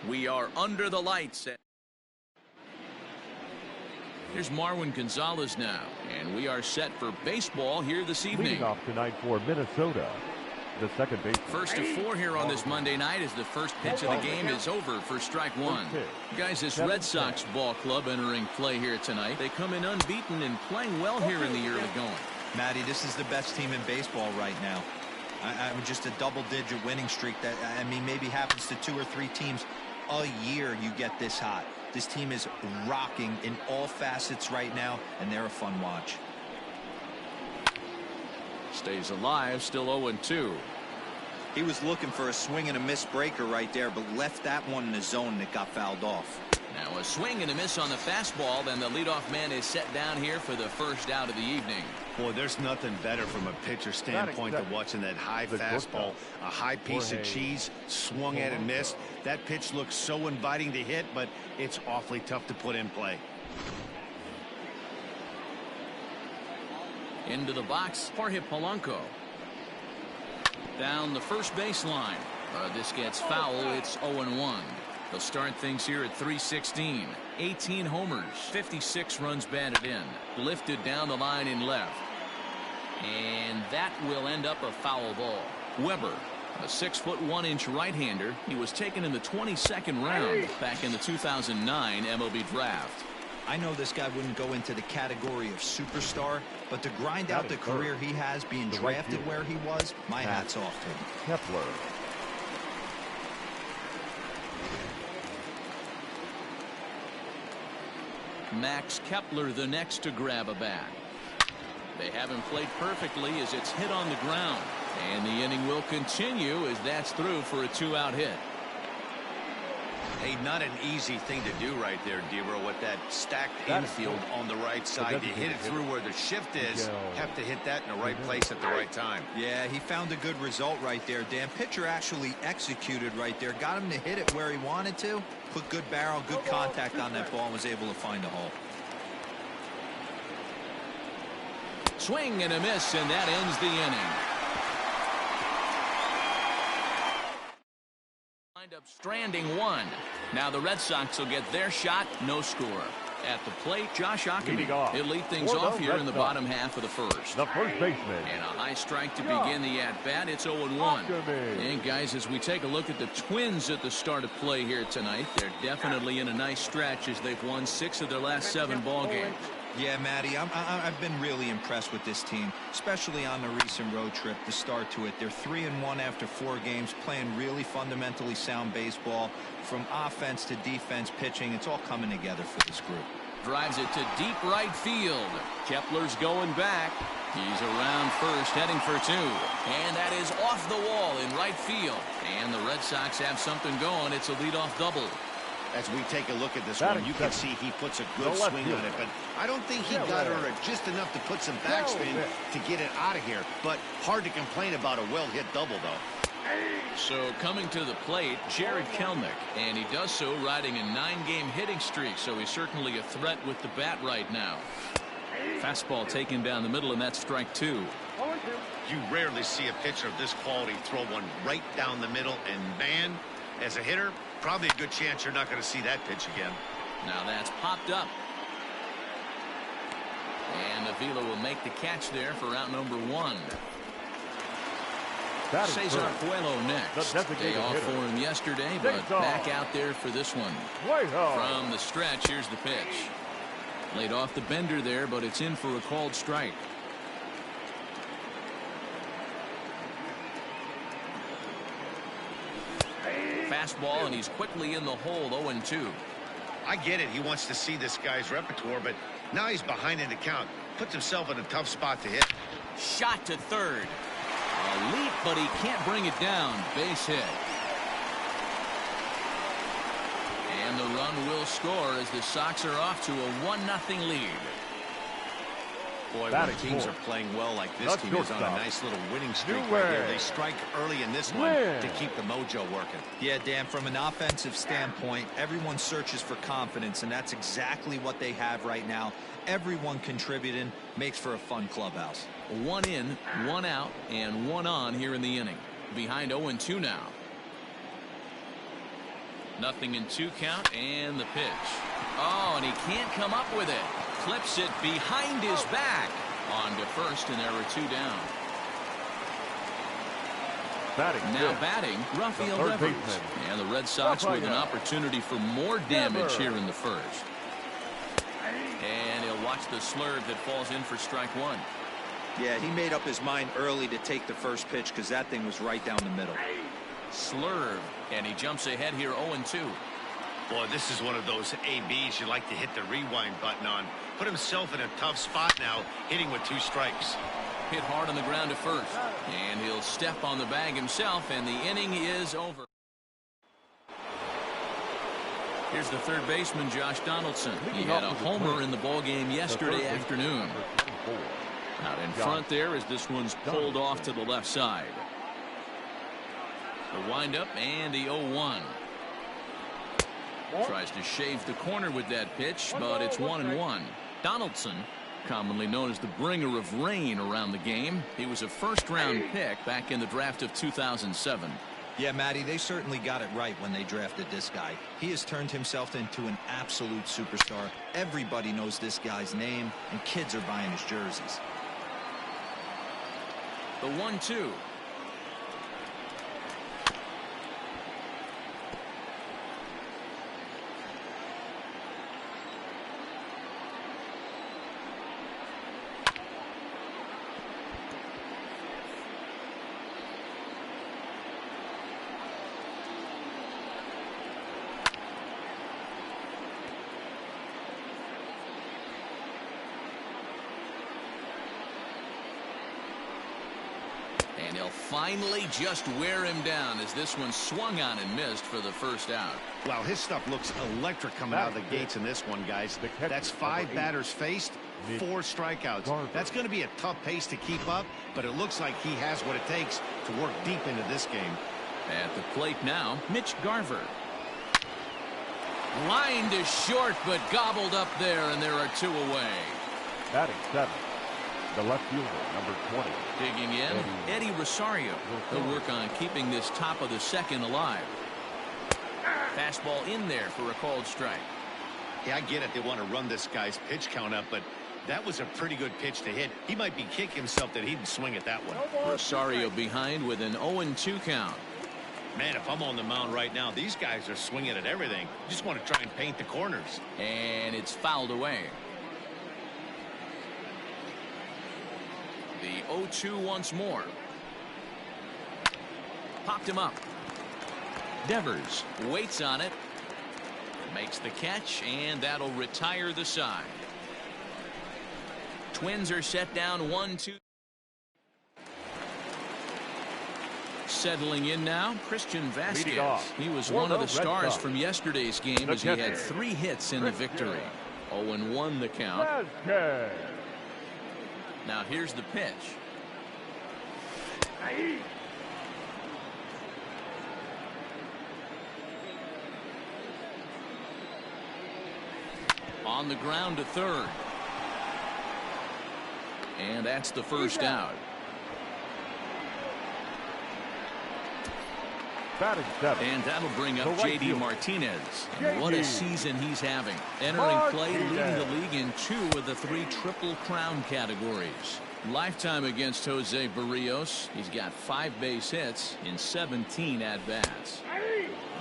We are under the lights. Here's Marwin Gonzalez now, and we are set for baseball here this evening. Leading off tonight for Minnesota, the second baseman. First of 4 here on this Monday night as the first pitch of the game is over for strike one. Guys, this Red Sox ball club entering play here tonight. They come in unbeaten and playing well here in the early going. Matty, this is the best team in baseball right now. I'm just a double-digit winning streak that, I mean, maybe happens to 2 or 3 teams a year you get this hot. This team is rocking in all facets right now, and they're a fun watch. Stays alive, still 0-2. He was looking for a swing and a miss breaker right there, but left that one in the zone that got fouled off. Now a swing and a miss on the fastball, then the leadoff man is set down here for the first out of the evening. Boy, there's nothing better from a pitcher standpoint than watching that high fastball, a high piece of cheese, swung at and missed. That pitch looks so inviting to hit, but it's awfully tough to put in play. Into the box, Jorge Polanco. Down the first baseline. This gets foul. It's 0-1. They'll start things here at 316. 18 homers, 56 runs batted in. Lifted down the line in left. And that will end up a foul ball. Weber, a 6'1" right-hander. He was taken in the 22nd round back in the 2009 MLB draft. I know this guy wouldn't go into the category of superstar, but to grind out the career he has being drafted where he was, my hat's off to him. Kepler. Max Kepler the next to grab a bat. They haven't played perfectly as it's hit on the ground. And the inning will continue as that's through for a 2-out hit. Hey, not an easy thing to do right there, Debra, with that stacked infield on the right side. You hit it through where the shift is. Have to hit that in the right place at the right time. Yeah, he found a good result right there, Dan. Pitcher actually executed right there. Got him to hit it where he wanted to. Put good barrel, good contact on that ball, and was able to find a hole. Swing and a miss, and that ends the inning. Up stranding one. Now the Red Sox will get their shot. No score. At the plate, Josh Ockman. He'll lead things off here in the bottom half of the first. The first baseman. And a high strike to begin the at-bat. It's 0-1. And guys, as we take a look at the Twins at the start of play here tonight, they're definitely in a nice stretch as they've won 6 of their last 7 ball games. Yeah, Matty, I've been really impressed with this team, especially on the recent road trip, the start to it. They're 3-1 after 4 games, playing really fundamentally sound baseball. From offense to defense, pitching, it's all coming together for this group. Drives it to deep right field. Kepler's going back. He's around first, heading for 2. And that is off the wall in right field. And the Red Sox have something going. It's a leadoff double. As we take a look at this one, you can see he puts a good swing on it, but I don't think he got her just enough to put some backspin to get it out of here. But hard to complain about a well-hit double, though. So coming to the plate, Jared Kelenic, and he does so riding a 9-game hitting streak, so he's certainly a threat with the bat right now. Fastball taken down the middle, and that's strike 2. You rarely see a pitcher of this quality throw one right down the middle, and man, as a hitter, probably a good chance you're not going to see that pitch again. Now that's popped up. And Avila will make the catch there for out number 1. Cesar Coelho next. Day off for him yesterday, but back out there for this one. From the stretch, here's the pitch. Laid off the bender there, but it's in for a called strike. Fastball, and he's quickly in the hole. 0-2. I get it. He wants to see this guy's repertoire, but now he's behind in the count. Puts himself in a tough spot to hit. Shot to third. A leap, but he can't bring it down. Base hit. And the run will score as the Sox are off to a 1-0 lead. Boy, when teams are playing well like this team is on a nice little winning streak right here. They strike early in this one to keep the mojo working. Yeah, Dan, from an offensive standpoint, everyone searches for confidence, and that's exactly what they have right now. Everyone contributing makes for a fun clubhouse. 1 in, 1 out, and 1 on here in the inning. Behind 0-2 now. 0-2 count, and the pitch. Oh, and he can't come up with it. Clips it behind his back. On to first, and there are 2 down. Now batting, Rafael Devers. And the Red Sox with an opportunity for more damage here in the first. And he'll watch the slurve that falls in for strike 1. Yeah, he made up his mind early to take the first pitch because that thing was right down the middle. Slurve, and he jumps ahead here 0-2. Boy, this is one of those ABs you like to hit the rewind button on. Put himself in a tough spot now, hitting with 2 strikes. Hit hard on the ground to first, and he'll step on the bag himself, and the inning is over. Here's the third baseman, Josh Donaldson. He had a homer in the ballgame yesterday afternoon. Out in front there as this one's pulled off to the left side. The windup and the 0-1. Tries to shave the corner with that pitch, but it's 1-1. Donaldson, commonly known as the bringer of rain around the game. He was a first-round pick back in the draft of 2007. Yeah, Matty, they certainly got it right when they drafted this guy. He has turned himself into an absolute superstar. Everybody knows this guy's name, and kids are buying his jerseys. The 1-2. And he'll finally just wear him down as this one swung on and missed for the first out. Wow, his stuff looks electric coming out of the gates in this one, guys. That's 5 batters faced, 4 strikeouts. That's going to be a tough pace to keep up, but it looks like he has what it takes to work deep into this game. At the plate now, Mitch Garver. Line to short, but gobbled up there, and there are 2 away. Batting 7. The left fielder, number 20. Digging in, Eddie Rosario. He'll work on keeping this top of the second alive. Fastball in there for a called strike. Yeah, I get it. They want to run this guy's pitch count up, but that was a pretty good pitch to hit. He might be kicking himself that he didn't swing at that one. Rosario behind with an 0-2 count. Man, if I'm on the mound right now, these guys are swinging at everything. Just want to try and paint the corners. And it's fouled away. The 0-2 once more. Popped him up. Devers waits on it. Makes the catch, and that'll retire the side. Twins are set down 1-2. Settling in now, Christian Vasquez. He was one of the stars from yesterday's game as he had 3 hits in the victory. 0-1 the count. Now here's the pitch. On the ground to third. And that's the first out. And that'll bring up J.D. Martinez. And what a season he's having. Entering play, leading the league in 2 of the 3 Triple Crown categories. Lifetime against Jose Barrios. He's got 5 base hits in 17 at-bats.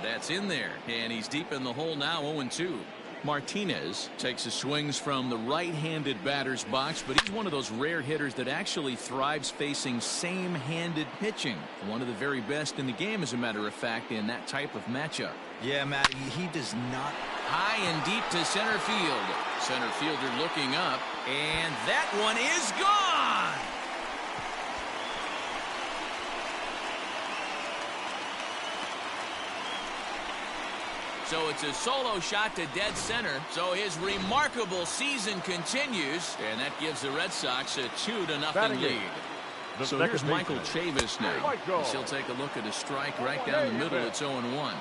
That's in there, and he's deep in the hole now, 0-2. Martinez takes his swings from the right-handed batter's box, but he's one of those rare hitters that actually thrives facing same-handed pitching. One of the very best in the game, as a matter of fact, in that type of matchup. Yeah, Matt, he does not. High and deep to center field. Center fielder looking up, and that one is gone! So it's a solo shot to dead center. So his remarkable season continues, and that gives the Red Sox a 2-0 lead. So here's Michael Chavis now. He'll take a look at a strike right down the middle. It's 0-1.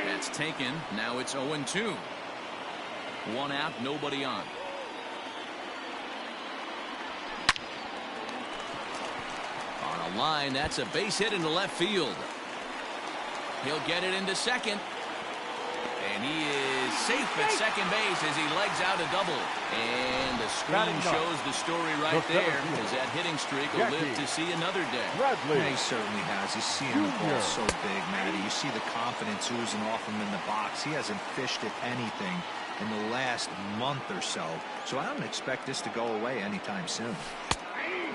That's taken. Now it's 0-2. 1 out, nobody on. line. That's a base hit into left field. He'll get it into second. And he is safe at second base as he legs out a double. And the screen shows the story right there, as that hitting streak will live to see another day. Yeah, he certainly has. He's seeing the ball so big, Matty. You see the confidence oozing off him in the box. He hasn't fished at anything in the last month or so. So I don't expect this to go away anytime soon.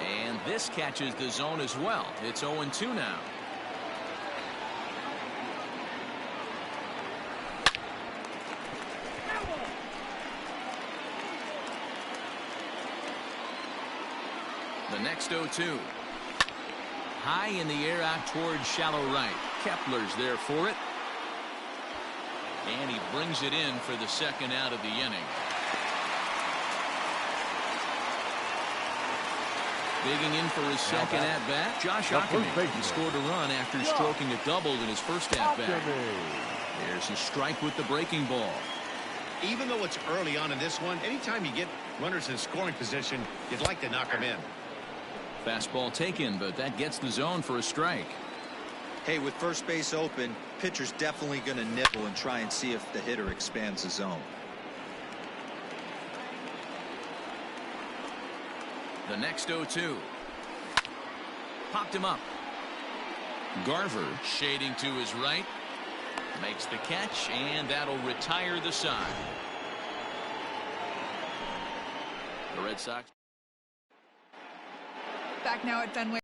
And this catches the zone as well. It's 0-2 now. The next 0-2. High in the air out towards shallow right. Kepler's there for it. And he brings it in for the second out of the inning. Digging in for his second at-bat, Josh Ockamy. He scored a run after stroking a double in his first at-bat. There's a strike with the breaking ball. Even though it's early on in this one, anytime you get runners in scoring position, you'd like to knock them in. Fastball taken, but that gets the zone for a strike. Hey, with first base open, pitcher's definitely going to nibble and try and see if the hitter expands the zone. The next 0-2. Popped him up. Garver shading to his right. Makes the catch, and that'll retire the side. The Red Sox. Back now at Fenway,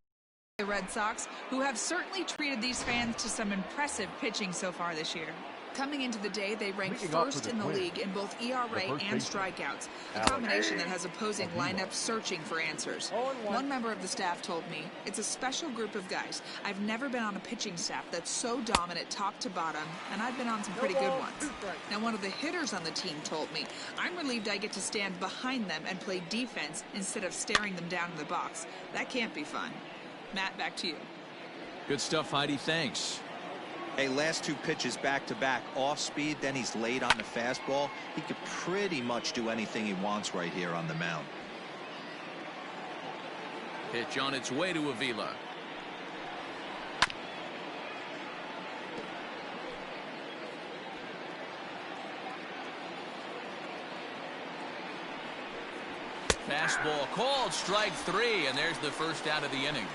the Red Sox, who have certainly treated these fans to some impressive pitching so far this year. Coming into the day, they ranked first in the league in both ERA and strikeouts, a combination that has opposing lineups searching for answers. One member of the staff told me, "It's a special group of guys. I've never been on a pitching staff that's so dominant top to bottom, and I've been on some pretty good ones." Now, one of the hitters on the team told me, "I'm relieved I get to stand behind them and play defense instead of staring them down in the box. That can't be fun." Matt, back to you. Good stuff, Heidi. Thanks. Hey, last two pitches back-to-back off speed, then he's late on the fastball. He could pretty much do anything he wants right here on the mound. Pitch on its way to Avila. Fastball called, strike three, and there's the first out of the inning.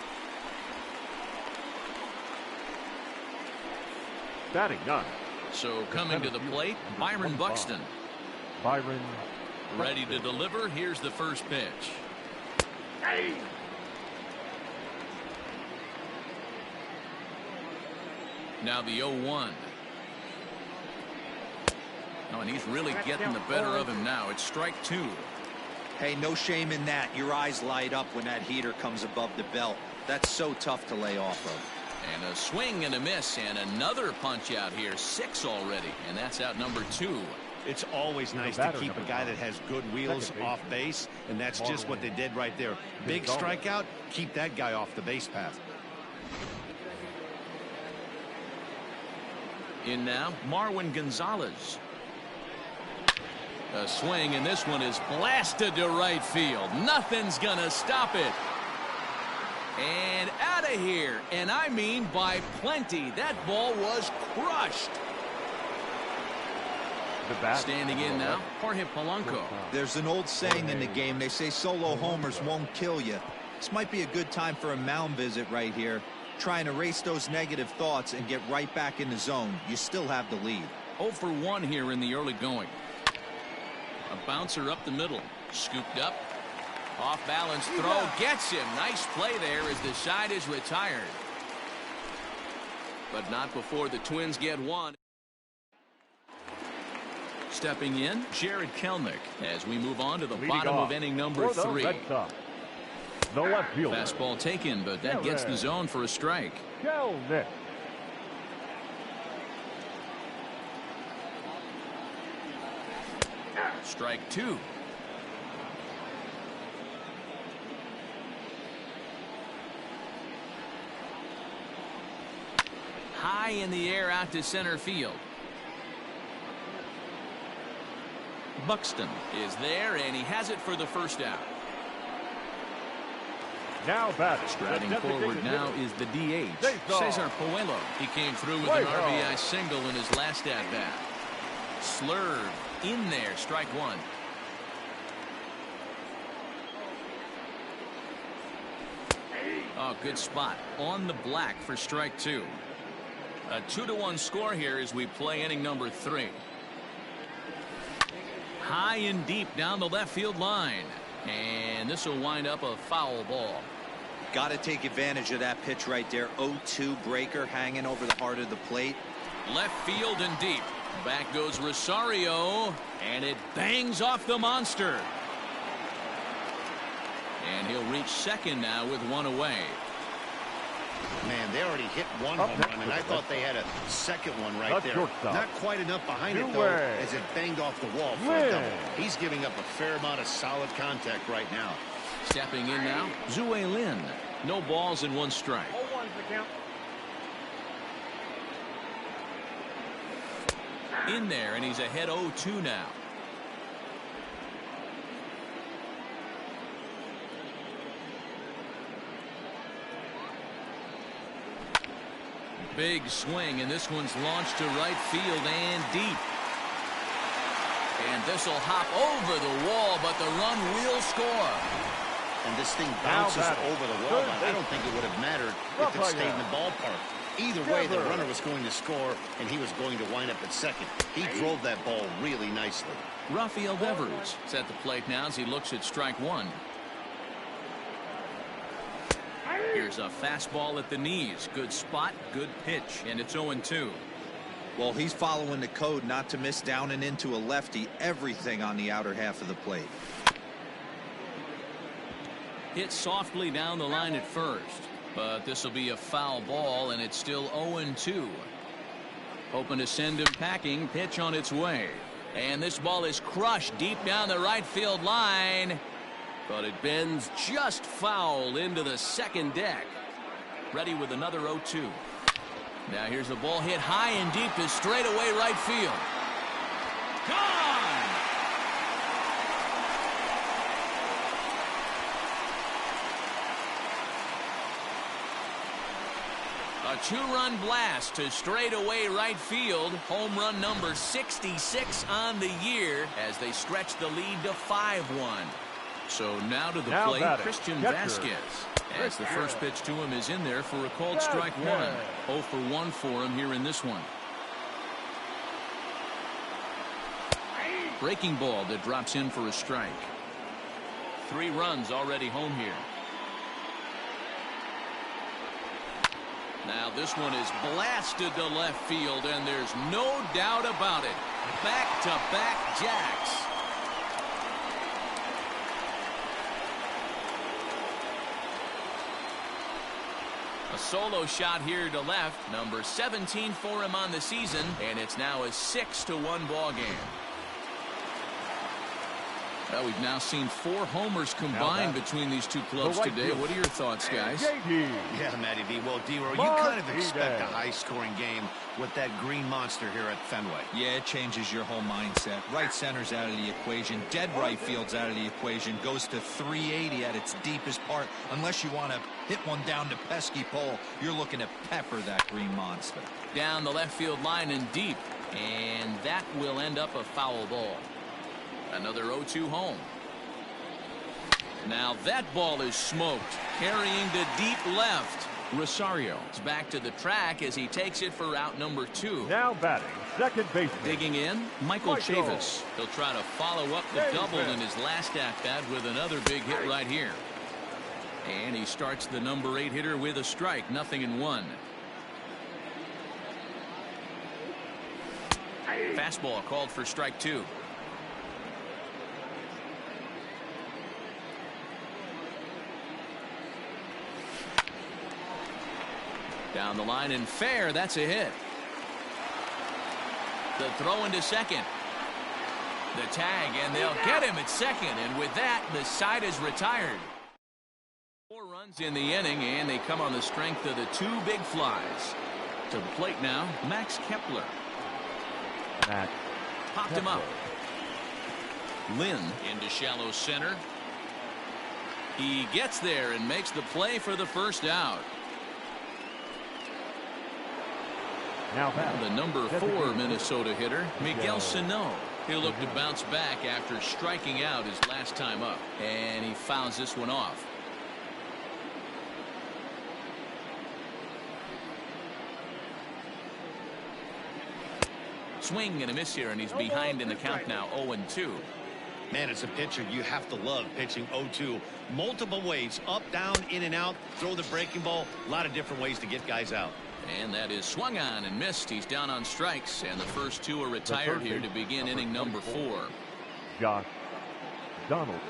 Batting none. So coming to the plate, Byron Buxton. Byron. Ready to deliver. Here's the first pitch. Now the 0-1. Oh, and he's really getting the better of him now. It's strike two. Hey, no shame in that. Your eyes light up when that heater comes above the belt. That's so tough to lay off of. And a swing and a miss, and another punch out here. 6 already, and that's out number 2. It's always nice to keep a guy that has good wheels off base, and that's just what they did right there. Big strikeout, keep that guy off the base path. In now, Marwin Gonzalez. A swing, and this one is blasted to right field. Nothing's gonna stop it. And out of here, and I mean by plenty. That ball was crushed. Standing in now, Jorge Polanco. There's an old saying in the game. They say solo homers won't kill you. This might be a good time for a mound visit right here. Try and erase those negative thoughts and get right back in the zone. You still have the lead. 0 for 1 here in the early going. A bouncer up the middle. Scooped up. Off balance throw gets him. Nice play there as the side is retired. But not before the Twins get one. Stepping in, Jared Kelnick as we move on to the bottom of inning number 3. The left fielder. Fastball taken, but that gets the zone for a strike. Kelnick. Strike 2. High in the air out to center field. Buxton is there, and he has it for the first out. Now batting. Striding forward now is the DH, Cesar Puello. He came through with an RBI single in his last at-bat. Slurve in there, strike one. Oh, good spot on the black for strike two. A 2-1 score here as we play inning number 3. High and deep down the left field line. And this will wind up a foul ball. Got to take advantage of that pitch right there. 0-2 breaker hanging over the heart of the plate. Left field and deep. Back goes Rosario. And it bangs off the monster. And he'll reach second now with one away. Man, they already hit one home run, and I thought they had a second one right there. Not quite enough behind it, though, as it banged off the wall for a double. He's giving up a fair amount of solid contact right now. Stepping in now, Zue Lin. No balls and one strike. In there, and he's ahead 0-2 now. Big swing, and this one's launched to right field and deep. And this will hop over the wall, but the run will score. And this thing bounces over the wall. I don't think it would have mattered if it stayed in the ballpark. Either way, the runner was going to score, and he was going to wind up at second. He drove that ball really nicely. Rafael Devers is at the plate now as he looks at strike one. Here's a fastball at the knees. Good spot, good pitch, and it's 0-2. Well, he's following the code not to miss down and into a lefty. Everything on the outer half of the plate. Hit softly down the line at first, but this will be a foul ball, and it's still 0-2. Hoping to send him packing. Pitch on its way. And this ball is crushed deep down the right field line. But it bends just foul into the second deck. Ready with another 0-2. Now here's a ball hit high and deep to straightaway right field. Gone! A 2-run blast to straightaway right field. Home run number 66 on the year as they stretch the lead to 5-1. So now to the plate, Christian Vasquez. As the first pitch to him is in there for a called strike one. 0 for 1 for him here in this one. Breaking ball that drops in for a strike. 3 runs already home here. Now this one is blasted to left field, and there's no doubt about it. Back-to-back jacks. A solo shot here to left, number 17 for him on the season, and it's now a 6-1 ball game. Well, we've now seen 4 homers combined between these two clubs today. What are your thoughts, guys? Yeah, Matty V. Well, D-Row, you kind of expect a high-scoring game with that green monster here at Fenway. Yeah, it changes your whole mindset. Right center's out of the equation. Dead right field's out of the equation. Goes to 380 at its deepest part. Unless you want to hit one down to pesky pole, you're looking to pepper that green monster. Down the left field line and deep. And that will end up a foul ball. Another 0-2 home. Now that ball is smoked, carrying to deep left. Rosario is back to the track as he takes it for out number 2. Now batting, second baseman. Digging in, Michael Chavis. He'll try to follow up the double in his last at-bat with another big hit right here. And he starts the number 8 hitter with a strike, 0-1. Fastball called for strike 2. Down the line and fair. That's a hit. The throw into second. The tag, and they'll get him at second. And with that, the side is retired. 4 runs in the inning, and they come on the strength of the 2 big flies. To the plate now, Max Kepler. Popped him up. Lynn into shallow center. He gets there and makes the play for the first out. Now back. The number 4 Minnesota hitter, Miguel Sano. He'll look to bounce back after striking out his last time up. And he fouls this one off. Swing and a miss here, and he's behind in the count now, 0-2. Man, as a pitcher, you have to love pitching 0-2. Multiple ways, up, down, in and out, throw the breaking ball. A lot of different ways to get guys out. And that is swung on and missed. He's down on strikes, and the first 2 are retired here to begin inning number 4. Josh Donaldson.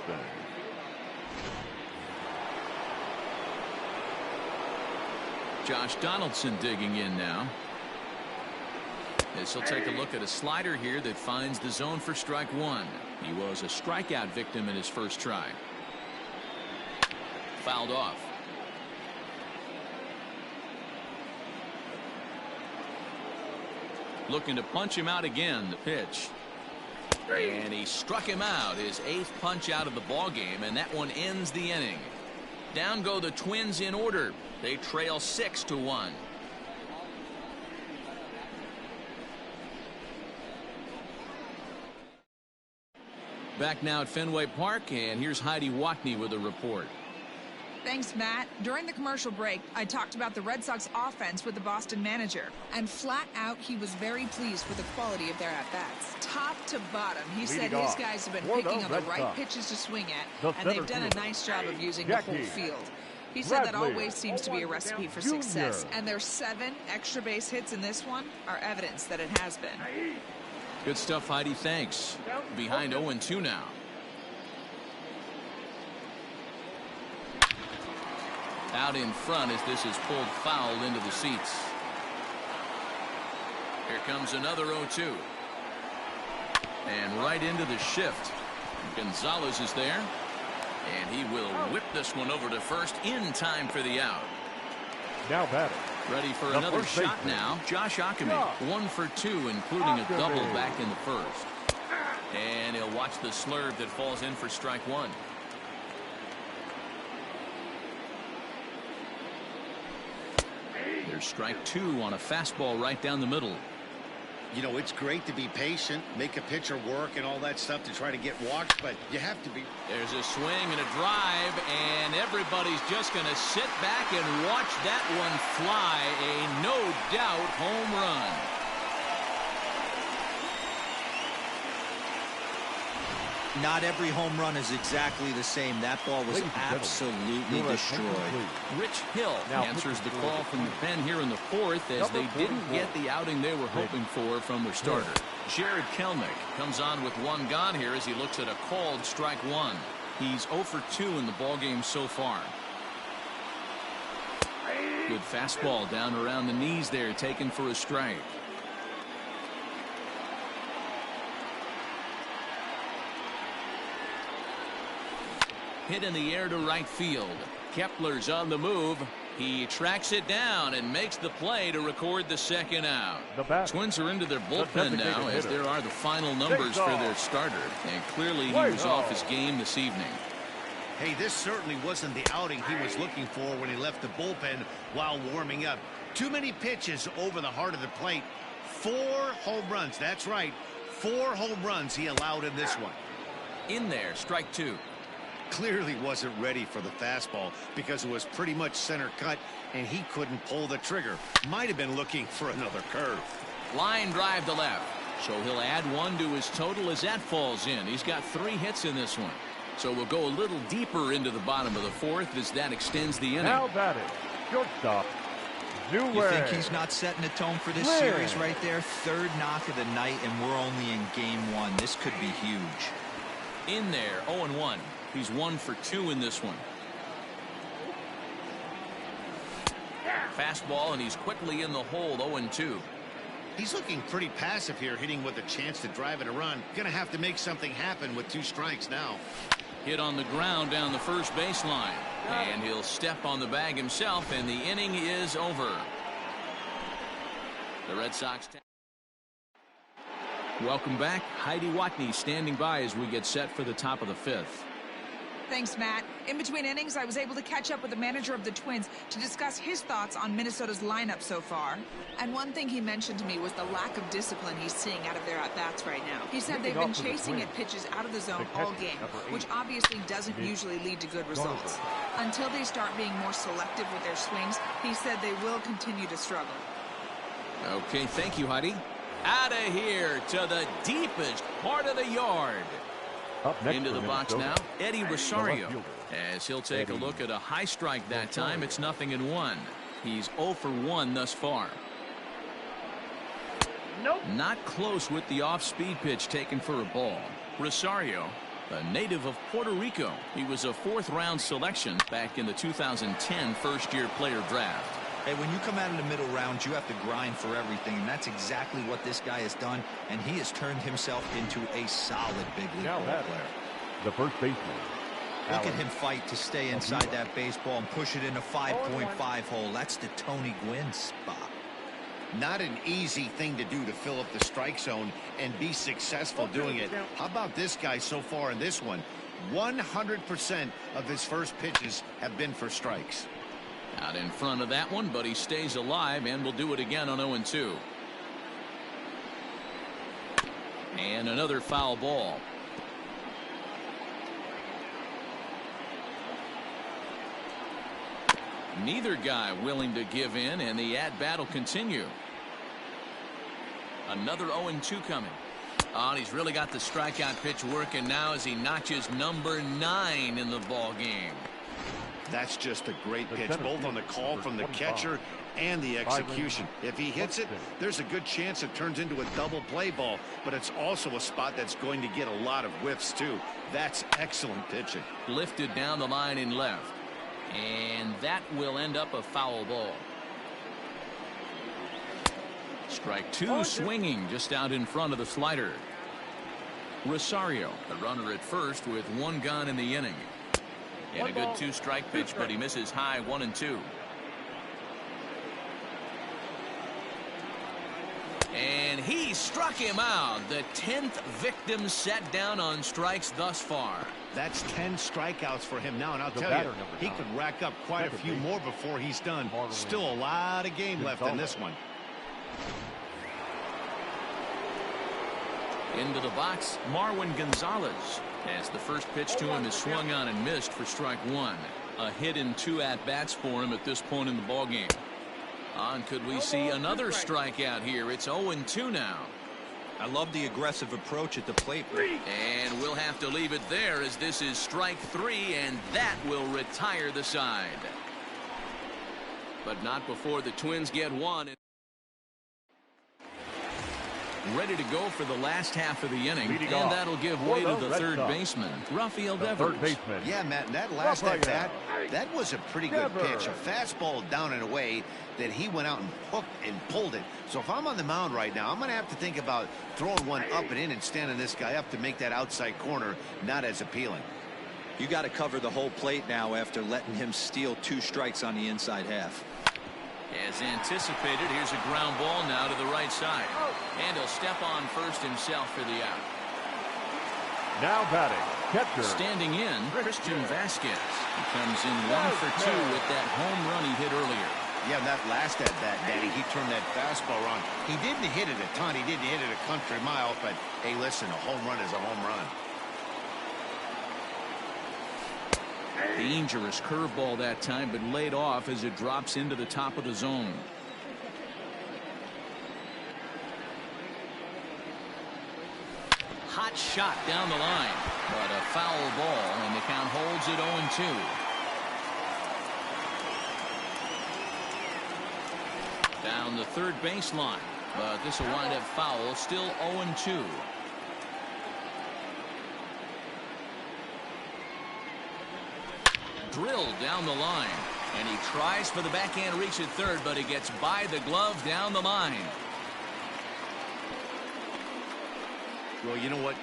Josh Donaldson digging in now. As he'll take a look at a slider here that finds the zone for strike 1. He was a strikeout victim in his first try. Fouled off. Looking to punch him out again. The pitch. And he struck him out. His 8th punch out of the ball game, and that one ends the inning. Down go the Twins in order. They trail 6-1. Back now at Fenway Park, and here's Heidi Watney with a report. Thanks, Matt. During the commercial break, I talked about the Red Sox offense with the Boston manager. And flat out, he was very pleased with the quality of their at-bats. Top to bottom, he said his guys have been picking on the right pitches to swing at, and they've done a nice job of using the whole field. He said that always seems to be a recipe for success, and their 7 extra base hits in this one are evidence that it has been. Good stuff, Heidi. Thanks. Behind 0-2 now. Out in front as this is pulled foul into the seats. Here comes another 0-2. And right into the shift. Gonzalez is there. And he will whip this one over to first in time for the out. Now batting. Ready for another shot now. Josh Ockamy, 1 for 2, including a double back in the first. And he'll watch the slurve that falls in for strike 1. There's strike 2 on a fastball right down the middle. You know, it's great to be patient, make a pitcher work and all that stuff to try to get walks, but you have to be. There's a swing and a drive, and everybody's just going to sit back and watch that one fly. A no-doubt home run. Not every home run is exactly the same. That ball was absolutely destroyed. Rich Hill answers the call from the pen here in the 4th as they didn't get the outing they were hoping for from their starter. Jared Kelnick comes on with 1 gone here as he looks at a called strike 1. He's 0 for 2 in the ballgame so far. Good fastball down around the knees there, taken for a strike. Hit in the air to right field. Kepler's on the move. He tracks it down and makes the play to record the second out. Twins are into their bullpen now as there are the final numbers for their starter. And clearly he was off his game this evening. Hey, this certainly wasn't the outing he was looking for when he left the bullpen while warming up. Too many pitches over the heart of the plate. 4 home runs. That's right. 4 home runs he allowed in this one. In there, strike 2. Clearly wasn't ready for the fastball because it was pretty much center cut and he couldn't pull the trigger. Might have been looking for another curve. Line drive to left. So he'll add 1 to his total as that falls in. He's got 3 hits in this one. So we'll go a little deeper into the bottom of the 4th as that extends the inning. Now batting, shortstop. You think he's not setting a tone for this series right there? 3rd knock of the night, and we're only in game 1. This could be huge. In there, 0-1. He's 1 for 2 in this one. Fastball, and he's quickly in the hole, 0-2. He's looking pretty passive here, hitting with a chance to drive it a run. Gonna have to make something happen with 2 strikes now. Hit on the ground down the first baseline. And he'll step on the bag himself, and the inning is over. The Red Sox. Welcome back. Heidi Watney standing by as we get set for the top of the 5th. Thanks, Matt. In between innings, I was able to catch up with the manager of the Twins to discuss his thoughts on Minnesota's lineup so far. And one thing he mentioned to me was the lack of discipline he's seeing out of their at-bats right now. He said they've been chasing at pitches out of the zone all game, which obviously doesn't usually lead to good results. Until they start being more selective with their swings, he said they will continue to struggle. Okay, thank you, Heidi. Out of here to the deepest part of the yard. Up next Into the box now, Eddie Rosario. As he'll take a look at a high strike that time, it's 0-1. He's 0 for 1 thus far. Not close with the off-speed pitch taken for a ball. Rosario, a native of Puerto Rico. He was a 4th-round selection back in the 2010 first-year player draft. Hey, when you come out in the middle rounds, you have to grind for everything, and that's exactly what this guy has done, and he has turned himself into a solid big league ball player. The first baseman. Look at him fight to stay inside that baseball and push it in a 5.5 hole. That's the Tony Gwynn spot. Not an easy thing to do to fill up the strike zone and be successful doing it. How about this guy so far in this one? 100% of his first pitches have been for strikes. Out in front of that one, but he stays alive and will do it again on 0-2. And another foul ball. Neither guy willing to give in, and the at-bat will continue. Another 0-2 coming. Oh, and he's really got the strikeout pitch working now as he notches number 9 in the ball game. That's just a great pitch, both on the call from the catcher and the execution. If he hits it, there's a good chance it turns into a double play ball, but it's also a spot that's going to get a lot of whiffs too. That's excellent pitching. Lifted down the line in left, and that will end up a foul ball. Strike 2 swinging just out in front of the slider. Rosario, the runner at first with 1 gone in the inning. And a good 2-strike pitch, but he misses high 1-2. And he struck him out. The 10th victim set down on strikes thus far. That's 10 strikeouts for him now, and I'll tell you, he could rack up quite a few more before he's done. Still a lot of game left in this one. Into the box, Marwin Gonzalez, as the first pitch to him is swung on and missed for strike 1. A hit in 2 at-bats for him at this point in the ballgame. And could we see another strikeout here? It's 0-2 now. I love the aggressive approach at the plate. And we'll have to leave it there as this is strike 3, and that will retire the side. But not before the Twins get one. Ready to go for the last half of the inning, and that'll give way to the third baseman, Rafael Devers. Yeah, Matt, that last at-bat, that was a pretty good pitch. A fastball down and away that he went out and hooked and pulled it. So if I'm on the mound right now, I'm going to have to think about throwing one up and in and standing this guy up to make that outside corner not as appealing. You got to cover the whole plate now after letting him steal 2 strikes on the inside half. As anticipated, here's a ground ball now to the right side. And he'll step on first himself for the out. Now batting, catcher. Standing in, Christian Vasquez. He comes in 1 for 2 with that home run he hit earlier. Yeah, that last at-bat, Danny, he turned that fastball around. He didn't hit it a ton. He didn't hit it a country mile, but, hey, listen, a home run is a home run. Dangerous curveball that time, but laid off as it drops into the top of the zone. Hot shot down the line, but a foul ball, and the count holds it 0-2. Down the third baseline, but this will wind up foul, still 0-2. Drilled down the line, and he tries for the backhand reach at third, but he gets by the glove down the line. Well, you know what?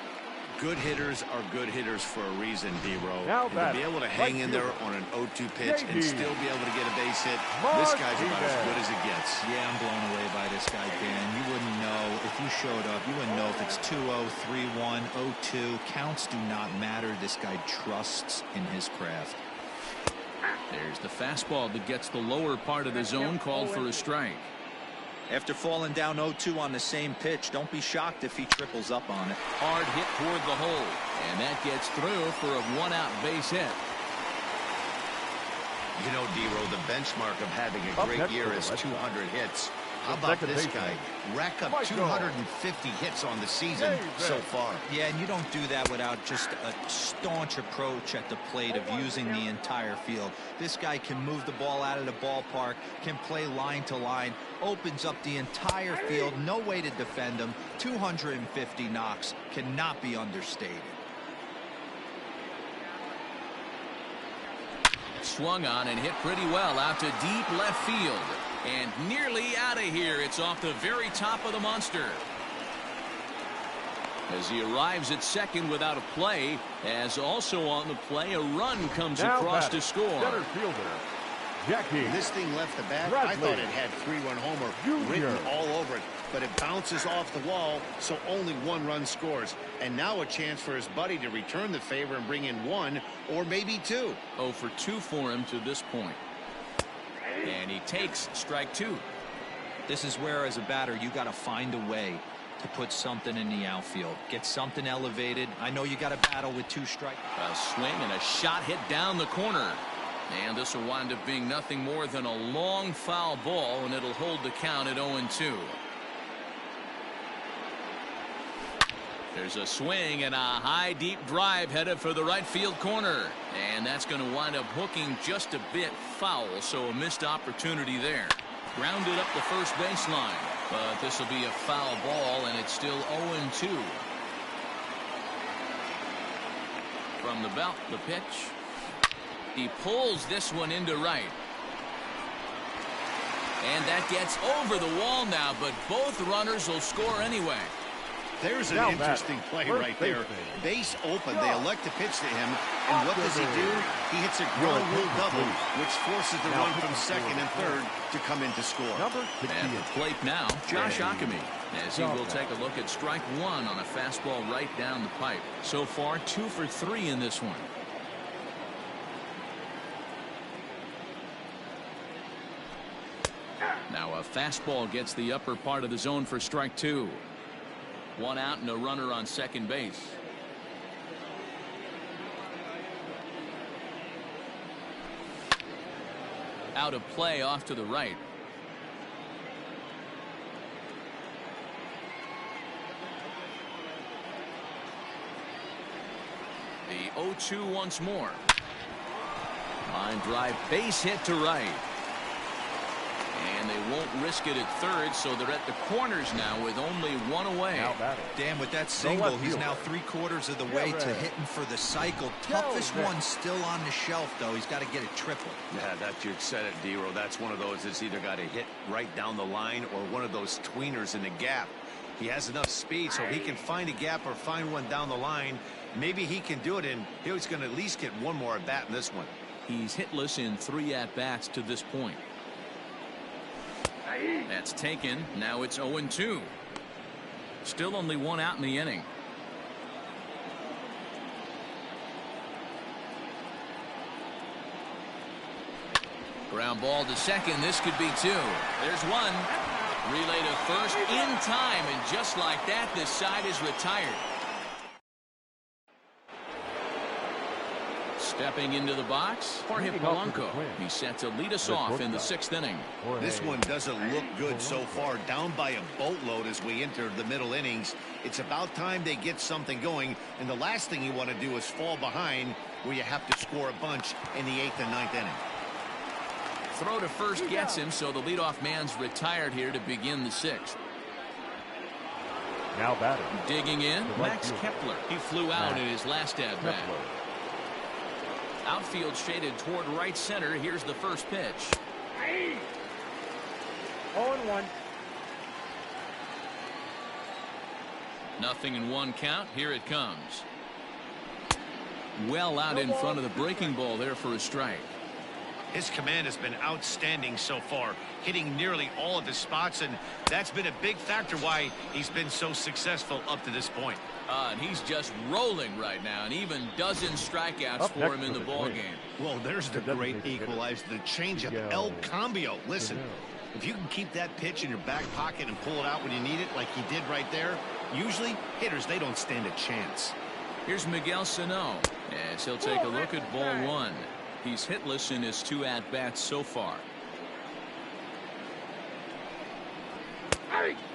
Good hitters are good hitters for a reason, D-Row. And to be able to hang in there on an 0-2 pitch and still be able to get a base hit, this guy's about as good as it gets. Yeah, I'm blown away by this guy, Dan. You wouldn't know if you showed up. You wouldn't know if it's 2-0, 3-1, 0-2. Counts do not matter. This guy trusts in his craft. There's the fastball that gets the lower part of the zone, called for a strike. After falling down 0-2 on the same pitch, don't be shocked if he triples up on it. Hard hit toward the hole, and that gets through for a one-out base hit. You know, D-Row, the benchmark of having a great year is 200 hits. How about this guy? Rack up 250 hits on the season so far. Yeah, and you don't do that without just a staunch approach at the plate of using the entire field. This guy can move the ball out of the ballpark, can play line to line, opens up the entire field, no way to defend him. 250 knocks cannot be understated. Swung on and hit pretty well out to deep left field. And nearly out of here. It's off the very top of the monster. As he arrives at second without a play, as also on the play, a run comes across to score. Center fielder, Jackie. When this thing left the bat, I thought it had 3-run homer written all over it. But it bounces off the wall, so only one run scores. And now a chance for his buddy to return the favor and bring in one or maybe two. 0 for 2 for him to this point. And he takes strike 2. This is where, as a batter, you got to find a way to put something in the outfield. Get something elevated. I know you got to battle with 2 strikes. A swing and a shot hit down the corner. And this will wind up being nothing more than a long foul ball, and it'll hold the count at 0-2. There's a swing and a high deep drive headed for the right field corner, and that's going to wind up hooking just a bit foul, so a missed opportunity there. Grounded up the first baseline, but this will be a foul ball, and it's still 0-2. From the belt, the pitch. He pulls this one into right. And that gets over the wall now, but both runners will score anyway. There's an interesting play right there. Base open. They elect to pitch to him. And what does he do? He hits a ground rule double, which forces the run from second and third to come in to score. At the plate now, Josh Ockamy, as he will take a look at strike 1 on a fastball right down the pipe. So far, 2 for 3 in this one. Now a fastball gets the upper part of the zone for strike 2. 1 out and a runner on second base. Out of play off to the right. The 0-2 once more. Line drive, base hit to right. And they won't risk it at third, so they're at the corners now with only 1 away. Dan, with that single, he's now 3/4 of the way to hitting for the cycle. Toughest one still on the shelf, though. He's got to get a triple. Yeah, that you said it, D-Row. That's one of those that's either got to hit right down the line or one of those tweeners in the gap. He has enough speed, so he can find a gap or find one down the line. Maybe he can do it, and he's going to at least get one more at bat in this one. He's hitless in 3 at-bats to this point. That's taken. Now it's 0-2. Still only 1 out in the inning. Ground ball to second. This could be 2. There's 1. Relay to first in time, and just like that, this side is retired. Stepping into the box, Jorge Polanco. He's set to lead us off in the 6th inning. This one doesn't look good so far. Down by a boatload as we enter the middle innings. It's about time they get something going, and the last thing you want to do is fall behind where you have to score a bunch in the 8th and 9th inning. Throw to first gets him, so the leadoff man's retired here to begin the 6th. Now batting. Digging in, Max Kepler. He flew out in his last at-bat. Outfield shaded toward right center. Here's the first pitch. 0-1. 0-1 count. Here it comes. well out in front of the breaking ball there for a strike. His command has been outstanding so far, hitting nearly all of his spots, and that's been a big factor why he's been so successful up to this point. And he's just rolling right now, and even dozen strikeouts for him in the ball game. Well, there's the great equalizer, the changeup, El Cambio. Listen, if you can keep that pitch in your back pocket and pull it out when you need it, like he did right there, usually hitters, they don't stand a chance. Here's Miguel Sano, as he'll take a look at ball one. He's hitless in his 2 at-bats so far.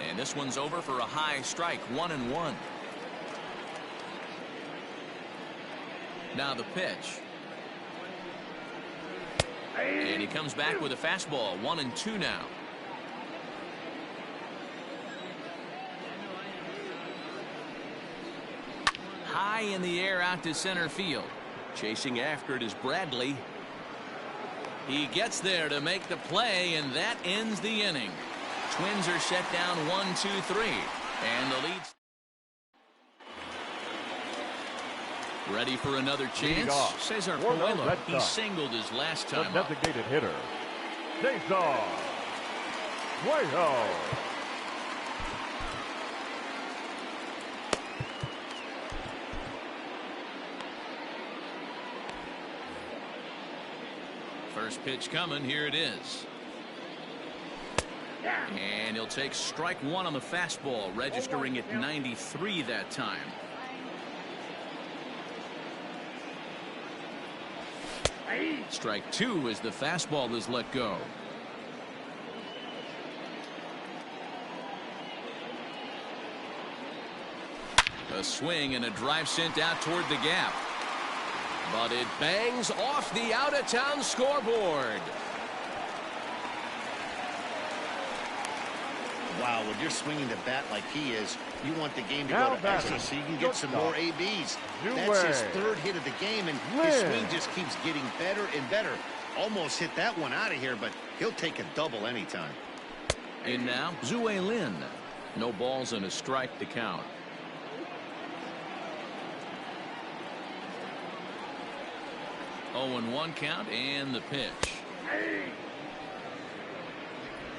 And this one's over for a high strike, 1-1. Now the pitch. And he comes back with a fastball, 1-2 now. High in the air out to center field. Chasing after it is Bradley. He gets there to make the play, and that ends the inning. Twins are set down 1-2-3, and the lead. Ready for another chance? Cesar Coelho. He singled his last time up. Designated hitter, Cesar Coelho. First pitch coming. Here it is. And he'll take strike one on the fastball, registering at 93 that time. Strike two as the fastball is let go. A swing and a drive sent out toward the gap. But it bangs off the out-of-town scoreboard. Wow, when you're swinging the bat like he is, you want the game to go to extra so you can get some more ABs. That's his third hit of the game, and his swing just keeps getting better and better. Almost hit that one out of here, but he'll take a double anytime. In now, Zue Lin. No balls and a strike to count. Oh, and 1 count, and the pitch.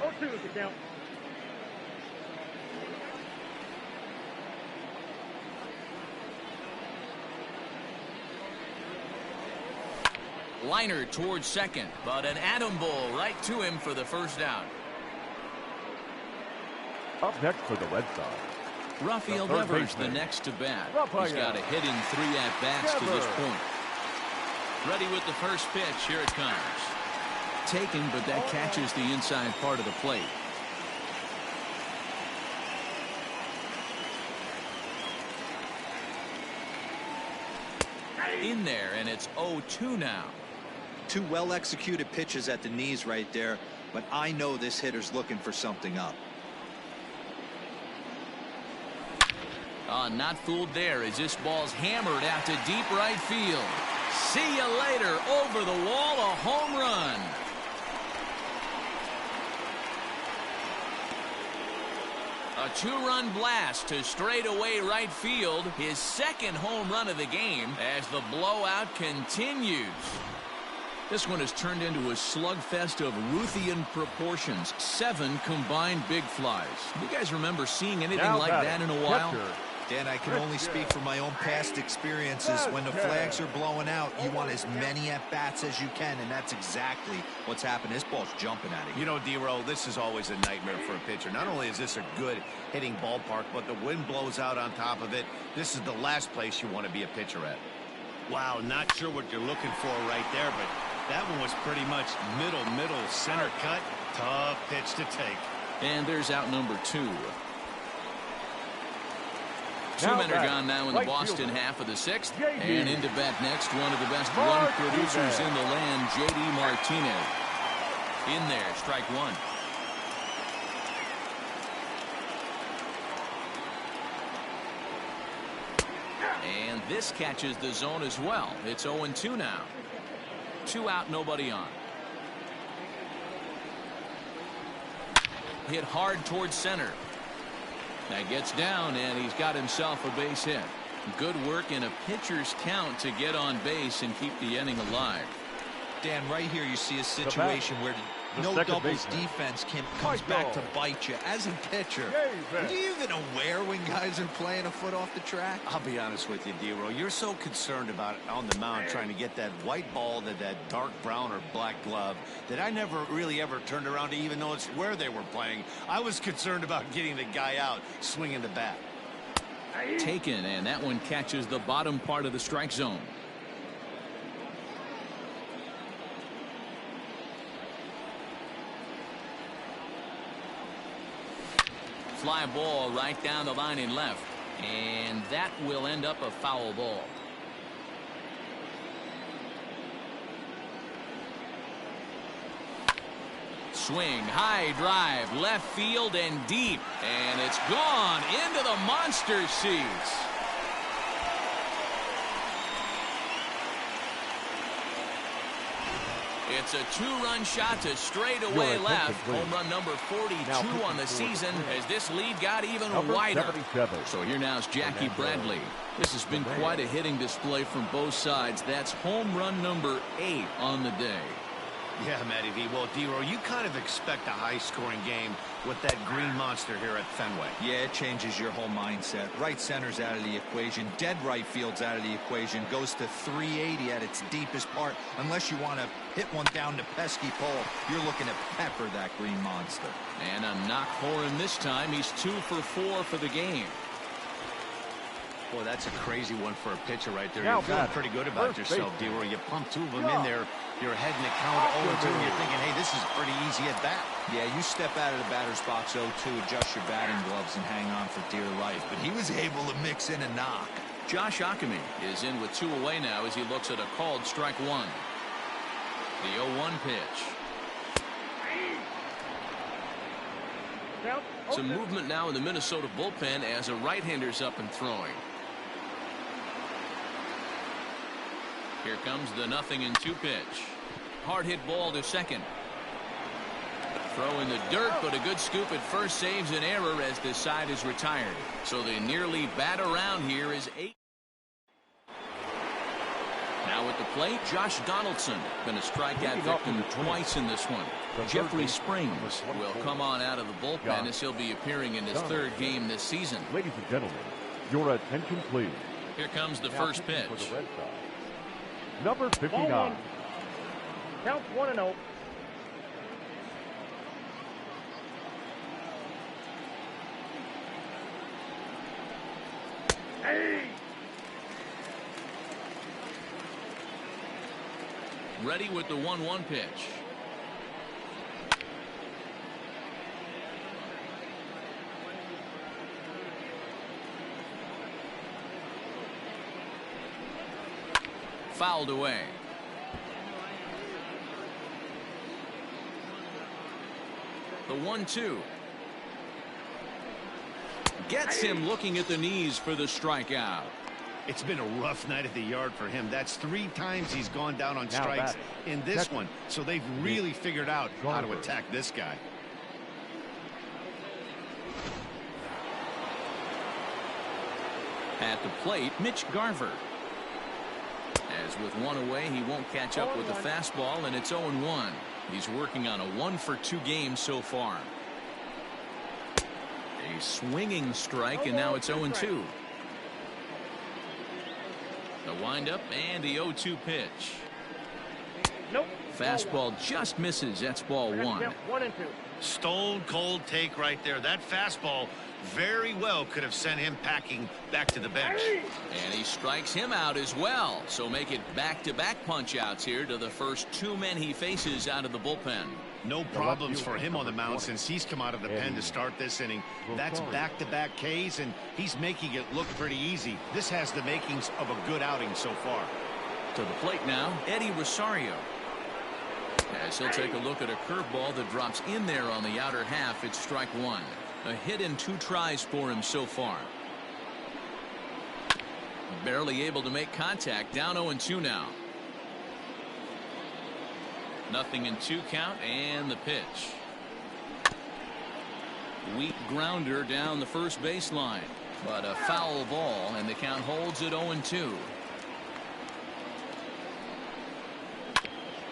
0-2 is the count. Liner towards second, but an atom ball right to him for the first out. Up next for the Red Sox, Rafael Devers, the next to bat. He's got a hit in 3 at-bats to this point. Ready with the first pitch. Here it comes. Taken, but that catches the inside part of the plate. In there, and it's 0-2 now. 2 well-executed pitches at the knees right there, but I know this hitter's looking for something up. Not fooled there as this ball's hammered out to deep right field. See you later. Over the wall, a home run. A 2-run blast to straightaway right field. His second home run of the game as the blowout continues. This one has turned into a slugfest of Ruthian proportions. 7 combined big flies. You guys remember seeing anything like that in a while? Dan, I can only speak from my own past experiences. When the flags are blowing out, you want as many at-bats as you can, and that's exactly what's happened. This ball's jumping at him. You know, D-Row, this is always a nightmare for a pitcher. Not only is this a good hitting ballpark, but the wind blows out on top of it. This is the last place you want to be a pitcher at. Wow, not sure what you're looking for right there, but that one was pretty much middle, center cut. Tough pitch to take. And there's out number 2. 2 men are gone now in the Boston half of the 6th. And into bat next, one of the best run producers in the land, J.D. Martinez. In there, strike 1. And this catches the zone as well. It's 0-2 now. 2 out, nobody on. Hit hard towards center. That gets down, and he's got himself a base hit. Good work in a pitcher's count to get on base and keep the inning alive. Dan, right here you see a situation where no doubles defense comes back to bite you. As a pitcher, are you even aware when guys are playing a foot off the track? I'll be honest with you, D-Roll. You're so concerned about on the mound trying to get that white ball to that dark brown or black glove that I never really ever turned around to even notice where they were playing. I was concerned about getting the guy out swinging the bat. Taken, and that one catches the bottom part of the strike zone. Fly ball right down the line in left, and that will end up a foul ball. Swing, high drive, left field and deep, and it's gone into the monster seats. It's a two-run shot to straightaway left. Home run number 42 on the season as this lead got even wider. So here now is Jackie Bradley. This has been quite a hitting display from both sides. That's home run number 8 on the day. Yeah, Matty V. Well, D-Roll, you kind of expect a high-scoring game with that green monster here at Fenway. Yeah, it changes your whole mindset. Right center's out of the equation. Dead right field's out of the equation. Goes to 380 at its deepest part. Unless you want to hit one down the pesky pole, you're looking to pepper that green monster. And a knock for him this time. He's 2 for 4 for the game. Boy, that's a crazy one for a pitcher right there. You're feeling pretty good about yourself, D-Roll. You pump 2 of them in there. You're heading the count 0-2, and you're thinking, hey, this is pretty easy at bat. Yeah, you step out of the batter's box 0-2, adjust your batting gloves, and hang on for dear life. But he was able to mix in a knock. Josh Ockamy is in with 2 away now as he looks at a called strike 1. The 0-1 pitch. Some movement now in the Minnesota bullpen as a right-hander's up and throwing. Here comes the 0-2 pitch. Hard hit ball to second. Throw in the dirt, but a good scoop at first saves an error as the side is retired. So the nearly bat around here is 8. Now at the plate, Josh Donaldson. Been a strikeout victim twice in this one. Jeffrey Springs will come on out of the bullpen as he'll be appearing in his 3rd game this season. Ladies and gentlemen, your attention please. Here comes the first pitch. Number 59. Count 1-0. Ready with the 1-1 pitch. Fouled away. The 1-2. Gets him looking at the knees for the strikeout. It's been a rough night at the yard for him. That's 3 times he's gone down on strikes in this one. So they've really figured out how to attack this guy. At the plate, Mitch Garver. As with 1 away, he won't catch up with the fastball, and it's 0-1. He's working on a 1-for-2 game so far. A swinging strike, and now it's 0-2. The windup and the 0-2 pitch. Nope. Fastball just misses. That's ball 1. 1-2. Stone cold take right there. That fastball very well could have sent him packing back to the bench. And he strikes him out as well. So make it back-to-back punch-outs here to the first 2 men he faces out of the bullpen. No problems for him on the mound since he's come out of the pen to start this inning. That's back-to-back Ks, and he's making it look pretty easy. This has the makings of a good outing so far. To the plate now, Eddie Rosario. As he'll take a look at a curveball that drops in there on the outer half, it's strike 1. A hit in 2 tries for him so far. Barely able to make contact. Down 0-2 now. 0-2 count and the pitch. Weak grounder down the first baseline. But a foul ball, and the count holds at 0-2.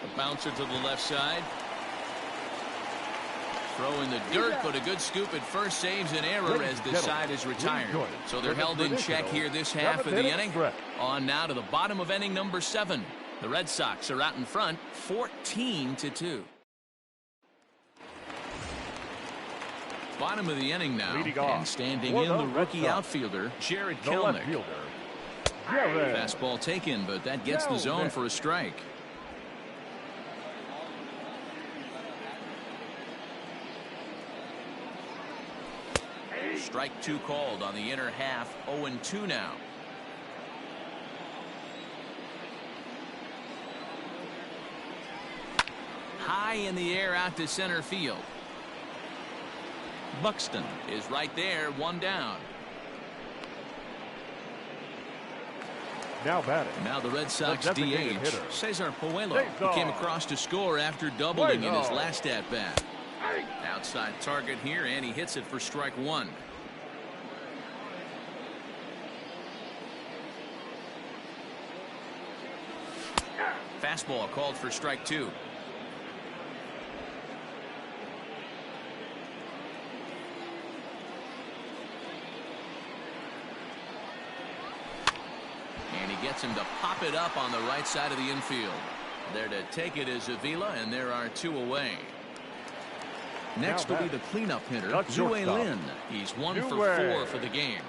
A bouncer to the left side. Throw in the dirt, but a good scoop at first saves an error as the side is retired. So they're held in check here this half of the inning. On now to the bottom of inning number 7. The Red Sox are out in front, 14-2. Bottom of the inning now, and standing in the rookie outfielder, Jared Kelnick. Fastball taken, but that gets the zone for a strike. Strike 2 called on the inner half, 0-2 now. High in the air out to center field. Buxton is right there, 1 down. Now batting. Now the Red Sox DH, Cesar Puello, who came across to score after doubling in his last at-bat. Outside target here, and he hits it for strike 1. Fastball called for strike 2. And he gets him to pop it up on the right side of the infield. There to take it is Avila, and there are 2 away. Next will be the cleanup hitter, Yue Lin. He's 1 for 4 for the game.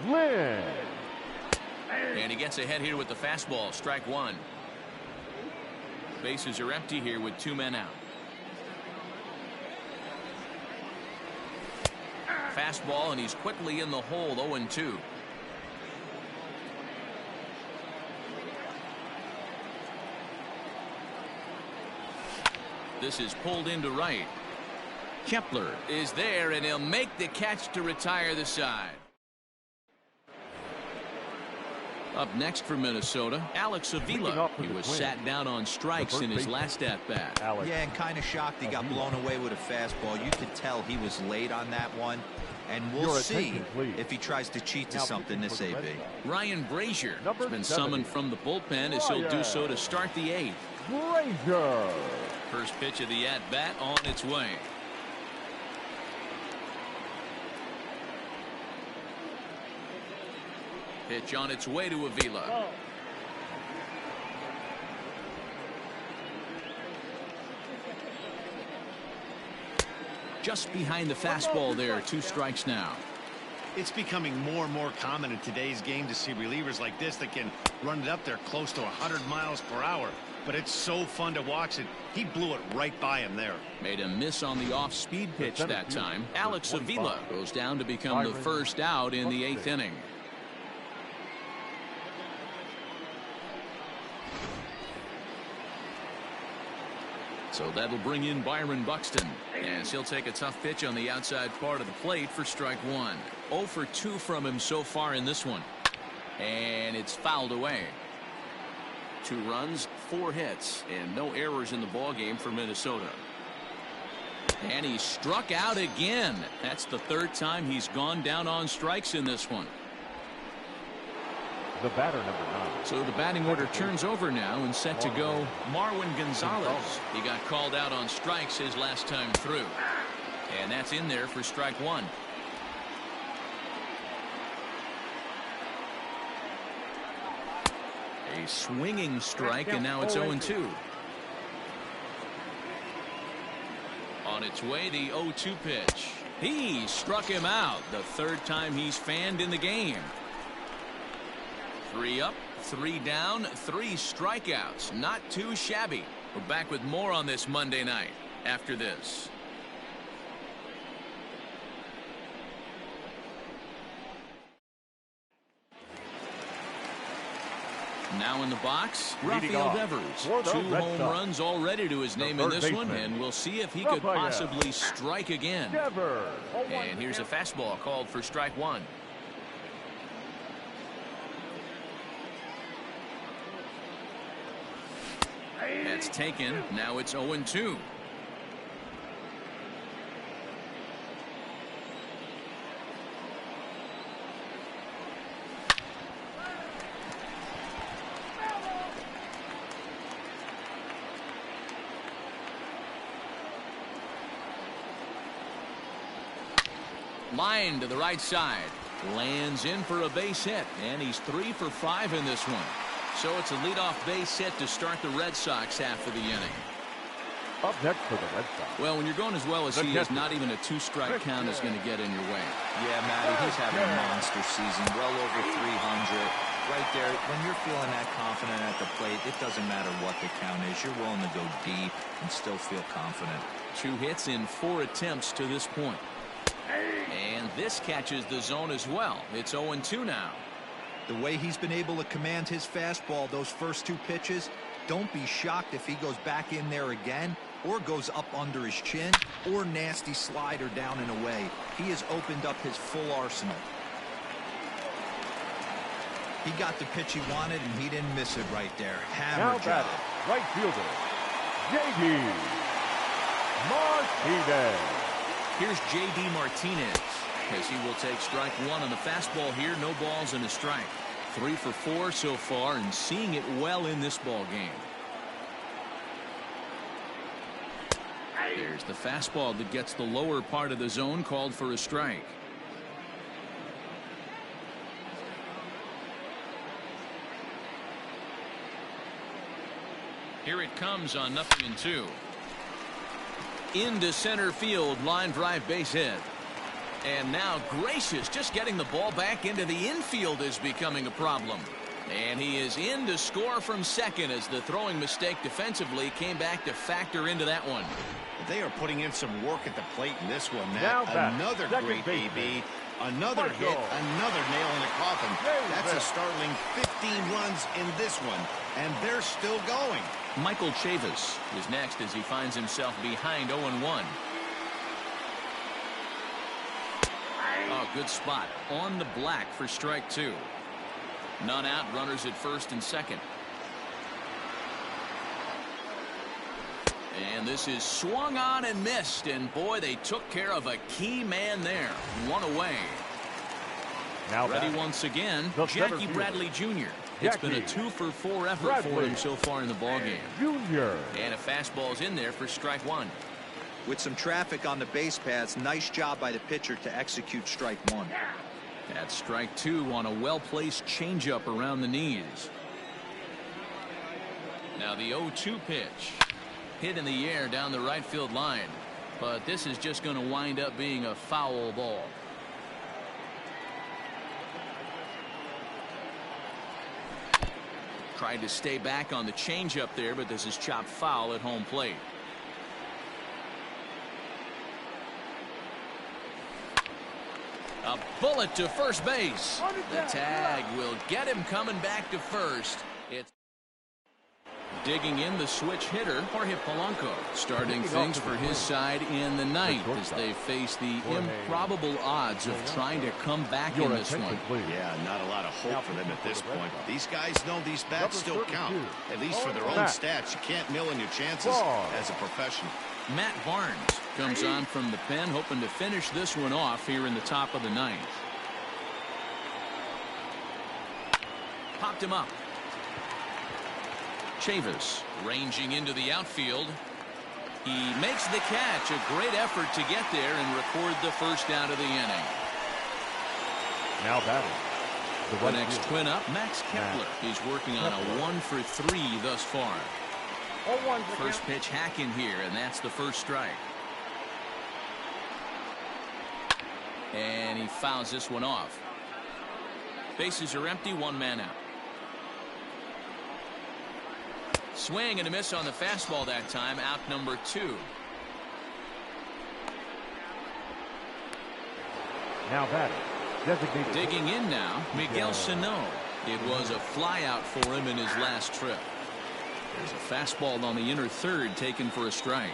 Lin. And he gets ahead here with the fastball, strike 1. Bases are empty here with 2 men out. Fastball, and he's quickly in the hole, 0-2. This is pulled into right. Kepler is there, and he'll make the catch to retire the side. Up next for Minnesota, Alex Avila. He was sat down on strikes in his last at-bat. Yeah, and kind of shocked he got blown away with a fastball. You could tell he was late on that one. And we'll see if he tries to cheat to something this AB. Ryan Brazier has been summoned from the bullpen as he'll do so to start the 8th. Brazier. First pitch of the at-bat on its way. Pitch on its way to Avila. Just behind the fastball there, 2 strikes now. It's becoming more and more common in today's game to see relievers like this that can run it up there close to 100 miles per hour. But it's so fun to watch it. He blew it right by him there. Made a miss on the off-speed pitch that time. Alex Avila goes down to become the first out in the 8th inning. So that'll bring in Byron Buxton, as he'll take a tough pitch on the outside part of the plate for strike 1. 0 for 2 from him so far in this one. And it's fouled away. 2 runs, 4 hits, and no errors in the ballgame for Minnesota. And he struck out again. That's the 3rd time he's gone down on strikes in this one. The batter, number 9. So the batting order turns over now, and set to go Marwin Gonzalez. He got called out on strikes his last time through. And that's in there for strike 1. A swinging strike, and now it's 0-2. On its way, the 0-2 pitch. He struck him out, the 3rd time he's fanned in the game. 3 up, 3 down, 3 strikeouts. Not too shabby. We're back with more on this Monday night after this. Now in the box, Rafael Devers. 2 home runs already to his name in this one, and we'll see if he could possibly strike again. And here's a fastball called for strike 1. That's taken. Now it's 0-2. Line to the right side. Lands in for a base hit, and he's 3 for 5 in this one. So it's a leadoff base hit to start the Red Sox half of the inning. Up next for the Red Sox. Well, when you're going as well as he is, not even a 2-strike count is going to get in your way. Yeah, Matty, he's having a monster season, well over 300. Right there, when you're feeling that confident at the plate, it doesn't matter what the count is. You're willing to go deep and still feel confident. 2 hits in 4 attempts to this point. And this catches the zone as well. It's 0-2 now. The way he's been able to command his fastball those first 2 pitches, don't be shocked if he goes back in there again or goes up under his chin or nasty slider down and away. He has opened up his full arsenal. He got the pitch he wanted, and he didn't miss it right there. Hammer job. Right fielder, J.D. Martinez. Here's J.D. Martinez, as he will take strike 1 on the fastball here. No balls and a strike. 3 for 4 so far, and seeing it well in this ball game. There's the fastball that gets the lower part of the zone, called for a strike. Here it comes on 0-2. Into center field, line drive base hit. And now Gracious just getting the ball back into the infield is becoming a problem. And he is in to score from second as the throwing mistake defensively came back to factor into that one. They are putting in some work at the plate in this one, Now Matt. Another great BB. Another hit, another nail in the coffin. That's a startling 15 runs in this one, and they're still going. Michael Chavis is next as he finds himself behind 0-1. Oh, good spot on the black for strike 2. None out, runners at first and second. And this is swung on and missed, and boy, they took care of a key man there. 1 away. Now ready once again, Jackie Bradley Jr. It's been a 2 for 4 effort for him so far in the ballgame. Jr. And a fastball's in there for strike 1. With some traffic on the base paths, nice job by the pitcher to execute strike 1. That's strike 2 on a well-placed changeup around the knees. Now the 0-2 pitch. Hit in the air down the right field line. But this is just going to wind up being a foul ball. Tried to stay back on the changeup there, but this is chopped foul at home plate. A bullet to first base. The tag will get him coming back to first. It's digging in the switch hitter, Jorge Polanco, starting things for his side in the ninth as they face the improbable odds of trying to come back in this one. Yeah, not a lot of hope for them at this point. These guys know these bats still count, at least for their own stats. You can't mill in your chances as a professional. Matt Barnes comes on from the pen, hoping to finish this one off here in the top of the ninth. Popped him up. Chavis ranging into the outfield. He makes the catch. A great effort to get there and record the first out of the inning. Now batting. The next twin up, Max Kepler. He's working on a 1 for 3 thus far. First pitch hack in here, and that's the first strike. And he fouls this one off. Bases are empty, 1 man out. Swing and a miss on the fastball that time, out number 2. Now batting. Designated. Digging in now, Miguel Sano. It was a flyout for him in his last trip. There's a fastball on the inner third taken for a strike.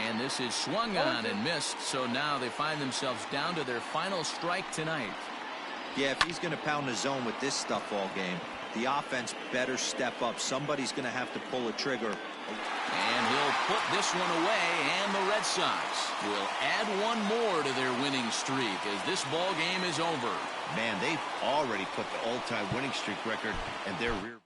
And this is swung on and missed, so now they find themselves down to their final strike tonight. Yeah, if he's going to pound the zone with this stuff all game, the offense better step up. Somebody's going to have to pull a trigger. And he'll put this one away, and the Red Sox will add 1 more to their winning streak as this ball game is over. Man, they've already put the all-time winning streak record in their rear.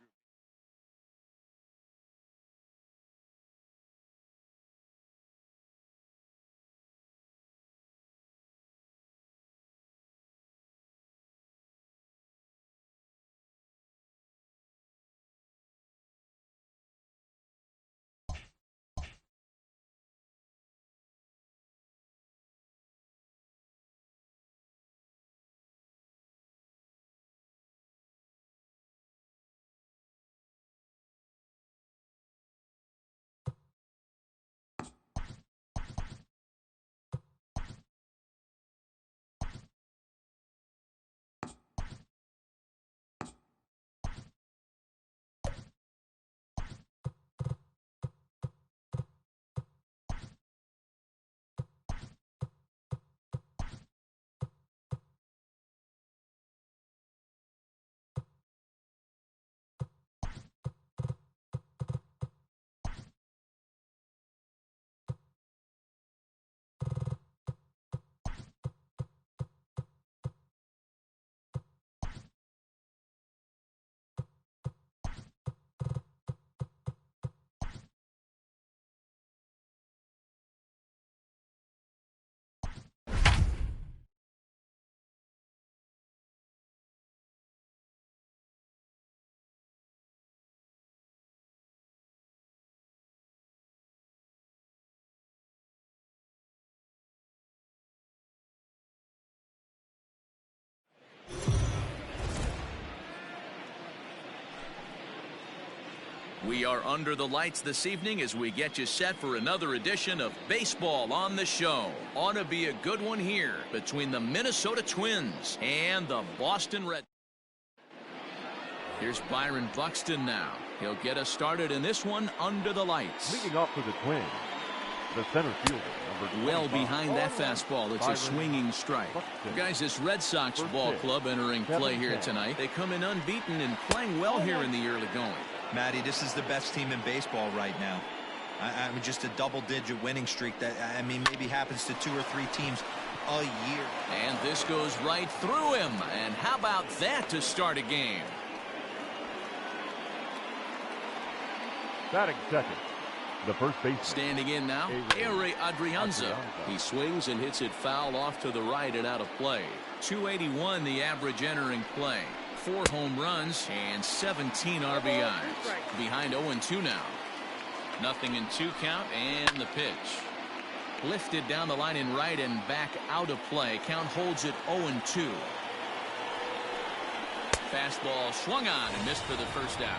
We are under the lights this evening as we get you set for another edition of Baseball on the Show. Ought to be a good one here between the Minnesota Twins and the Boston Red. Here's Byron Buxton now. He'll get us started in this one under the lights. Leading off for the Twins, the center fielder. Well behind that fastball. It's a swinging strike. Guys, this Red Sox ball club entering play here tonight. They come in unbeaten and playing well here in the early going. Matty, this is the best team in baseball right now. I mean, just a double-digit winning streak that, I mean, maybe happens to 2 or 3 teams a year. And this goes right through him. And how about that to start a game? Batting second, the first base. Standing in now, Ehire Adrianza. He swings and hits it foul off to the right and out of play. 281 the average entering play. 4 home runs and 17 RBIs. Behind 0-2 now. 0-2 count and the pitch. Lifted down the line in right and back out of play. Count holds it 0-2. Fastball swung on and missed for the first out.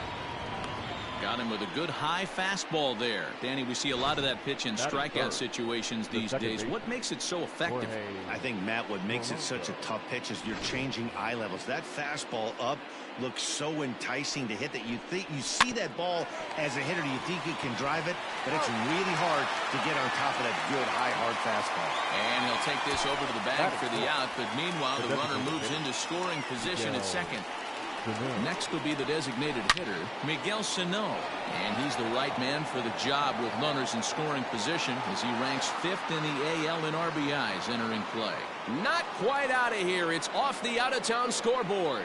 Got him with a good high fastball there. Danny, we see a lot of that pitch in strikeout situations these days. What makes it so effective? I think, Matt, what makes it such a tough pitch is you're changing eye levels. That fastball up looks so enticing to hit that you see that ball as a hitter, you think you can drive it, but it's really hard to get on top of that good high hard fastball. And he'll take this over to the bag for the out, but meanwhile the runner moves into scoring position at second. Next will be the designated hitter, Miguel Sano. And he's the right man for the job with runners in scoring position as he ranks 5th in the AL in RBIs entering play. Not quite out of here. It's off the out-of-town scoreboard.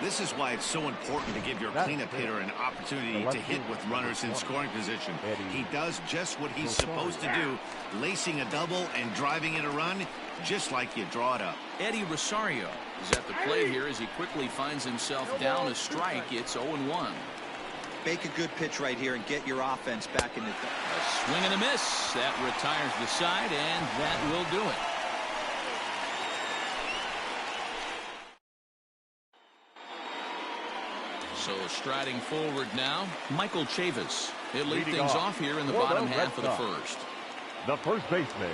This is why it's so important to give your cleanup hitter an opportunity to hit with runners in scoring position. He does just what he's supposed to do, lacing a double and driving in a run, just like you draw it up. Eddie Rosario is at the plate here as he quickly finds himself down a strike. It's 0-1. Make a good pitch right here and get your offense back in the... A swing and a miss. That retires the side, and that will do it. So striding forward now, Michael Chavis. He'll lead things off here in the bottom half of the first. The first baseman,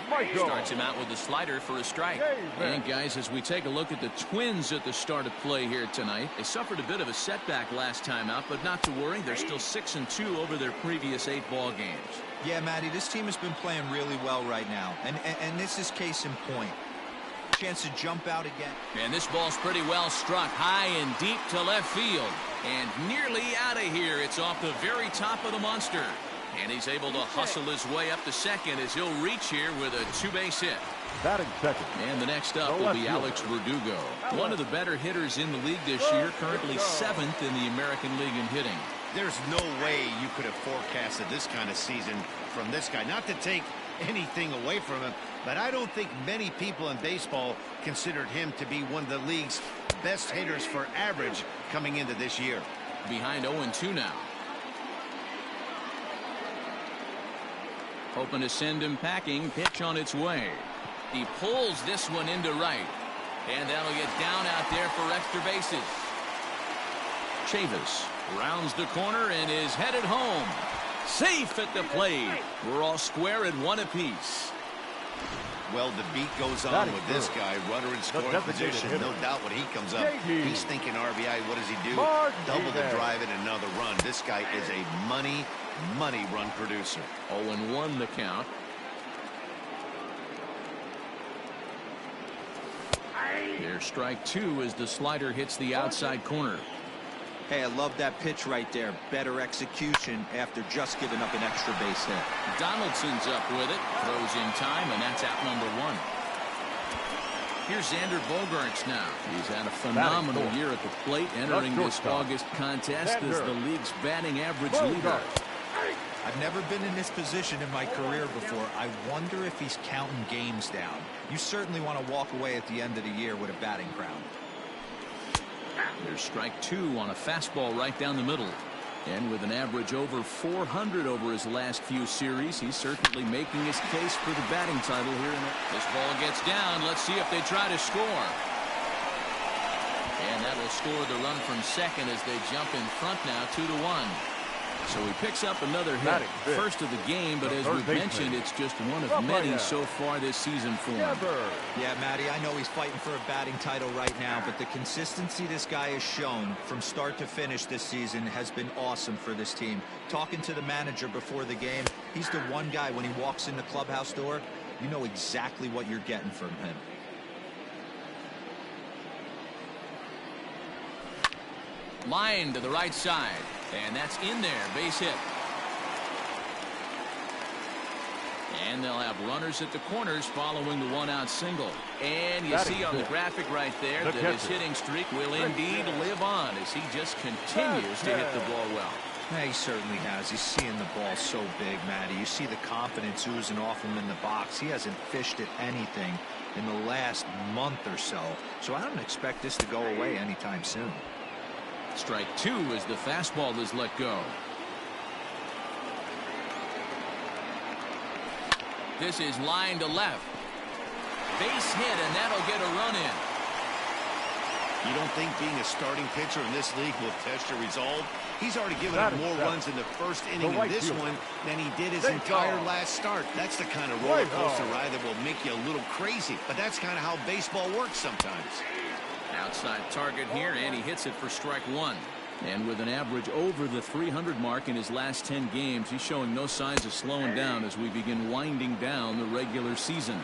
Michael. Starts him out with a slider for a strike. And guys, as we take a look at the Twins at the start of play here tonight, they suffered a bit of a setback last time out, but not to worry. They're still 6-2 over their previous 8 ball games. Yeah, Matty, this team has been playing really well right now, and this is case in point. Chance to jump out again. And this ball's pretty well struck high and deep to left field. And nearly out of here. It's off the very top of the monster. And he's able to hustle his way up to second as he'll reach here with a 2-base hit. Batting second. And the next up will be Alex Verdugo. One of the better hitters in the league this year. Currently 7th in the American League in hitting. There's no way you could have forecasted this kind of season from this guy. Not to take anything away from him, but I don't think many people in baseball considered him to be one of the league's best hitters for average coming into this year. Behind 0-2 now. Hoping to send him packing. Pitch on its way. He pulls this one into right. And that'll get down out there for extra bases. Chavis rounds the corner and is headed home. Safe at the plate. We're all square at 1 apiece. Well, the beat goes on with this guy. Runner in scoring position. No doubt when he comes up, he's thinking RBI. What does he do? Double the drive and another run. This guy is a money run producer. 0-1 the count. There's strike 2 as the slider hits the outside corner. Hey, I love that pitch right there. Better execution after just giving up an extra base hit. Donaldson's up with it. Throws in time, and that's out number 1. Here's Xander Bogaerts now. He's had a phenomenal year at the plate, entering this August contest as the league's batting average leader. I've never been in this position in my career before. I wonder if he's counting games down. You certainly want to walk away at the end of the year with a batting crown. There's strike 2 on a fastball right down the middle. And with an average over 400 over his last few series, he's certainly making his case for the batting title here. This ball gets down. Let's see if they try to score. And that will score the run from second as they jump in front now 2-1. So he picks up another hit, first of the game, but as we mentioned, it's just one of many so far this season for him. Yeah, Matty, I know he's fighting for a batting title right now, but the consistency this guy has shown from start to finish this season has been awesome for this team. Talking to the manager before the game, he's the one guy when he walks in the clubhouse door, you know exactly what you're getting from him. Line to the right side, and that's in there, base hit. And they'll have runners at the corners following the one-out single. And you see on the graphic right there that his hitting streak will indeed live on as he just continues to hit the ball well. Yeah, he certainly has. He's seeing the ball so big, Matty. You see the confidence oozing off him in the box. He hasn't fished at anything in the last month or so. So I don't expect this to go away anytime soon. Strike two as the fastball is let go. This is line to left. Base hit, and that'll get a run in. You don't think being a starting pitcher in this league will test your resolve? He's already given up more runs in the first inning of this one than he did his entire last start. That's the kind of roller coaster ride that will make you a little crazy. But that's kind of how baseball works sometimes. Outside target here, and he hits it for strike one. And with an average over the 300 mark in his last 10 games, he's showing no signs of slowing down as we begin winding down the regular season.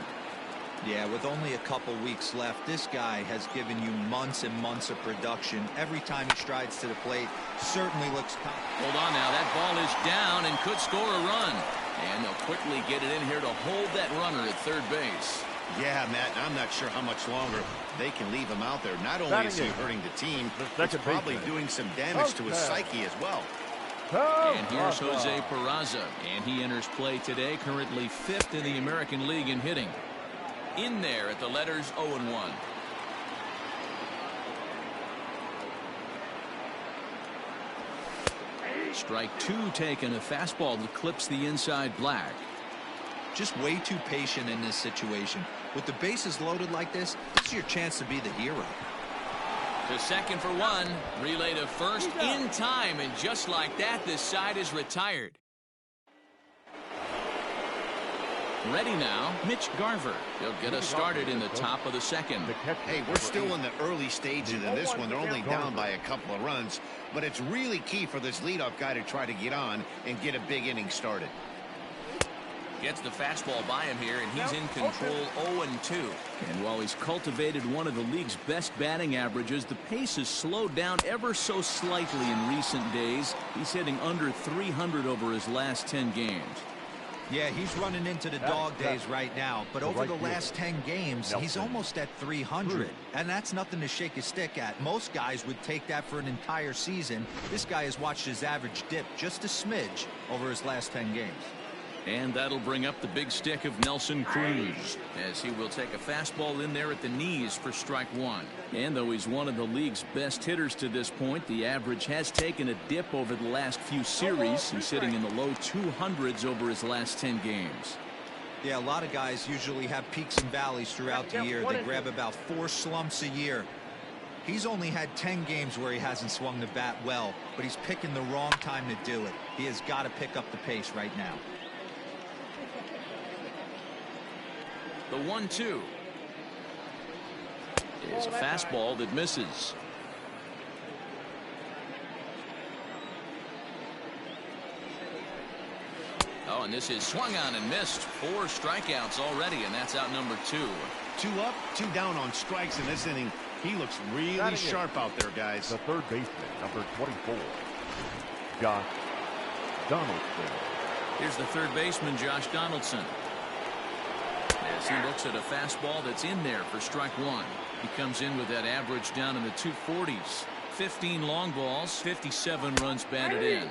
Yeah, with only a couple weeks left, this guy has given you months and months of production. Every time he strides to the plate, certainly looks... Hold on now, that ball is down and could score a run. And they'll quickly get it in here to hold that runner at third base. Yeah, Matt, I'm not sure how much longer they can leave him out there. Not only is he hurting the team, it's probably doing some damage to his psyche as well. And here's Jose Peraza, and he enters play today, currently 5th in the American League in hitting. In there at the letters 0-1. Strike two taken, a fastball that clips the inside black. Just way too patient in this situation. With the bases loaded like this is your chance to be the hero. To second for one, relay to first in time, and just like that, this side is retired. Ready now, Mitch Garver. He'll get us started in the top of the second. Hey, we're still in the early stages of this one. They're only down by a couple of runs, but it's really key for this leadoff guy to try to get on and get a big inning started. Gets the fastball by him here, and he's in control 0-2. And while he's cultivated one of the league's best batting averages, the pace has slowed down ever so slightly in recent days. He's hitting under 300 over his last 10 games. Yeah, he's running into the dog days right now, but over the last 10 games, he's almost at 300, and that's nothing to shake a stick at. Most guys would take that for an entire season. This guy has watched his average dip just a smidge over his last 10 games. And that'll bring up the big stick of Nelson Cruz, as he will take a fastball in there at the knees for strike one. And though he's one of the league's best hitters to this point, the average has taken a dip over the last few series. He's sitting in the low 200s over his last 10 games. Yeah, a lot of guys usually have peaks and valleys throughout the year. They grab about 4 slumps a year. He's only had 10 games where he hasn't swung the bat well, but he's picking the wrong time to do it. He has got to pick up the pace right now. The 1-2 is a fastball that misses. Oh, and this is swung on and missed. 4 strikeouts already, and that's out number 2. 2 up, 2 down on strikes in this inning. He looks really sharp out there, guys. The third baseman, number 24, Josh Donaldson. Here's the third baseman, Josh Donaldson. As he looks at a fastball that's in there for strike one. He comes in with that average down in the 240s. 15 long balls, 57 runs batted in.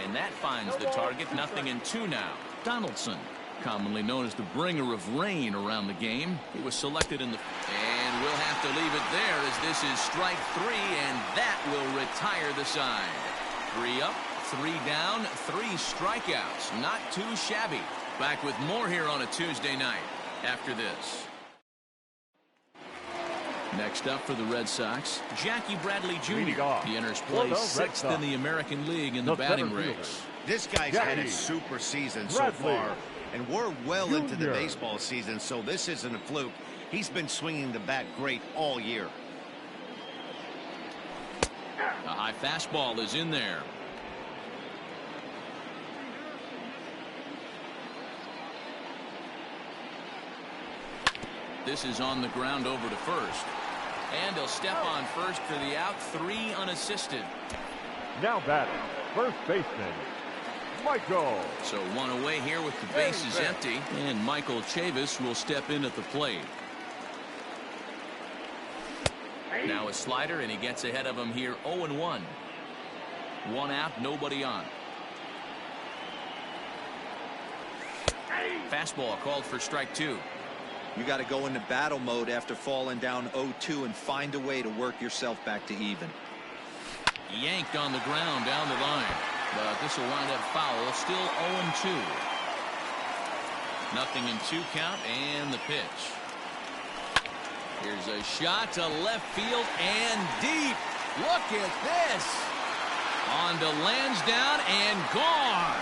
And that finds the target, 0-2 now. Donaldson, commonly known as the bringer of rain around the game. He was selected in the... And we'll have to leave it there as this is strike 3, and that will retire the side. 3 up, 3 down, 3 strikeouts. Not too shabby. Back with more here on a Tuesday night after this. Next up for the Red Sox, Jackie Bradley Jr. He enters play Well, 6th in the American League in the batting race. This guy's had a super season so far, and we're well into the baseball season, so this isn't a fluke. He's been swinging the bat great all year. A high fastball is in there. This is on the ground over to first. And he'll step on first for the out. 3 unassisted. Now batting, first baseman, Michael. So 1 away here with the bases empty. And Michael Chavis will step in at the plate. Now a slider, and he gets ahead of him here. 0-1. 1 out, nobody on. Fastball called for strike 2. You got to go into battle mode after falling down 0-2 and find a way to work yourself back to even. Yanked on the ground down the line. But this will wind up foul. Still 0-2. Nothing in 2 count, and the pitch. Here's a shot to left field and deep. Look at this. On to Lansdowne and gone.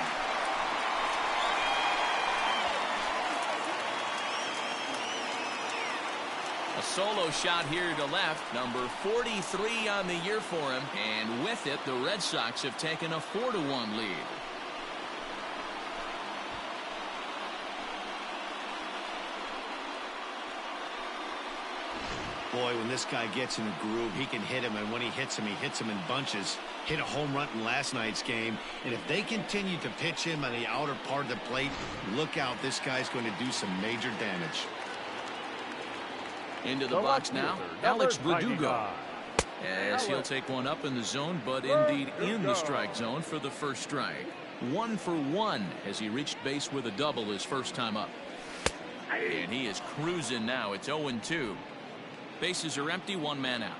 A solo shot here to left. Number 43 on the year for him. And with it, the Red Sox have taken a 4-1 lead. Boy, when this guy gets in a groove, he can hit him, and when he hits him in bunches. Hit a home run in last night's game, and if they continue to pitch him on the outer part of the plate, look out, this guy's going to do some major damage. Into the box now, Alex Verdugo. As he'll take one up in the zone, but indeed in the strike zone for the first strike. 1 for 1 as he reached base with a double his first time up. And he is cruising now. It's 0-2. Bases are empty, 1 man out.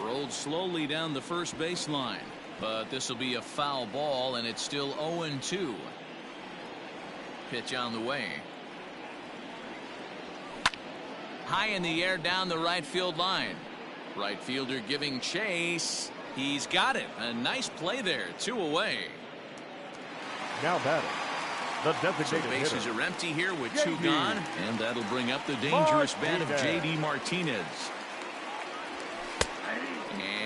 Rolled slowly down the first baseline, but this will be a foul ball, and it's still 0-2. Pitch on the way. High in the air down the right field line. Right fielder giving chase. He's got it. A nice play there. 2 away. Now batting, the designated bases hitter. are empty here with 2 gone, and that'll bring up the dangerous bat of J.D. Martinez.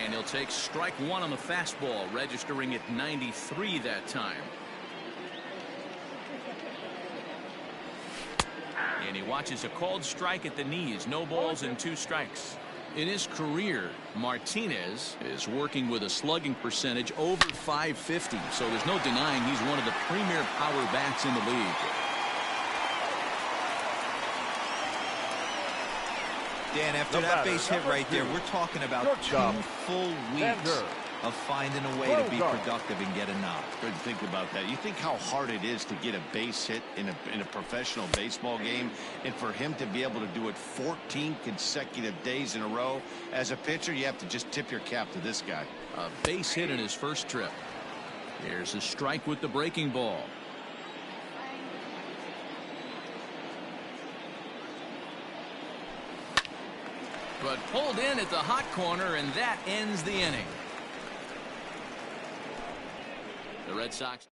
And he'll take strike 1 on the fastball, registering at 93 that time. And he watches a called strike at the knees. No balls and 2 strikes. In his career, Martinez is working with a slugging percentage over .550, so there's no denying he's one of the premier power bats in the league. Dan, after that base hit right there, we're talking about 2 full weeks of finding a way to be productive and get a knock. Good to think about that. You think how hard it is to get a base hit in a professional baseball game, and for him to be able to do it 14 consecutive days in a row. As a pitcher, you have to just tip your cap to this guy. A base hit in his first trip. Here's a strike with the breaking ball. But pulled in at the hot corner, and that ends the inning. The Red Sox.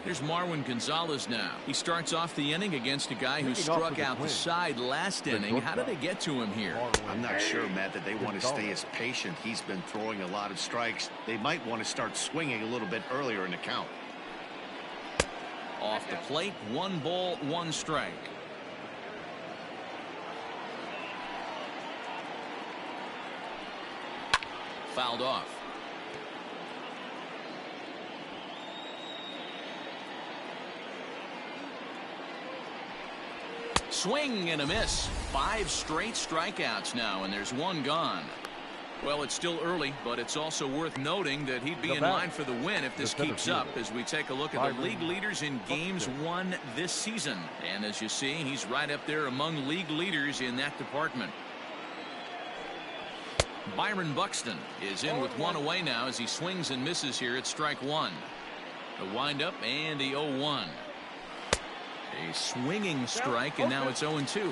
Here's Marwin Gonzalez now. He starts off the inning against a guy who struck out the side last inning. How did they get to him here? I'm not sure, Matt, that they want to stay as patient. He's been throwing a lot of strikes. They might want to start swinging a little bit earlier in the count. Off the plate, 1 ball, 1 strike. Fouled off. Swing and a miss. 5 straight strikeouts now, and there's 1 gone. Well, it's still early, but it's also worth noting that he'd be in line for the win if this keeps up as we take a look at the league leaders in games won this season. And as you see, he's right up there among league leaders in that department. Byron Buxton is in with 1 away now as he swings and misses here at strike 1. The windup and the 0-1. A swinging strike, and now it's 0-2.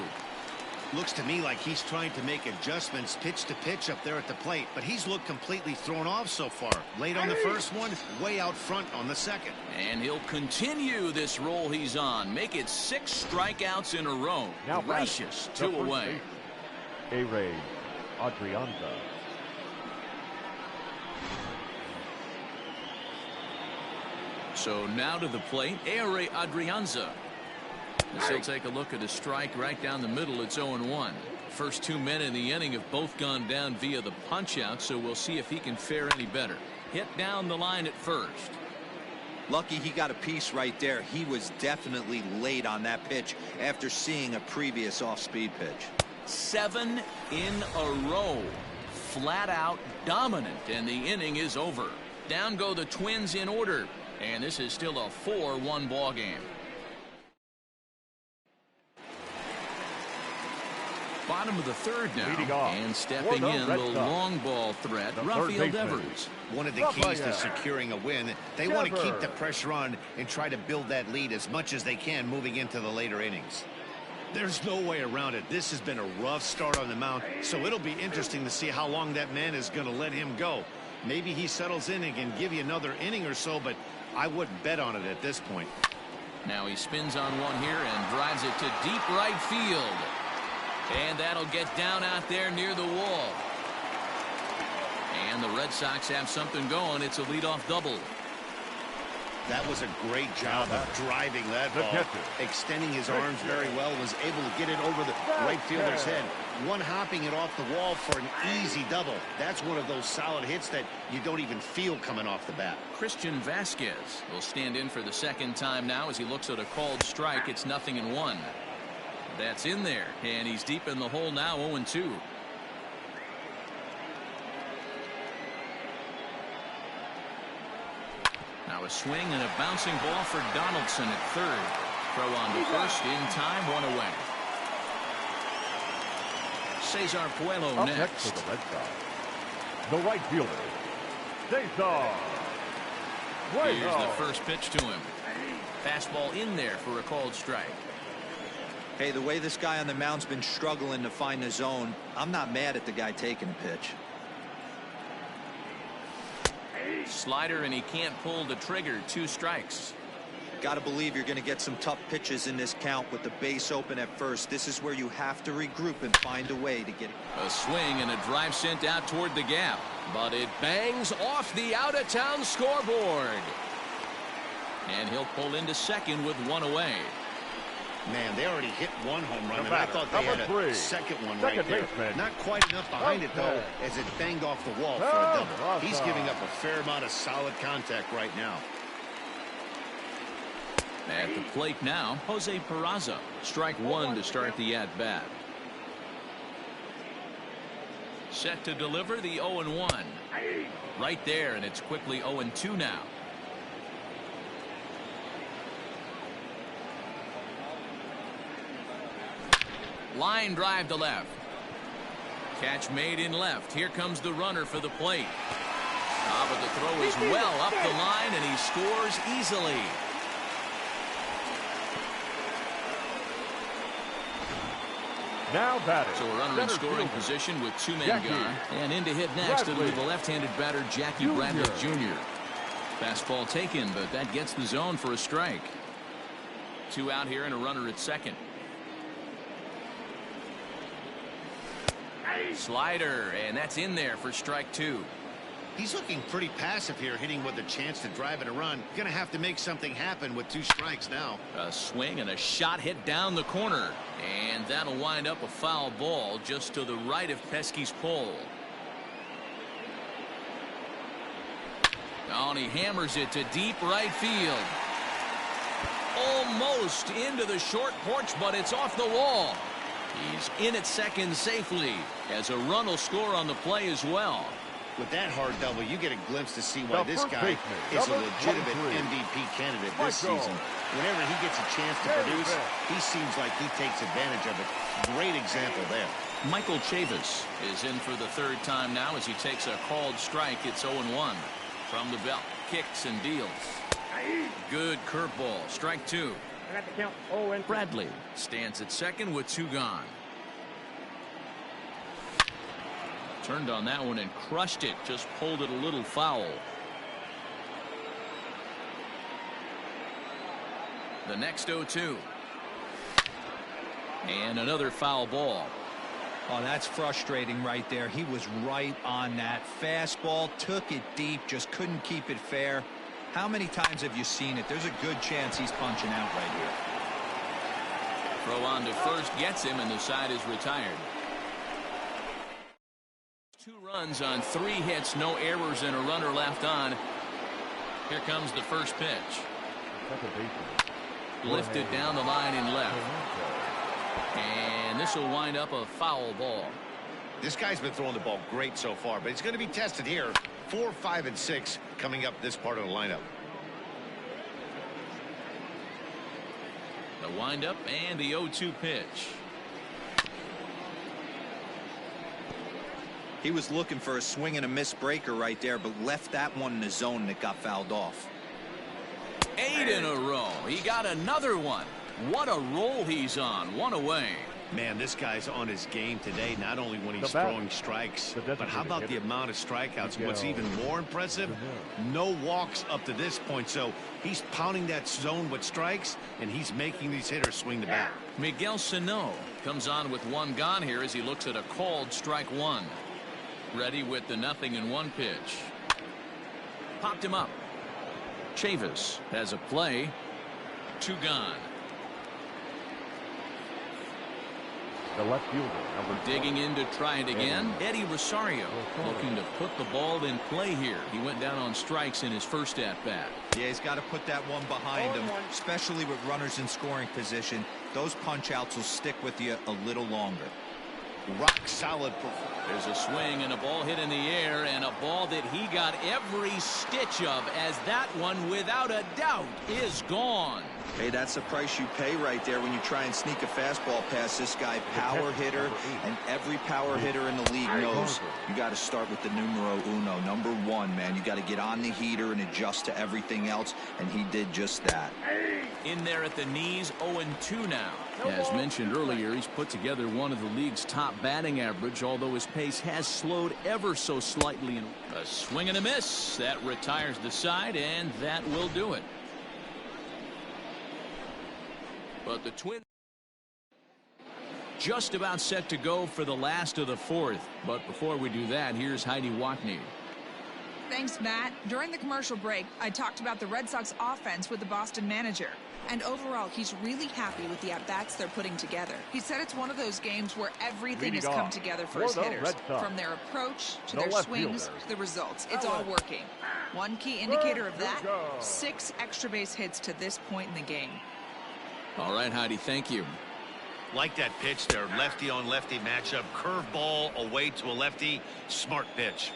Looks to me like he's trying to make adjustments pitch to pitch up there at the plate, but he's looked completely thrown off so far. Late on the first one, way out front on the second. And he'll continue this roll he's on. Make it 6 strikeouts in a row. Now Gracious, 2 away. A-Ray Adrianza. So now to the plate, A-Ray Adrianza. As he'll take a look at a strike right down the middle. It's 0-1. First 2 men in the inning have both gone down via the punch-out, so we'll see if he can fare any better. Hit down the line at first. Lucky he got a piece right there. He was definitely late on that pitch after seeing a previous off-speed pitch. 7 in a row. Flat out dominant, and the inning is over. Down go the Twins in order, and this is still a 4-1 ball game. Bottom of the third now, and stepping in the long ball threat, Rafael Devers. One of the keys to securing a win, they want to keep the pressure on and try to build that lead as much as they can moving into the later innings. There's no way around it. This has been a rough start on the mound, so it'll be interesting to see how long that man is going to let him go. Maybe he settles in and can give you another inning or so, but I wouldn't bet on it at this point. Now he spins on one here and drives it to deep right field. And that'll get down out there near the wall. And the Red Sox have something going. It's a leadoff double. That was a great job of driving that ball. Extending his arms very well, was able to get it over the right fielder's head. One hopping it off the wall for an easy double. That's one of those solid hits that you don't even feel coming off the bat. Christian Vasquez will stand in for the second time now as he looks at a called strike. It's 0-1. That's in there, and he's deep in the hole now, 0-2. Now a swing and a bouncing ball for Donaldson at third. Throw on to first, in time, 1 away. Cesar Puello next. For the Red Sox, the right fielder, Cesar Puello. Here's the first pitch to him. Fastball in there for a called strike. Hey, the way this guy on the mound's been struggling to find the zone, I'm not mad at the guy taking a pitch. Slider, and he can't pull the trigger. 2 strikes. Got to believe you're going to get some tough pitches in this count with the base open at first. This is where you have to regroup and find a way to get it. A swing and a drive sent out toward the gap, but it bangs off the out-of-town scoreboard. And he'll pull into second with 1 away. Man, they already hit 1 home run, and I thought they had a second one right there. Not quite enough behind it, though, as it banged off the wall for a double. He's giving up a fair amount of solid contact right now. At the plate now, Jose Peraza. Strike 1 to start the at-bat. Set to deliver the 0-1. Right there, and it's quickly 0-2 now. Line drive to left. Catch made in left. Here comes the runner for the plate. But the throw is well up the line, and he scores easily. Now batting. So a runner in scoring position with 2 men gone. And in to hit next, it'll be the left-handed batter, Jackie Bradley Jr. Fastball taken, but that gets the zone for a strike. 2 out here and a runner at second. Slider, and that's in there for strike 2. He's looking pretty passive here, hitting with a chance to drive and a run. Gonna have to make something happen with 2 strikes now. A swing and a shot hit down the corner, and that'll wind up a foul ball just to the right of Pesky's pole. Oh, and he hammers it to deep right field. Almost into the short porch, but it's off the wall. He's in at second safely, as a run will score on the play as well. With that hard double, you get a glimpse to see why this guy is a legitimate MVP candidate this season. Whenever he gets a chance to produce, he seems like he takes advantage of it. Great example there. Michael Chavis is in for the 3rd time now as he takes a called strike. It's 0-1 from the belt. Kicks and deals. Good curveball. Strike 2. I got the count. 0-2. Bradley stands at second with 2 gone. Turned on that one and crushed it. Just pulled it a little foul. The next 0-2. And another foul ball. Oh, that's frustrating right there. He was right on that. Fastball, took it deep, just couldn't keep it fair. How many times have you seen it? There's a good chance he's punching out right here. Throw on to first gets him, and the side is retired. 2 runs on 3 hits, no errors, and a runner left on. Here comes the first pitch. Lifted down the line and left. And this will wind up a foul ball. This guy's been throwing the ball great so far, but he's going to be tested here. 4, 5, and 6 coming up this part of the lineup. The windup and the 0-2 pitch. He was looking for a swing and a miss breaker right there, but left that one in the zone that got fouled off. 8 in a row. He got another one. What a roll he's on. 1 away. Man, this guy's on his game today, not only when he's throwing strikes, but how about the amount of strikeouts? What's even more impressive, no walks up to this point. So he's pounding that zone with strikes, and he's making these hitters swing the bat. Miguel Sano comes on with 1 gone here as he looks at a called strike 1. Ready with the 0-1 pitch. Popped him up. Chavis has a play. 2 gone. The left fielder, digging in to try it again. Eddie Rosario looking to put the ball in play here. He went down on strikes in his first at bat. Yeah, he's got to put that one behind him, especially with runners in scoring position. Those punch outs will stick with you a little longer. Rock solid performance. There's a swing and a ball hit in the air, and a ball that he got every stitch of, as that one without a doubt is gone. Hey, that's the price you pay right there when you try and sneak a fastball past this guy. Power hitter, and every power hitter in the league knows you got to start with the numero uno, number 1, man. You got to get on the heater and adjust to everything else, and he did just that. In there at the knees, 0-2 now. As mentioned earlier, he's put together one of the league's top batting average, although his pace has slowed ever so slightly. A swing and a miss. That retires the side, and that will do it. But the Twins just about set to go for the last of the 4th. But before we do that, here's Heidi Watney. Thanks, Matt. During the commercial break, I talked about the Red Sox offense with the Boston manager. And overall, he's really happy with the at-bats they're putting together. He said it's one of those games where everything has come together for his hitters. From their approach, to their swings, to the results. It's all working. One key indicator of that, 6 extra base hits to this point in the game. All right, Heidi, thank you. Like that pitch there, lefty on lefty matchup, curveball away to a lefty, smart pitch.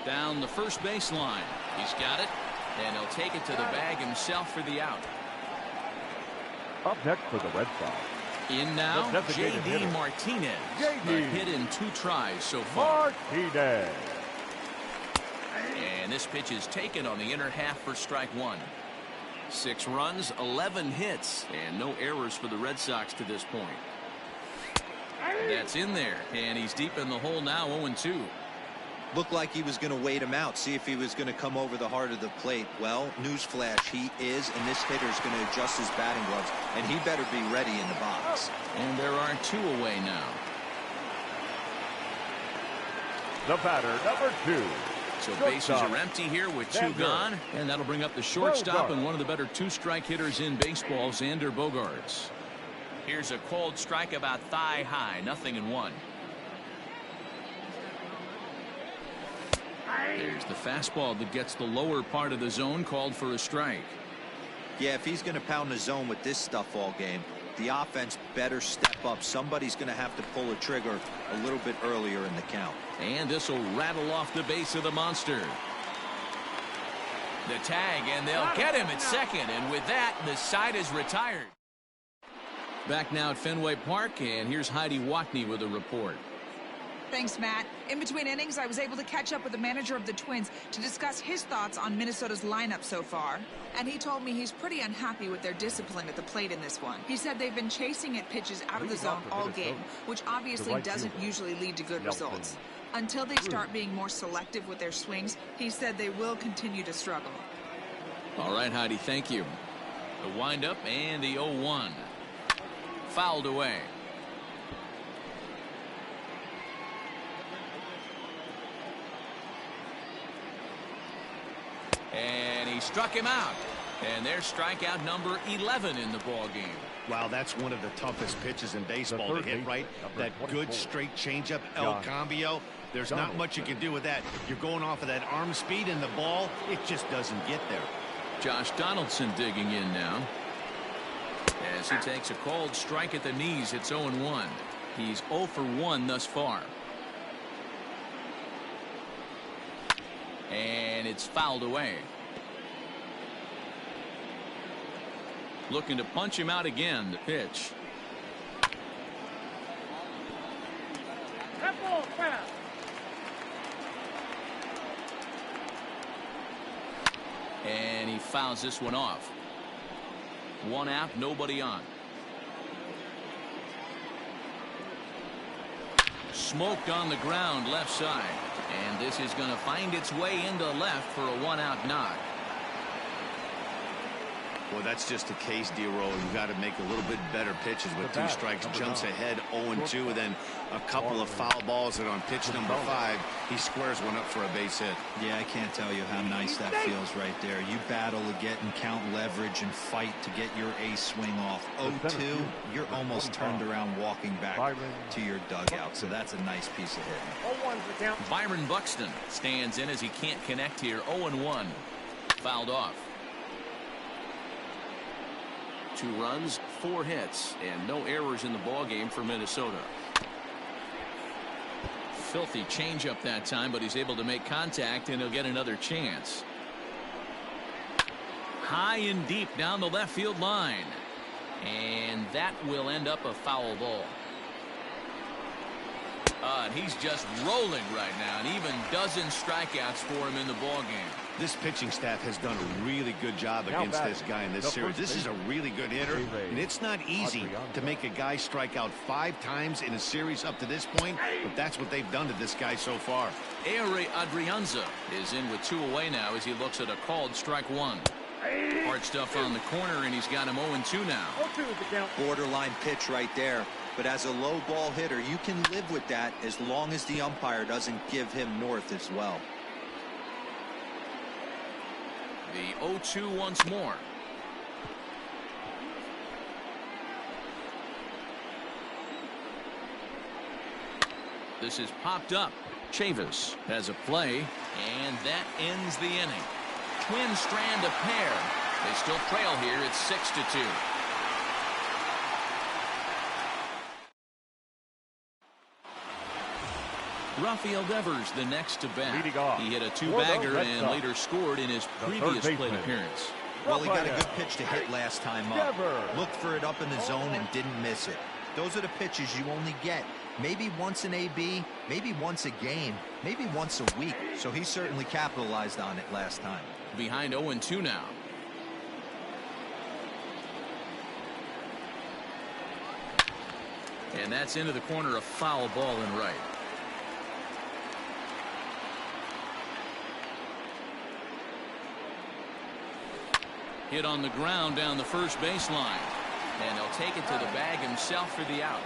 Down the first baseline. He's got it, and he'll take it to the bag himself for the out. Up next for the Red Sox. In now, J.D. Martinez. A hit in 2 tries so far. Martinez. And this pitch is taken on the inner half for strike 1. 6 runs, 11 hits, and no errors for the Red Sox to this point. That's in there, and he's deep in the hole now, 0-2. Looked like he was going to wait him out, see if he was going to come over the heart of the plate. Well, newsflash, he is, and this hitter's going to adjust his batting gloves, and he better be ready in the box. And there are 2 away now. The batter, number 2. So bases are empty here with 2 gone, and that'll bring up the shortstop and one of the better 2-strike hitters in baseball, Xander Bogaerts. Here's a cold strike about thigh high, 0-1. There's the fastball that gets the lower part of the zone, called for a strike. Yeah, if he's going to pound the zone with this stuff all game, the offense better step up. Somebody's going to have to pull a trigger a little bit earlier in the count. And this will rattle off the base of the monster. The tag, and they'll get him at second, and with that, the side is retired. Back now at Fenway Park, and here's Heidi Watney with a report. Thanks, Matt. In between innings, I was able to catch up with the manager of the Twins to discuss his thoughts on Minnesota's lineup so far. And he told me he's pretty unhappy with their discipline at the plate in this one. He said they've been chasing at pitches out of the zone all game, which obviously doesn't usually lead to good results. Until they start being more selective with their swings, he said they will continue to struggle. All right, Heidi, thank you. The windup and the 0-1. Fouled away. And he struck him out. And there's strikeout number 11 in the ball game. Wow, that's one of the toughest pitches in baseball to hit, right? That good straight changeup, El Cambio. There's not much you can do with that. You're going off of that arm speed, and the ball, it just doesn't get there. Josh Donaldson digging in now. As he takes a called strike at the knees, it's 0-1. He's 0 for 1 thus far. And it's fouled away. Looking to punch him out again. The pitch. And he fouls this one off. 1 out, nobody on. Smoked on the ground left side. And this is going to find its way into left for a 1-out knock. Well, that's just a case, D-Roll. You've got to make a little bit better pitches with 2 strikes. Jumps ahead 0-2, and then a couple of foul balls, and on pitch number 5, he squares one up for a base hit. Yeah, I can't tell you how nice that feels right there. You battle to get and count leverage and fight to get your ace swing off. 0-2, you're almost turned around walking back to your dugout, so that's a nice piece of hitting. Byron Buxton stands in as he can't connect here. 0-1. Fouled off. 2 runs, 4 hits, and no errors in the ball game for Minnesota. Filthy changeup that time, but he's able to make contact, and he'll get another chance. High and deep down the left field line, and that will end up a foul ball. And he's just rolling right now, and even dozens strikeouts for him in the ball game. This pitching staff has done a really good job against this guy in this series. This is a really good hitter, and it's not easy to make a guy strike out 5 times in a series up to this point, but that's what they've done to this guy so far. Ehire Adrianza is in with 2 away now as he looks at a called strike 1. Hard stuff on the corner, and he's got him 0-2 now. Borderline pitch right there. But as a low ball hitter, you can live with that as long as the umpire doesn't give him north as well. The 0-2 once more. This is popped up. Chavis has a play, and that ends the inning. Twins strand a pair. They still trail here. It's 6-2. Rafael Devers the next to bat. He hit a 2-bagger and later scored in his previous plate appearance. Well, he got a good pitch to hit last time up. Looked for it up in the zone and didn't miss it. Those are the pitches you only get maybe once in AB, maybe once a game, maybe once a week. So he certainly capitalized on it last time. Behind 0-2 now. And that's into the corner, a foul ball in right. Hit on the ground down the first baseline. And he'll take it to the bag himself for the out.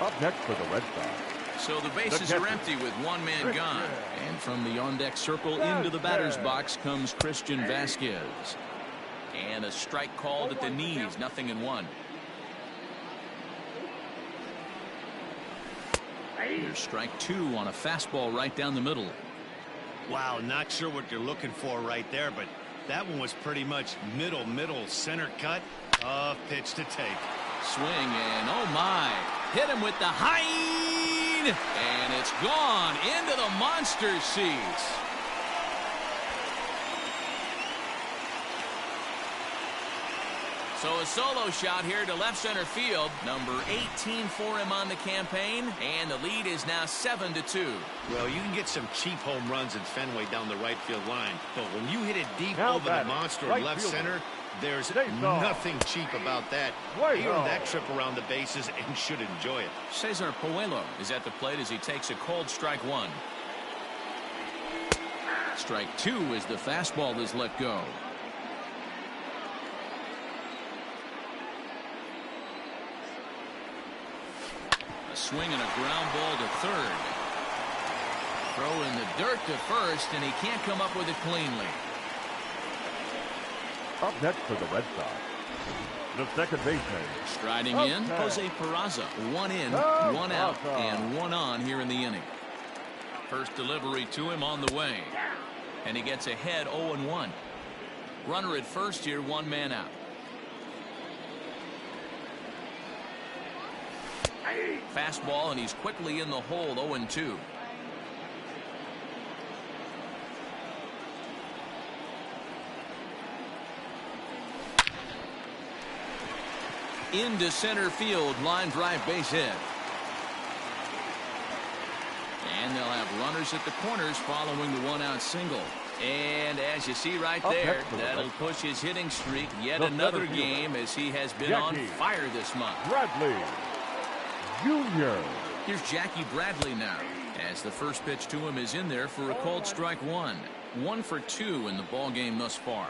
Up next for the Red Sox. So the bases are empty with 1 man gone. And from the on-deck circle into the batter's box comes Christian Vasquez. And a strike called at the knees, 0-1. Here's strike 2 on a fastball right down the middle. Wow, not sure what you're looking for right there, but that one was pretty much middle center cut. Tough pitch to take. Swing, and oh my, hit him with the hind, and it's gone into the monster seats. So a solo shot here to left center field. Number 18 for him on the campaign. And the lead is now 7-2. Well, you can get some cheap home runs in Fenway down the right field line. But when you hit it deep Now over the batting, monster right in left fielder. center, there's Celtsfan. nothing cheap about that. Right He earned on. that trip around the bases and should enjoy it. Cesar Puello is at the plate as he takes a cold strike one. Strike two as the fastball is let go. A swing and a ground ball to third. Throw in the dirt to first, and he can't come up with it cleanly. Up next for the Red Sox, the second baseman. Striding in, Jose Peraza. One in, one out, and one on here in the inning. First delivery to him on the way. And he gets ahead 0-1. Runner at first here, one man out. Fastball, and he's quickly in the hole, 0-2. Into center field, line drive, base hit. And they'll have runners at the corners following the one-out single. And as you see right there, that'll push his hitting streak yet another game as he has been on fire this month. Bradley Jr. Here's Jackie Bradley now, as the first pitch to him is in there for a cold strike one. 1 for 2 in the ball game thus far.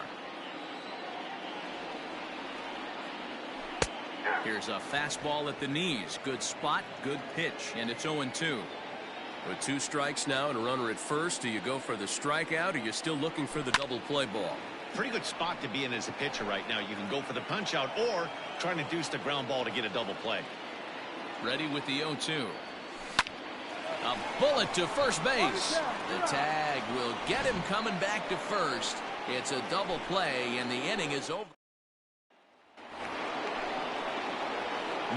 Here's a fastball at the knees. Good spot, good pitch, and it's 0-2. With 2 strikes now and a runner at first, do you go for the strikeout or you're still looking for the double play ball? Pretty good spot to be in as a pitcher right now. You can go for the punch out or try to deuce the ground ball to get a double play. Ready with the 0-2. A bullet to first base. The tag will get him coming back to first. It's a double play and the inning is over.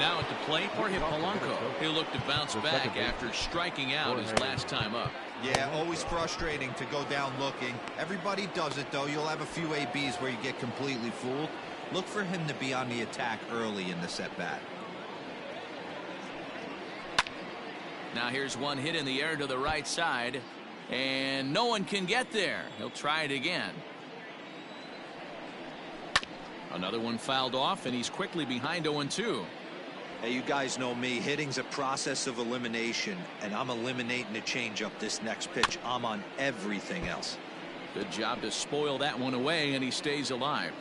Now at the plate, Jorge Polanco. He'll look to bounce back after striking out his last time up. Yeah, always frustrating to go down looking. Everybody does it, though. You'll have a few ABs where you get completely fooled. Look for him to be on the attack early in the at-bat. Now here's one hit in the air to the right side, and no one can get there. He'll try it again. Another one fouled off, and he's quickly behind 0-2. Hey, you guys know me. Hitting's a process of elimination, and I'm eliminating the changeup this next pitch. I'm on everything else. Good job to spoil that one away, and he stays alive.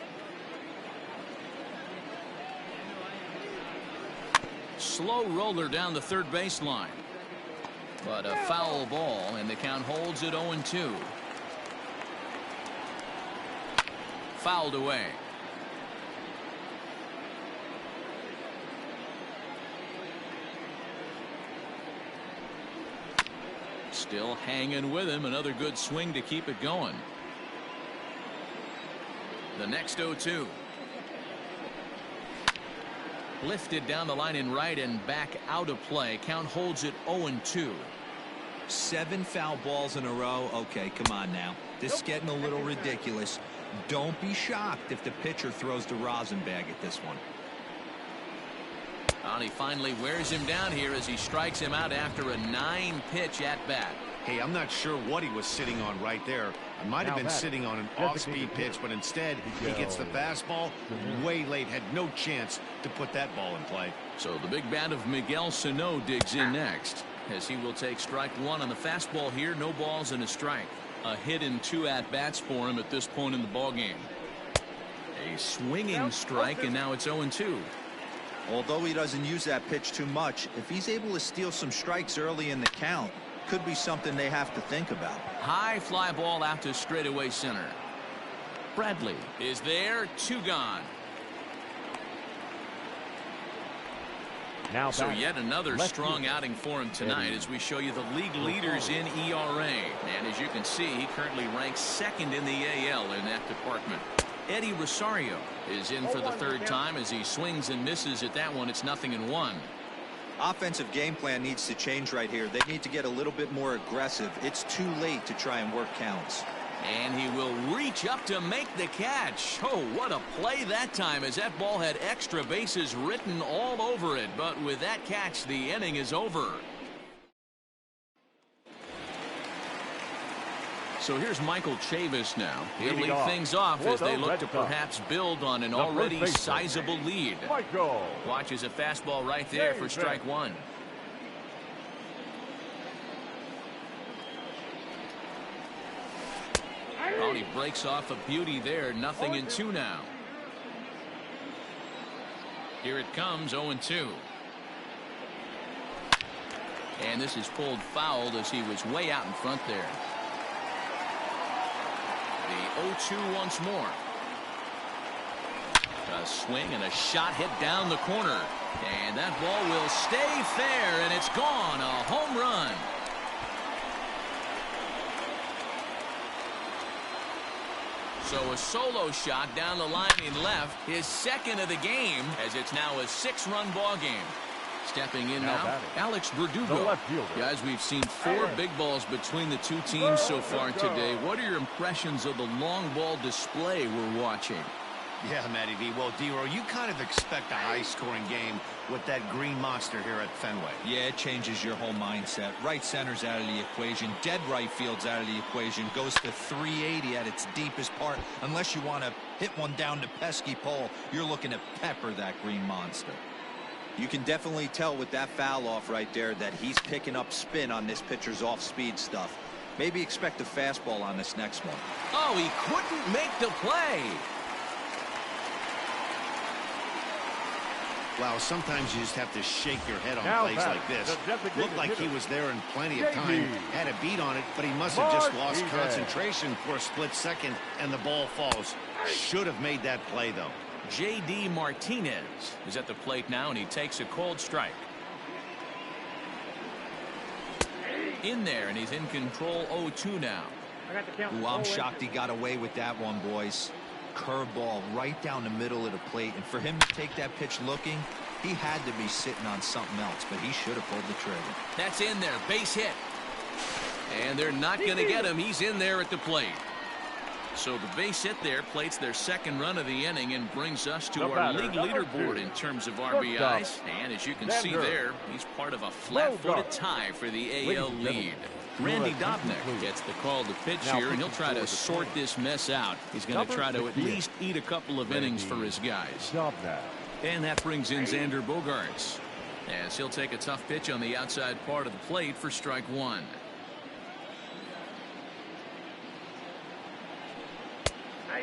Slow roller down the third baseline. But a foul ball, and the count holds at 0-2. Fouled away. Still hanging with him. Another good swing to keep it going. The next 0-2. Lifted down the line in right and back out of play. Count holds it 0-2. 7 foul balls in a row. Okay, come on now. This is getting a little ridiculous. Don't be shocked if the pitcher throws the rosin bag at this one. And he finally wears him down here as he strikes him out after a 9-pitch at-bat. Hey, I'm not sure what he was sitting on right there. I might have been sitting on an off-speed pitch, but instead he gets the fastball way late. Had no chance to put that ball in play. So the big bat of Miguel Sano digs in next, as he will take strike one on the fastball here. No balls and a strike. A hit in 2 at-bats for him at this point in the ballgame. A swinging strike, and now it's 0-2. Although he doesn't use that pitch too much, if he's able to steal some strikes early in the count, could be something they have to think about. High fly ball out to straightaway center. Bradley is there. 2 gone. Now so yet another strong outing for him tonight as we show you the league leaders in ERA. And as you can see, he currently ranks 2nd in the AL in that department. Eddie Rosario is in for the 3rd time as he swings and misses at that one. It's 0-1. Offensive game plan needs to change right here. They need to get a little bit more aggressive. It's too late to try and work counts. And he will reach up to make the catch. Oh, what a play that time, as that ball had extra bases written all over it. But with that catch, the inning is over. So here's Michael Chavis now. He'll lead things off as they look to perhaps build on an already sizable lead. Watches a fastball right there for strike one. Oh, he breaks off a beauty there. 0-2 now. Here it comes, 0-2. And this is pulled foul as he was way out in front there. The 0-2 once more. A swing and a shot hit down the corner. And that ball will stay fair, and it's gone. A home run. So a solo shot down the line in left, his second of the game, as it's now a 6-run ball game. Stepping in now, Alex Verdugo. Guys, we've seen 4 big balls between the two teams so far today. What are your impressions of the long ball display we're watching? Yeah, Matty V. Well, D-Row, you kind of expect a high-scoring game with that green monster here at Fenway. Yeah, it changes your whole mindset. Right center's out of the equation. Dead right field's out of the equation. Goes to 380 at its deepest part. Unless you want to hit one down to pesky pole, you're looking to pepper that green monster. You can definitely tell with that foul off right there that he's picking up spin on this pitcher's off-speed stuff. Maybe expect a fastball on this next one. Oh, he couldn't make the play. Wow, sometimes you just have to shake your head on plays like this. Looked like he was there in plenty of time, had a beat on it, but he must have just lost concentration for a split second, and the ball falls. Should have made that play, though. J.D. Martinez is at the plate now, and he takes a cold strike. In there, and he's in control. 0-2 now. Ooh, I'm shocked he got away with that one, boys. Curveball right down the middle of the plate, and for him to take that pitch looking, he had to be sitting on something else, but he should have pulled the trigger. That's in there, base hit, and they're not going to get him. He's in there at the plate. So the base hit there plates their second run of the inning and brings us to our league leaderboard in terms of RBIs. And as you can see there, he's part of a flat-footed tie for the AL lead. Randy Dobnak gets the call to pitch here, and he'll try to sort this mess out. He's going to try to at least eat a couple of innings for his guys. And that brings in Xander Bogaerts, as he'll take a tough pitch on the outside part of the plate for strike one.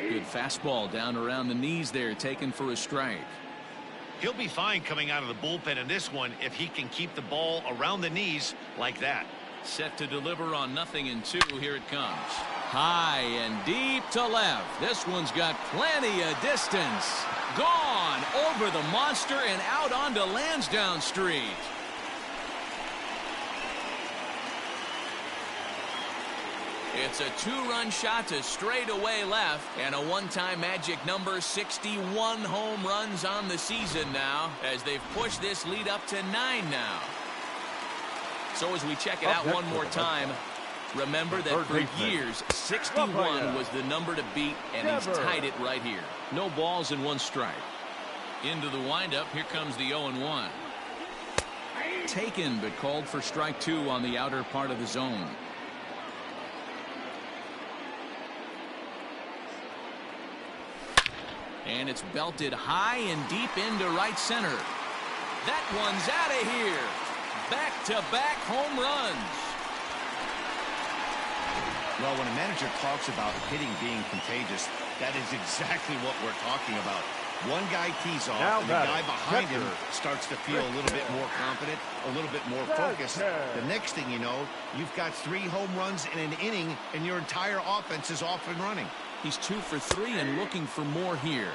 Good fastball down around the knees there, taken for a strike. He'll be fine coming out of the bullpen in this one if he can keep the ball around the knees like that. Set to deliver on 0-2. Here it comes. High and deep to left. This one's got plenty of distance. Gone over the monster and out onto Lansdowne Street. It's a 2-run shot to straightaway left, and a one-time magic number, 61 home runs on the season now, as they've pushed this lead up to 9 now. So as we check it out one more time, remember that for years, 61 was the number to beat, and he's tied it right here. No balls and 1 strike. Into the windup, here comes the 0-1. Taken, but called for strike 2 on the outer part of the zone. And it's belted high and deep into right center. That one's out of here. Back-to-back home runs. Well, when a manager talks about hitting being contagious, that is exactly what we're talking about. One guy tees off, and the guy behind him starts to feel a little bit more confident, a little bit more focused. The next thing you know, you've got 3 home runs in an inning, and your entire offense is off and running. He's 2 for 3 and looking for more here.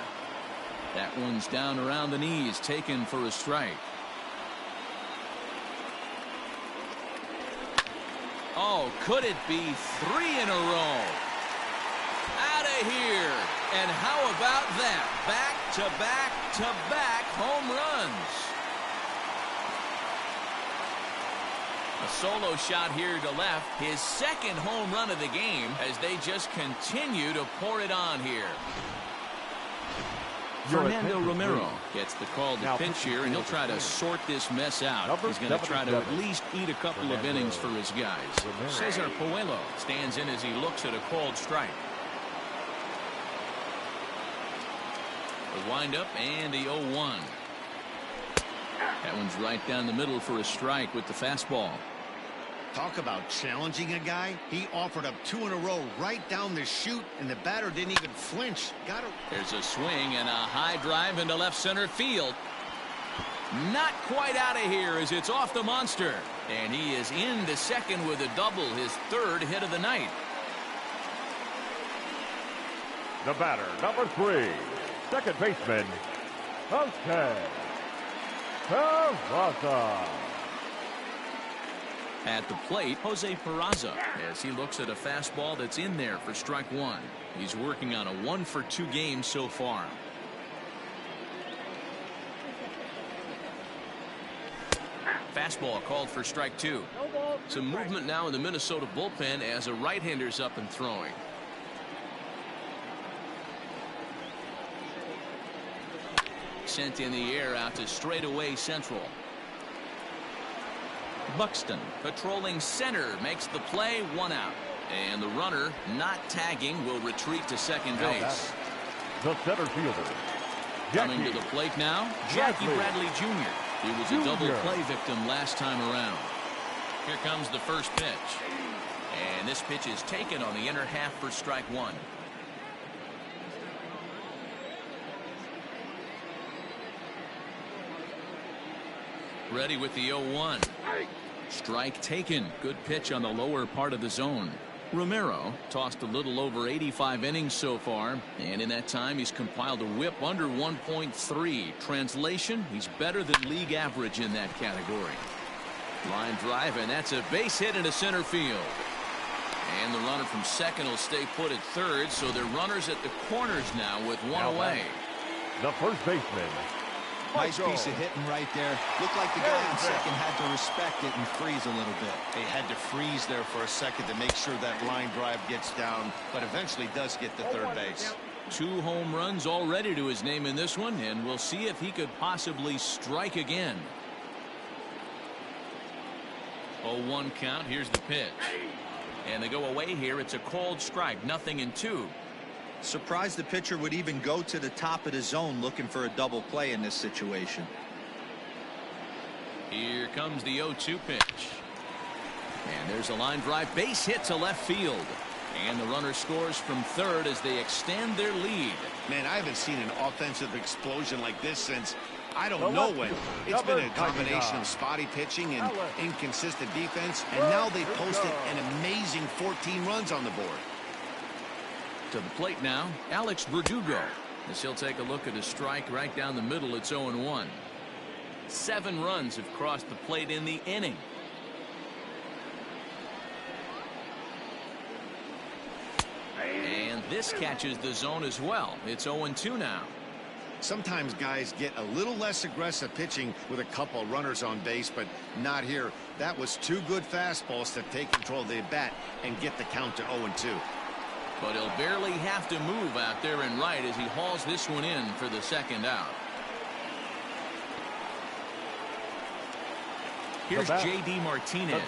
That one's down around the knees, taken for a strike. Oh, could it be 3 in a row? Out of here. And how about that? Back-to-back-to-back home runs. A solo shot here to left. His second home run of the game as they just continue to pour it on here. Fernando Romero gets the call to pitch here, and he'll try to sort this mess out. He's going to try to at least eat a couple of innings for his guys. Cesar Puello stands in as he looks at a called strike. The windup and the 0-1. That one's right down the middle for a strike with the fastball. Talk about challenging a guy. He offered up 2 in a row right down the chute, and the batter didn't even flinch. There's a swing and a high drive into left center field. Not quite out of here as it's off the monster. And he is into second with a double, his 3rd hit of the night. The batter, number 3, second baseman, Jose Peraza. At the plate, Jose Peraza, as he looks at a fastball that's in there for strike 1. He's working on a 1-for-2 game so far. Fastball called for strike 2. Some movement now in the Minnesota bullpen as a right-hander's up and throwing. Sent in the air out to straightaway central. Buxton patrolling center makes the play, 1 out. And the runner not tagging will retreat to second base. The center fielder. Coming to the plate now, Jackie Bradley Jr. He was a double play victim last time around. Here comes the first pitch. And this pitch is taken on the inner half for strike 1. Ready with the 0-1. Strike taken. Good pitch on the lower part of the zone. Romero tossed a little over 85 innings so far, and in that time he's compiled a whip under 1.3. Translation, he's better than league average in that category. Line drive, and that's a base hit into center field. And the runner from second will stay put at third, so they're runners at the corners now with 1 away. The first baseman. Nice piece of hitting right there. Looked like the guy on second had to respect it and freeze a little bit. They had to freeze there for a second to make sure that line drive gets down, but eventually does get to third base. 2 home runs already to his name in this one, and we'll see if he could possibly strike again. 0-1 count. Here's the pitch. And they go away here. It's a called strike. 0-2. Surprised the pitcher would even go to the top of the zone looking for a double play in this situation. Here comes the 0-2 pitch. And there's a line drive, base hit to left field. And the runner scores from third as they extend their lead. Man, I haven't seen an offensive explosion like this since I don't know when. It's been a combination of spotty pitching and inconsistent defense, and now they posted an amazing 14 runs on the board. To the plate now, Alex Verdugo, as he'll take a look at a strike right down the middle. It's 0-1. 7 runs have crossed the plate in the inning. And this catches the zone as well. It's 0-2 now. Sometimes guys get a little less aggressive pitching with a couple runners on base, but not here. That was 2 good fastballs to take control of the bat and get the count to 0-2. But he'll barely have to move out there in right as he hauls this one in for the second out. Here's J.D. Martinez,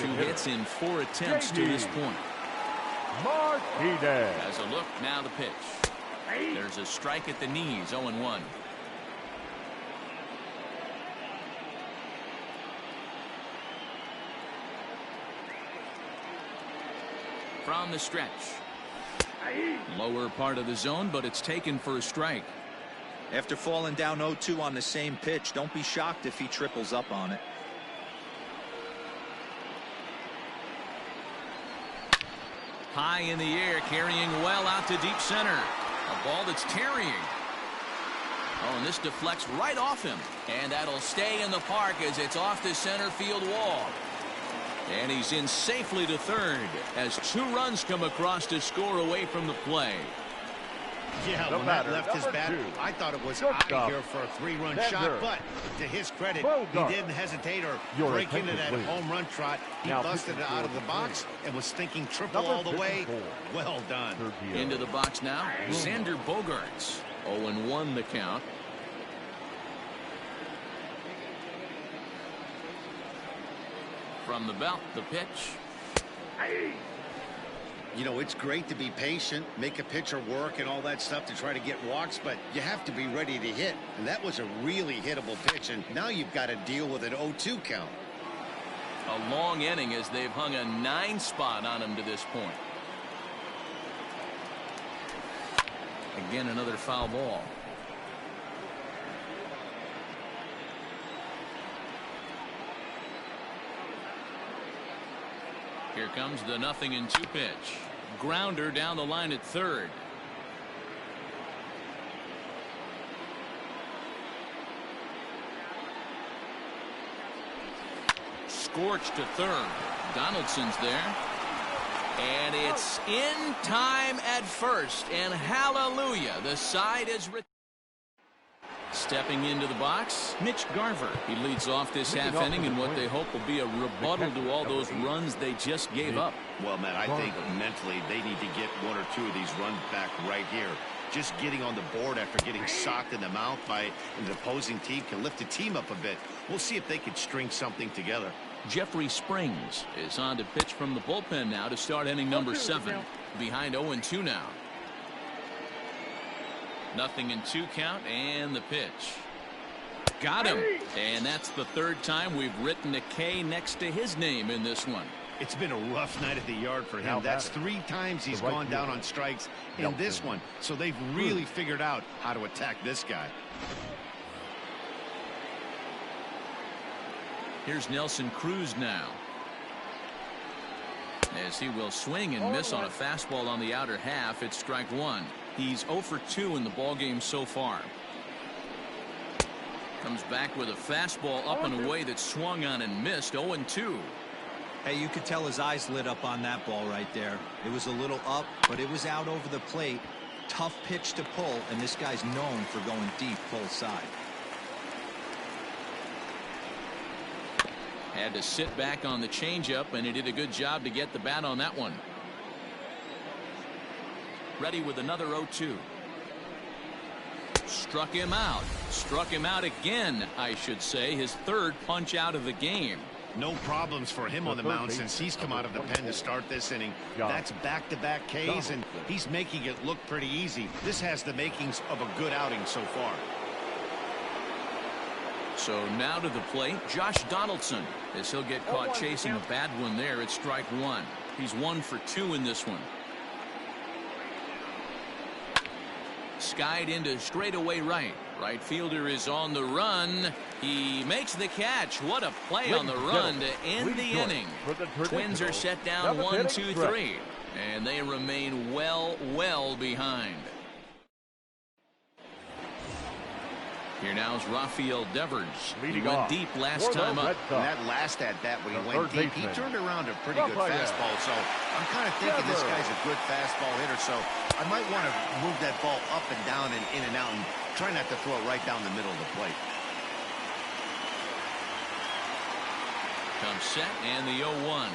who hits in 4 attempts to this point. Martinez. As a look, now the pitch. There's a strike at the knees, 0-1. From the stretch. Lower part of the zone, but it's taken for a strike. After falling down 0-2 on the same pitch, don't be shocked if he triples up on it. High in the air, carrying well out to deep center. A ball that's tarrying. Oh, and this deflects right off him. And that'll stay in the park as it's off the center field wall. And he's in safely to third as 2 runs come across to score away from the play. Yeah, when that left his bat, I thought it was out of here for a 3-run shot, but to his credit, he didn't hesitate or break into that home run trot. He busted it out of the box and was thinking triple all the way. Well done. Into the box now, Xander Bogaerts. 0-1 the count. From the belt, the pitch. You know, it's great to be patient, make a pitcher work and all that stuff to try to get walks, but you have to be ready to hit. And that was a really hittable pitch, and now you've got to deal with an 0-2 count. A long inning as they've hung a 9 spot on him to this point. Again, another foul ball. Here comes the 0-2 pitch. Grounder down the line at third. Scorched to third. Donaldson's there. And it's in time at first. And hallelujah, the side is stepping into the box, Mitch Garver. He leads off this half inning in what they hope will be a rebuttal to all those runs they just gave up. Well, Matt, I think mentally they need to get 1 or 2 of these runs back right here. Just getting on the board after getting socked in the mouth by an opposing team can lift the team up a bit. We'll see if they can string something together. Jeffrey Springs is on to pitch from the bullpen now to start inning number 7. Behind 0-2 now. 0-2 count, and the pitch. Got him. And that's the 3rd time we've written a K next to his name in this one. It's been a rough night at the yard for him. That's 3 times he's gone down on strikes in this one. So they've really figured out how to attack this guy. Here's Nelson Cruz now. As he will swing and miss on a fastball on the outer half. It's strike 1. He's 0 for 2 in the ballgame so far. Comes back with a fastball up and away that swung on and missed. 0-2. Hey, you could tell his eyes lit up on that ball right there. It was a little up, but it was out over the plate. Tough pitch to pull, and this guy's known for going deep full side. Had to sit back on the changeup, and he did a good job to get the bat on that one. Ready with another 0-2. Struck him out. Struck him out again, I should say. His 3rd punch out of the game. No problems for him on the mound since he's come out of the pen to start this inning. That's back-to-back Ks, and he's making it look pretty easy. This has the makings of a good outing so far. So now to the plate, Josh Donaldson, as he'll get caught chasing a bad one there at strike 1. He's 1 for 2 in this one. Skied into straightaway right. Right fielder is on the run. He makes the catch. What a play on the run to end the inning. Twins are set down 1-2-3, and they remain well behind. Here now is Rafael Devers. He went deep last time up. That last at bat when he went deep, he turned around a pretty good fastball. So I'm kind of thinking this guy's a good fastball hitter. So I might want to move that ball up and down and in and out and try not to throw it right down the middle of the plate. Comes set and the 0-1.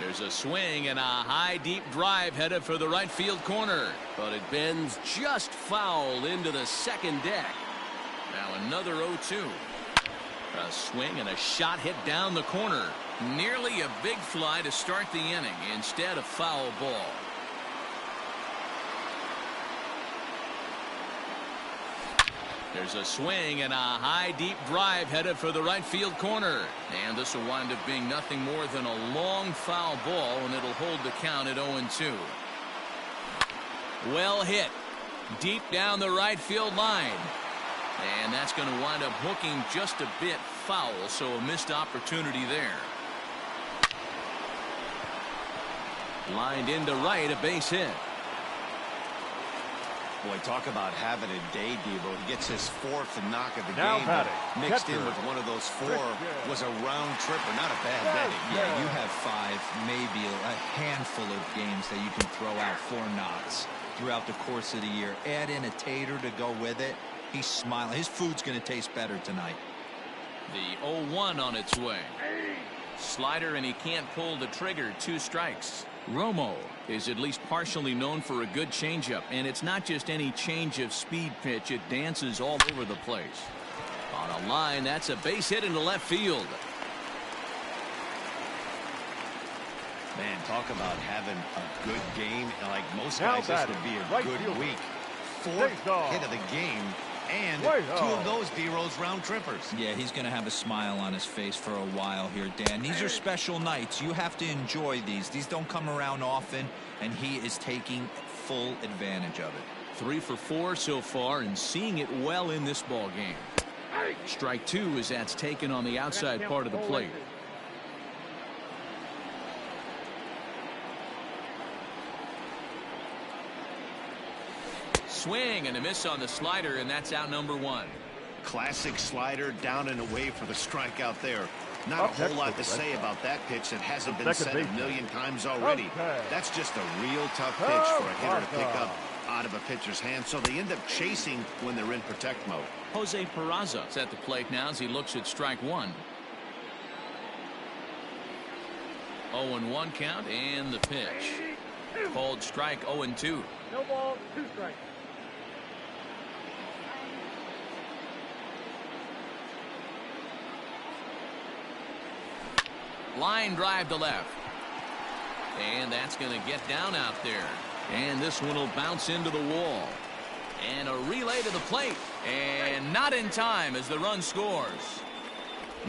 There's a swing and a high deep drive headed for the right field corner, but it bends just foul into the second deck. Now another 0-2. A swing and a shot hit down the corner. Nearly a big fly to start the inning. Instead, a foul ball. There's a swing and a high deep drive headed for the right field corner. And this will wind up being nothing more than a long foul ball, and it'll hold the count at 0-2. Well hit. Deep down the right field line. And that's going to wind up hooking just a bit foul, so a missed opportunity there. Lined into right, a base hit. Boy, talk about having a day, Devo. He gets his 4th knock of the Now game, batting, but mixed catcher. in with one of those 4 was a round tripper. Not a bad day. Yeah, you have 5, maybe a handful of games that you can throw out 4 knocks throughout the course of the year. Add in a tater to go with it. He's smiling. His food's going to taste better tonight. The 0-1 on its way. Slider, and he can't pull the trigger. 2 strikes. Romo is at least partially known for a good changeup, and it's not just any change of speed pitch. It dances all over the place. On a line, that's a base hit into left field. Man, talk about having a good game. Like most Now guys, this batting, would be a right good fielder. week. 4th Face off. hit of the game, and Right 2 off. of those D-Rose round trippers. Yeah, he's going to have a smile on his face for a while here, Dan. These are special nights. You have to enjoy these. These don't come around often, and he is taking full advantage of it. 3 for 4 so far, and seeing it well in this ball game. Strike 2 as that's taken on the outside part of the plate. Swing and a miss on the slider, and that's out number 1. Classic slider, down and away for the strikeout there. Not Up a whole next lot for to the say Red about that pitch that hasn't been Second said a baseman. million times already. Okay. That's just a real tough pitch for a hitter to pick up out of a pitcher's hand, so they end up chasing when they're in protect mode. Jose Peraza is at the plate now as he looks at strike 1. 0-1 count, and the pitch. Called strike 0-2. No ball, 2 strikes. Line drive to left. And that's going to get down out there. And this one will bounce into the wall. And a relay to the plate. And not in time as the run scores.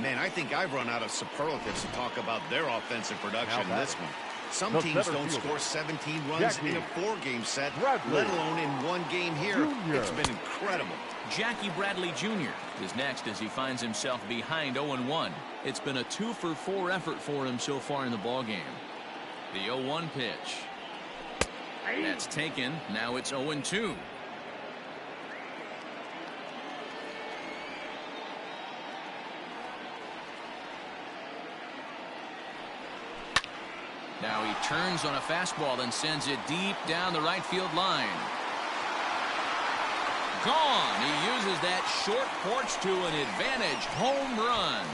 Man, I think I've run out of superlatives to talk about their offensive production in this one. Some The teams center don't fielder. score 17 runs Jackie in a 4-game set, Bradley let alone in one game here. Jr. It's been incredible. Jackie Bradley Jr. is next as he finds himself behind 0-1. It's been a 2 for 4 effort for him so far in the ballgame. The 0-1 pitch. That's taken. Now it's 0-2. Now he turns on a fastball and sends it deep down the right field line. Gone. He uses that short porch to an advantage home run.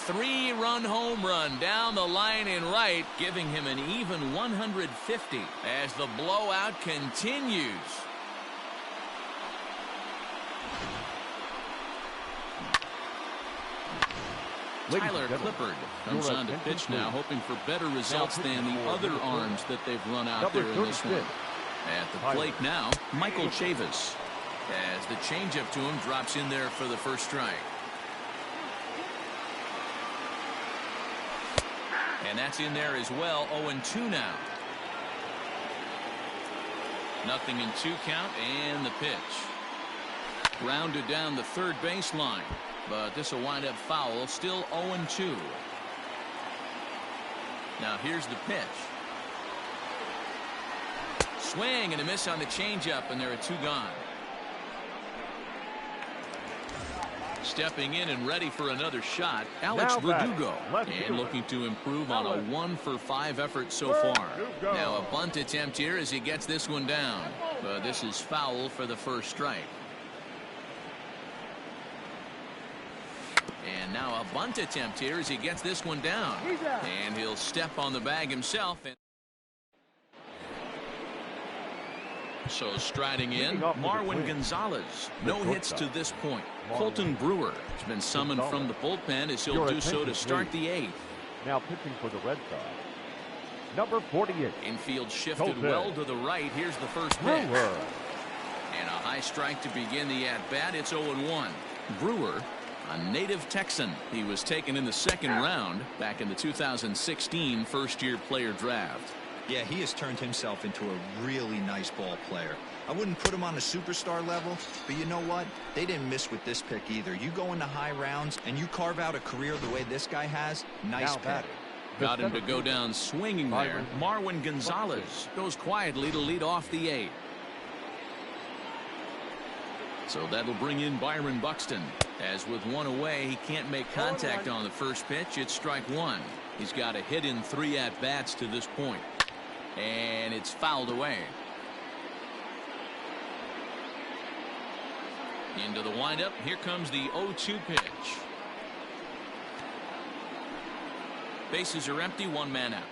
3-run home run down the line in right, giving him an even 150 as the blowout continues. Tyler Clippard comes on to pitch now, hoping for better results than the other arms that they've run out there in this one. At the plate now, Michael Chavis, as the changeup to him drops in there for the first strike. And that's in there as well. 0-2 now. Nothing in 2 count, and the pitch. Grounded down the third baseline. But this will wind up foul. Still 0-2. Now here's the pitch. Swing and a miss on the changeup, and there are 2 gone. Stepping in and ready for another shot, Alex Verdugo, and looking to improve on a 1 for 5 effort so far. Now a bunt attempt here as he gets this one down, but this is foul for the first strike. And now a bunt attempt here as he gets this one down, and he'll step on the bag himself. So striding in, Marwin Gonzalez. No hits to this point. Colton Brewer has been summoned from the bullpen as he'll do so to start the 8th. Now pitching for the Red Sox, number 48. Infield shifted well to the right. Here's the first pitch. And a high strike to begin the at-bat. It's 0-1. Brewer, a native Texan. He was taken in the 2nd round back in the 2016 first-year player draft. Yeah, he has turned himself into a really nice ball player. I wouldn't put him on a superstar level, but you know what? They didn't miss with this pick either. You go into high rounds and you carve out a career the way this guy has. Nice pick. Got him to go down swinging there. Marwin Gonzalez goes quietly to lead off the 8th. So that'll bring in Byron Buxton. As with one away, he can't make contact on the first pitch. It's strike one. He's got a hit in 3 at-bats to this point. And it's fouled away. Into the windup. Here comes the 0-2 pitch. Bases are empty, 1 man out.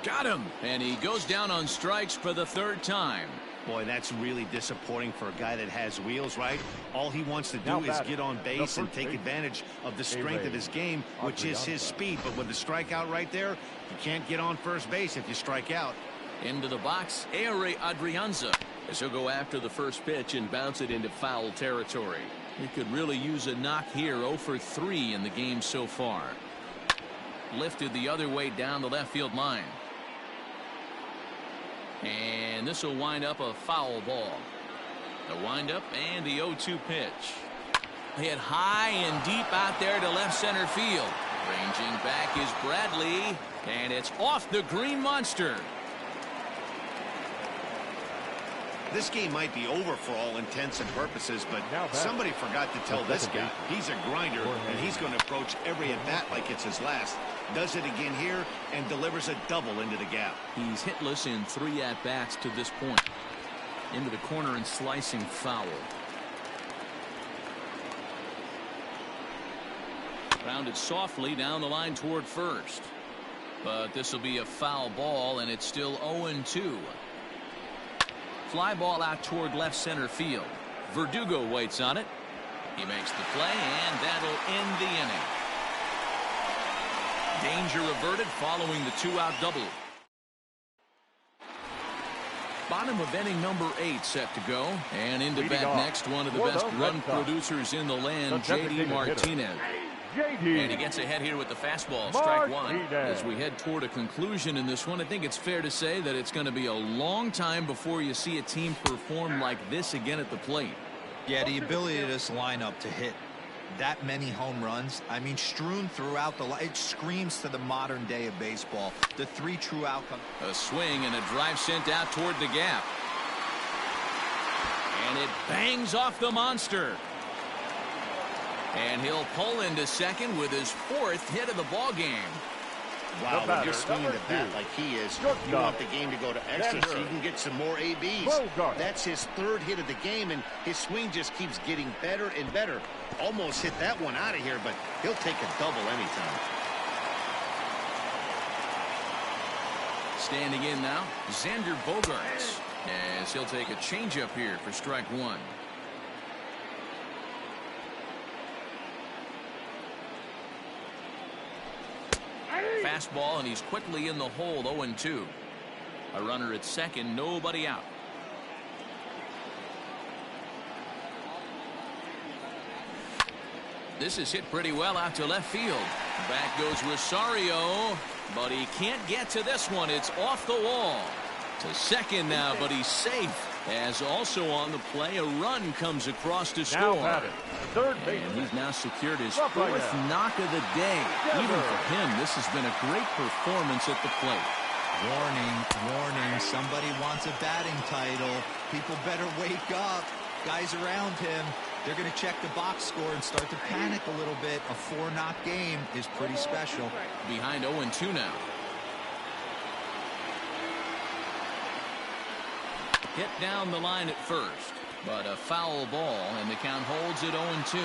Got him, and he goes down on strikes for the 3rd time. Boy, that's really disappointing for a guy that has wheels, right? All he wants to do is get on base and take advantage of the strength of his game, which is his speed. But with the strikeout right there, you can't get on first base if you strike out. Into the box, Aire Adrianza, as he'll go after the first pitch and bounce it into foul territory. He could really use a knock here. 0 for 3 in the game so far. Lifted the other way down the left field line. And this will wind up a foul ball. The windup and the 0-2 pitch. Hit high and deep out there to left center field. Ranging back is Bradley, and it's off the green monster. This game might be over for all intents and purposes, but somebody forgot to tell this guy he's a grinder, and he's going to approach every at-bat like it's his last. Does it again here and delivers a double into the gap. He's hitless in 3 at-bats to this point. Into the corner and slicing foul. Grounded softly down the line toward first. But this will be a foul ball, and it's still 0-2. Fly ball out toward left center field. Verdugo waits on it. He makes the play, and that'll end the inning. Danger averted following the 2-out double. Bottom of inning number 8 set to go. And into bat next, one of the best run producers in the land, J.D. Martinez. And he gets ahead here with the fastball, strike one. As we head toward a conclusion in this one, I think it's fair to say that it's going to be a long time before you see a team perform like this again at the plate. Yeah, the ability of this lineup to hit that many home runs, I mean, strewn throughout the line, it screams to the modern day of baseball. The 3 true outcomes. A swing and a drive sent out toward the gap. And it bangs off the monster. And he'll pull into second with his 4th hit of the ball game. Wow, when you're swinging the bat like he is, you want the game to go to extra so you can get some more ABs. That's his 3rd hit of the game, and his swing just keeps getting better and better. Almost hit that one out of here, but he'll take a double anytime. Standing in now, Xander Bogaerts, as he'll take a changeup here for strike one. Fastball, and he's quickly in the hole. 0-2. A runner at second, nobody out. This is hit pretty well out to left field. Back goes Rosario, but he can't get to this one. It's off the wall. To second now, but he's safe. As also on the play, a run comes across to score. And he's now secured his 4th knock of the day. Even for him, this has been a great performance at the plate. Warning, warning, somebody wants a batting title. People better wake up. Guys around him, they're going to check the box score and start to panic a little bit. A 4-knock game is pretty special. Behind 0-2 now. Hit down the line at first, but a foul ball, and the count holds at 0-2.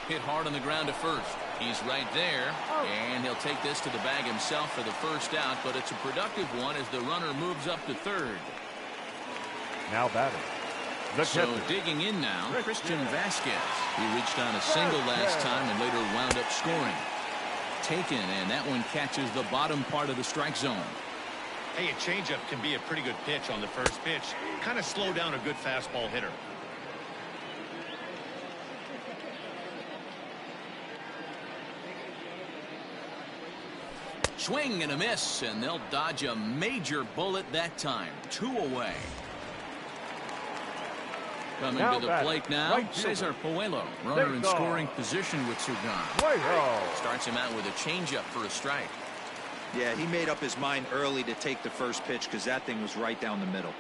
Hit hard on the ground to first. He's right there, and he'll take this to the bag himself for the first out, but it's a productive one as the runner moves up to third. Now batting. So digging in now, Christian Vasquez. He reached on a single last time and later wound up scoring. Taken, and that one catches the bottom part of the strike zone. Hey, a changeup can be a pretty good pitch on the first pitch. Kind of slow down a good fastball hitter. Swing and a miss, and they'll dodge a major bullet that time. 2 away. Coming to the plate now, Cesar Puello, runner in scoring position with two gone. Starts him out with a changeup for a strike. Yeah, he made up his mind early to take the first pitch because that thing was right down the middle.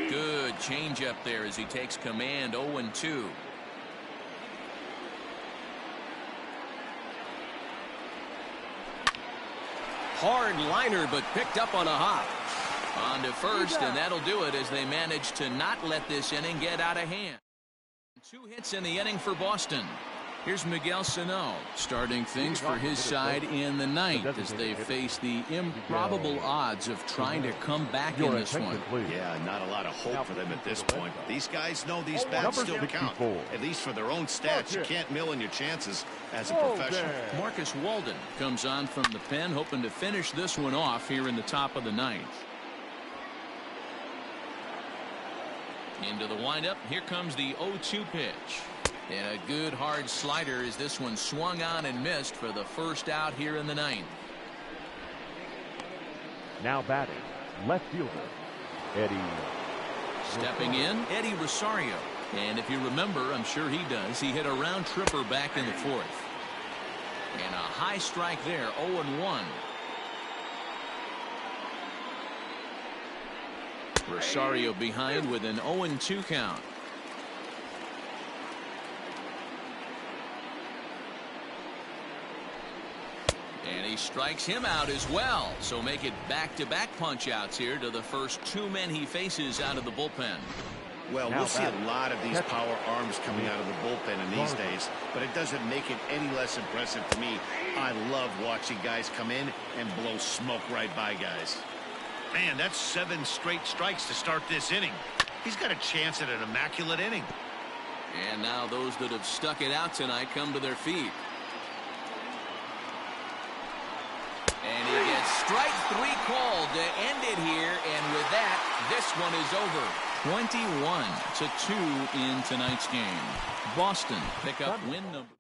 Good changeup there as he takes command. 0-2. Hard liner, but picked up on a hop. On to first, and that'll do it as they manage to not let this inning get out of hand. 2 hits in the inning for Boston. Here's Miguel Sano starting things for his side in the 9th as they face the improbable odds of trying to come back in this one. Yeah, not a lot of hope for them at this point. These guys know these bats still count. At least for their own stats, you can't mill in your chances as a professional. Marcus Walden comes on from the pen, hoping to finish this one off here in the top of the 9th. Into the windup. Here comes the 0-2 pitch. And a good hard slider as this one swung on and missed for the first out here in the 9th. Now batting, left fielder, Eddie. Stepping in, Eddie Rosario. And if you remember, I'm sure he does, he hit a round tripper back in the 4th. And a high strike there, 0-1. Rosario behind with an 0-2 count. And he strikes him out as well. So make it back-to-back punch-outs here to the first 2 men he faces out of the bullpen. Well, we'll see a lot of these power arms coming out of the bullpen in these days, but it doesn't make it any less impressive to me. I love watching guys come in and blow smoke right by guys. Man, that's 7 straight strikes to start this inning. He's got a chance at an immaculate inning. And now those that have stuck it out tonight come to their feet. And he gets strike 3 called to end it here. And with that, this one is over. 21-2 in tonight's game. Boston pick up win number.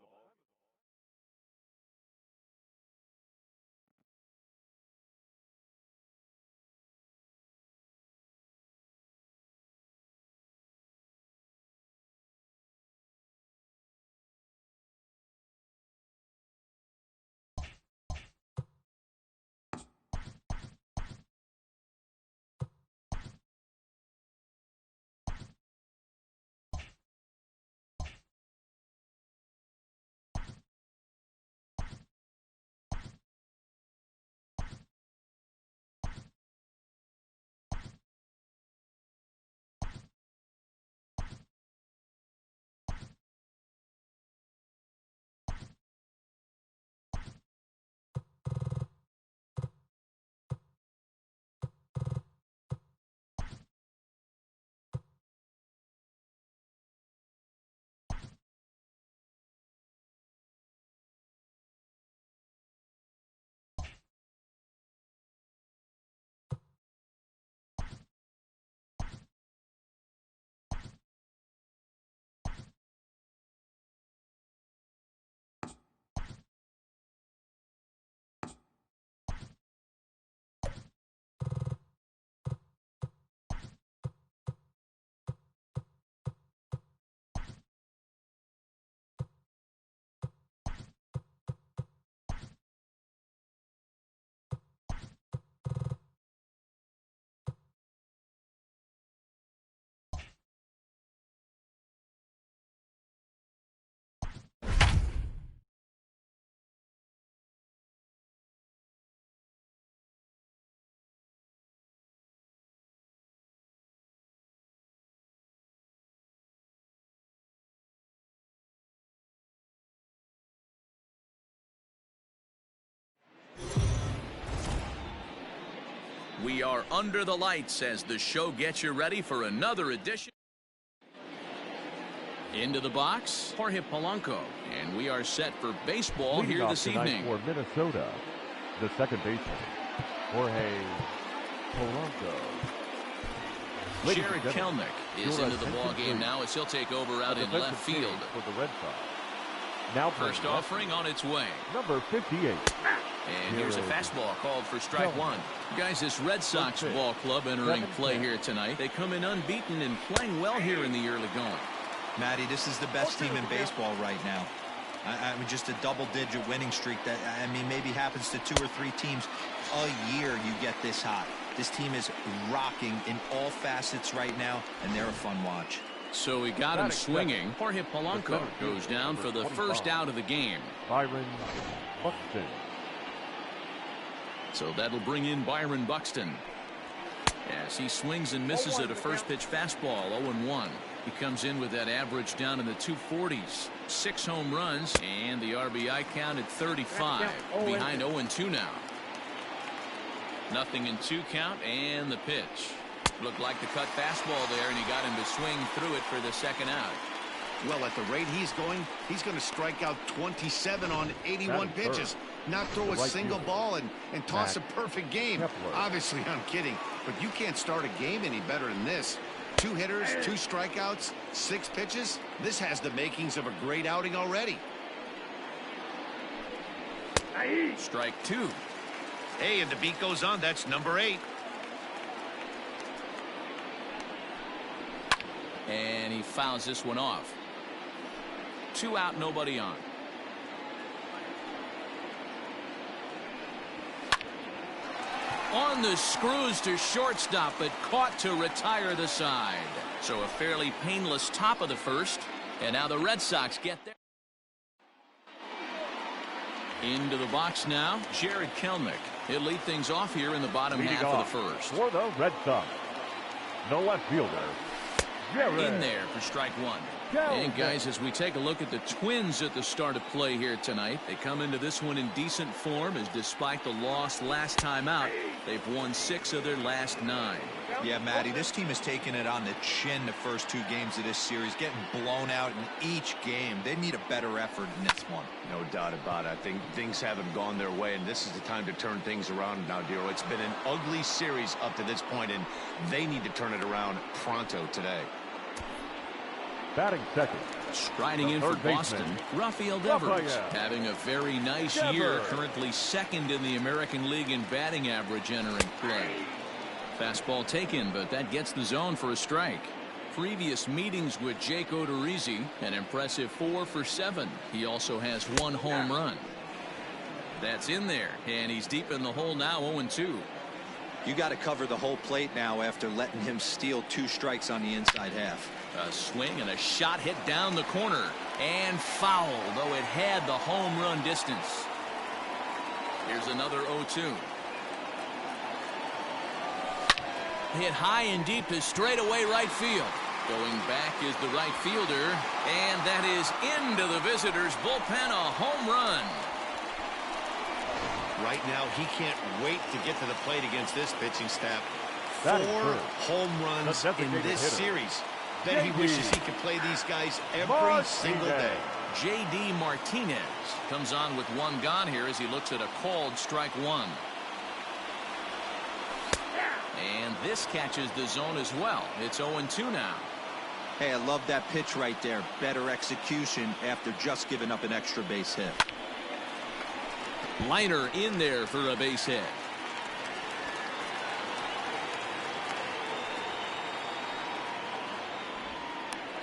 We are under the lights as the show gets you ready for another edition. Into the box, Jorge Polanco, and we are set for baseball here this evening. For Minnesota, the second baseman, Jorge Polanco. Jared Kelnick is into the ball game now as he'll take over out in left field. For the Red Sox. Now first offering on its way. Number 58. And here's a fastball called for strike one. Guys, this Red Sox ball club entering play here tonight. They come in unbeaten and playing well here in the early going. Matty, this is the best team in baseball right now. I mean, just a double-digit winning streak that, I mean, maybe happens to 2 or 3 teams a year you get this hot. This team is rocking in all facets right now, and they're a fun watch. So he got him swinging. Jorge Polanco goes down for the first out of the game. Byron Buxton. So that'll bring in Byron Buxton. As he swings and misses at a first pitch fastball, 0-1. He comes in with that average down in the 240s. 6 home runs, and the RBI count at 35. Behind 0-2 now. Nothing in 2 count, and the pitch. Looked like the cut fastball there, and he got him to swing through it for the second out. Well, at the rate he's going to strike out 27 on 81 pitches. Not throw a single ball and toss a perfect game. Obviously, I'm kidding, but you can't start a game any better than this. 2 hitters, 2 strikeouts, 6 pitches. This has the makings of a great outing already. Strike 2. Hey, and the beat goes on. That's number 8. And he fouls this one off. 2 out, nobody on. On the screws to shortstop, but caught to retire the side. So a fairly painless top of the first. And now the Red Sox get there. Into the box now, Jared Kelenic. He'll lead things off here in the bottom half of the first. For the Red Sox, no left fielder. In there for strike 1. And guys, as we take a look at the Twins at the start of play here tonight, they come into this one in decent form, as despite the loss last time out, they've won 6 of their last 9. Yeah, Matty, this team has taken it on the chin the first 2 games of this series, getting blown out in each game. They need a better effort in this one. No doubt about it. I think things haven't gone their way, and this is the time to turn things around now, Dero. It's been an ugly series up to this point, and they need to turn it around pronto today. Batting second. Striding in for Boston, Rafael Devers, having a very nice year, currently second in the American League in batting average entering play. Fastball taken, but that gets the zone for a strike. Previous meetings with Jake Odorizzi, an impressive 4 for 7. He also has 1 home run. That's in there, and he's deep in the hole now, 0-2. You got to cover the whole plate now after letting him steal 2 strikes on the inside half. A swing and a shot hit down the corner and foul, though it had the home run distance. Here's another 0-2. Hit high and deep to straightaway right field. Going back is the right fielder, and that is into the visitors' bullpen, a home run. Right now, he can't wait to get to the plate against this pitching staff. 4 home runs in this series. Bet he wishes he could play these guys every single day. J.D. Martinez comes on with 1 gone here as he looks at a called strike 1. And this catches the zone as well. It's 0-2 now. Hey, I love that pitch right there. Better execution after just giving up an extra base hit. Liner in there for a base hit.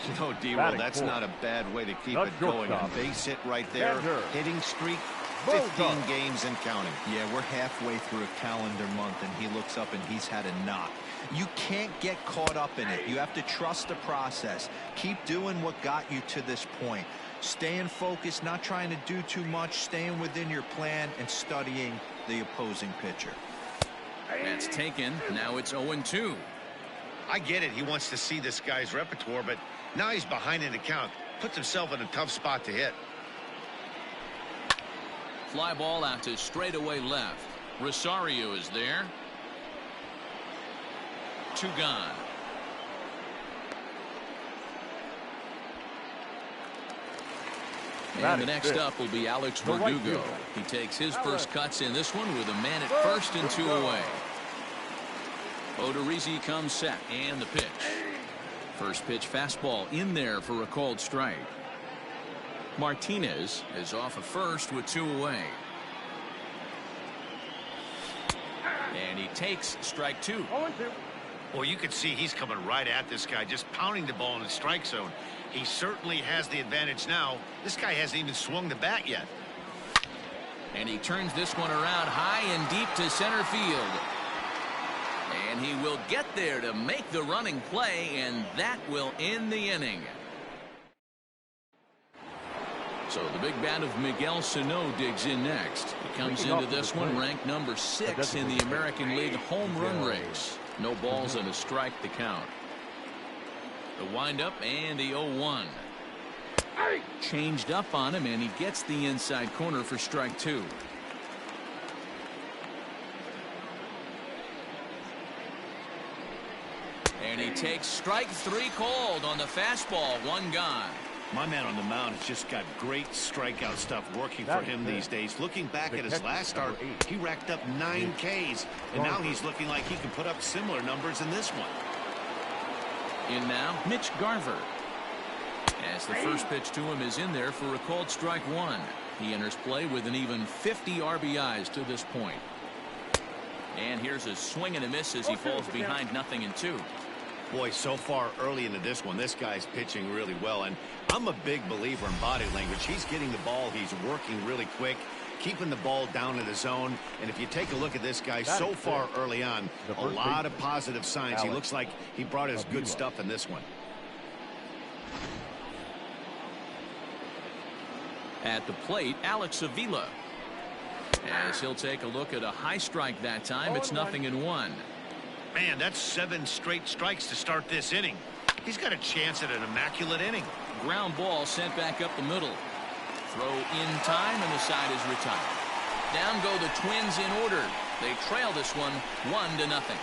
You know, D-Roll, that's not a bad way to keep it going. A base hit right there. Hitting streak, 15 games and counting. Yeah, we're halfway through a calendar month, and he looks up and he's had a knock. You can't get caught up in it. You have to trust the process. Keep doing what got you to this point. Staying focused, not trying to do too much, staying within your plan, and studying the opposing pitcher. That's taken. Now it's 0-2. I get it. He wants to see this guy's repertoire, but now he's behind in the count. Puts himself in a tough spot to hit. Fly ball out to straightaway left. Rosario is there. 2 gone. And the next up will be Alex Verdugo. He takes his first cuts in this one with a man at first and 2 away. Odorizzi comes set, and the pitch. First pitch fastball in there for a called strike. Martinez is off of first with 2 away. And he takes strike 2. 0-2. Well, you can see he's coming right at this guy, just pounding the ball in the strike zone. He certainly has the advantage now. This guy hasn't even swung the bat yet. And he turns this one around high and deep to center field. And he will get there to make the running play, and that will end the inning. So the big bat of Miguel Sano digs in next. He comes into this one ranked number 6 in the American League home run race. No balls and a strike to count. The windup and the 0-1. Changed up on him, and he gets the inside corner for strike 2. And he takes strike 3 called on the fastball. 1 gone. My man on the mound has just got great strikeout stuff working for him these days. Looking back at his last start, he racked up 9 Ks, and now he's looking like he can put up similar numbers in this one. In now, Mitch Garver. As the first pitch to him is in there for a called strike 1. He enters play with an even 50 RBIs to this point. And here's a swing and a miss as he falls behind 0-2. Boy, so far early into this one, this guy's pitching really well, and I'm a big believer in body language. He's getting the ball, he's working really quick, keeping the ball down in the zone. And if you take a look at this guy so far early on, a lot of positive signs. He looks like he brought his good stuff in this one. At the plate, Alex Avila. As he'll take a look at a high strike that time, it's 0-1. Man, that's 7 straight strikes to start this inning. He's got a chance at an immaculate inning. Ground ball sent back up the middle. Throw in time, and the side is retired. Down go the Twins in order. They trail this one 1-0.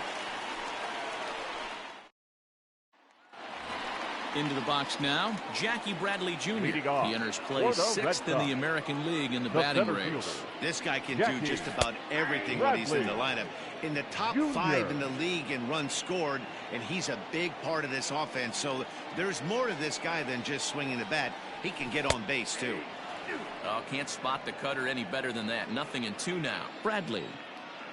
Into the box now, Jackie Bradley Jr. He enters play 6th in the American League in the batting race. This guy can do just about everything when he's in the lineup. In the top 5 in the league in runs scored, and he's a big part of this offense. So there's more to this guy than just swinging the bat. He can get on base, too. Oh, can't spot the cutter any better than that. 0-2 now. Bradley,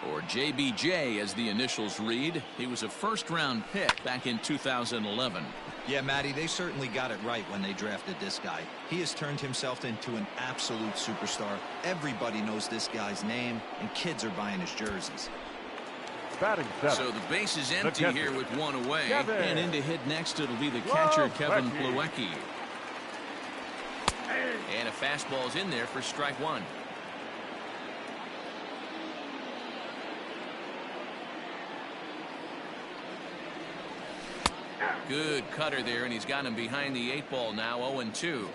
or JBJ as the initials read. He was a first-round pick back in 2011. Yeah, Matty, they certainly got it right when they drafted this guy. He has turned himself into an absolute superstar. Everybody knows this guy's name, and kids are buying his jerseys. So the base is empty here with 1 away. And in to hit next, it'll be the catcher, Kevin Plawecki. And a fastball's in there for strike 1. Good cutter there, and he's got him behind the 8 ball now. 0-2.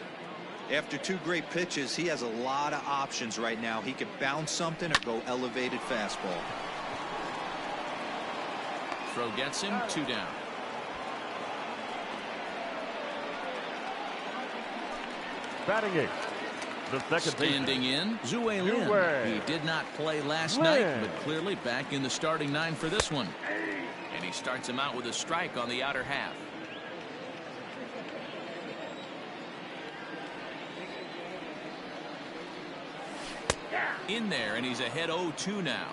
After 2 great pitches, he has a lot of options right now. He could bounce something or go elevated fastball. Throw gets him 2 down. Batting 8th, the second standing in, Zue Lin. He did not play last night, but clearly back in the starting 9 for this one. And he starts him out with a strike on the outer half. In there, and he's ahead 0-2 now.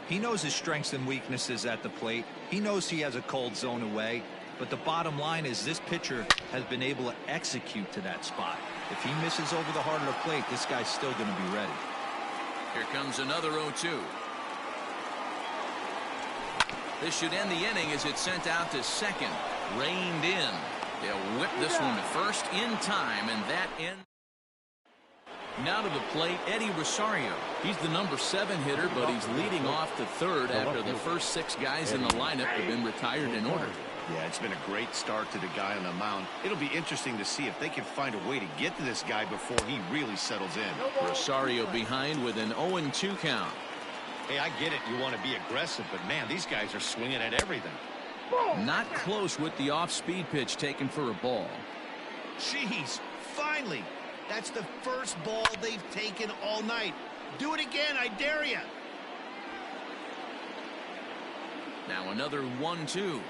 He knows his strengths and weaknesses at the plate. He knows he has a cold zone away. But the bottom line is this pitcher has been able to execute to that spot. If he misses over the heart of the plate, this guy's still going to be ready. Here comes another 0-2. This should end the inning as it's sent out to second. Reined in. They'll whip this one to first in time, and that ends. Now to the plate, Eddie Rosario. He's the number 7 hitter, but he's leading off to third after the first 6 guys in the lineup have been retired in order. Yeah, it's been a great start to the guy on the mound. It'll be interesting to see if they can find a way to get to this guy before he really settles in. Rosario behind with an 0-2 count. Hey, I get it. You want to be aggressive, but man, these guys are swinging at everything. Not close with the off-speed pitch taken for a ball. Jeez, finally. That's the first ball they've taken all night. Do it again, I dare you. Now another 1-2.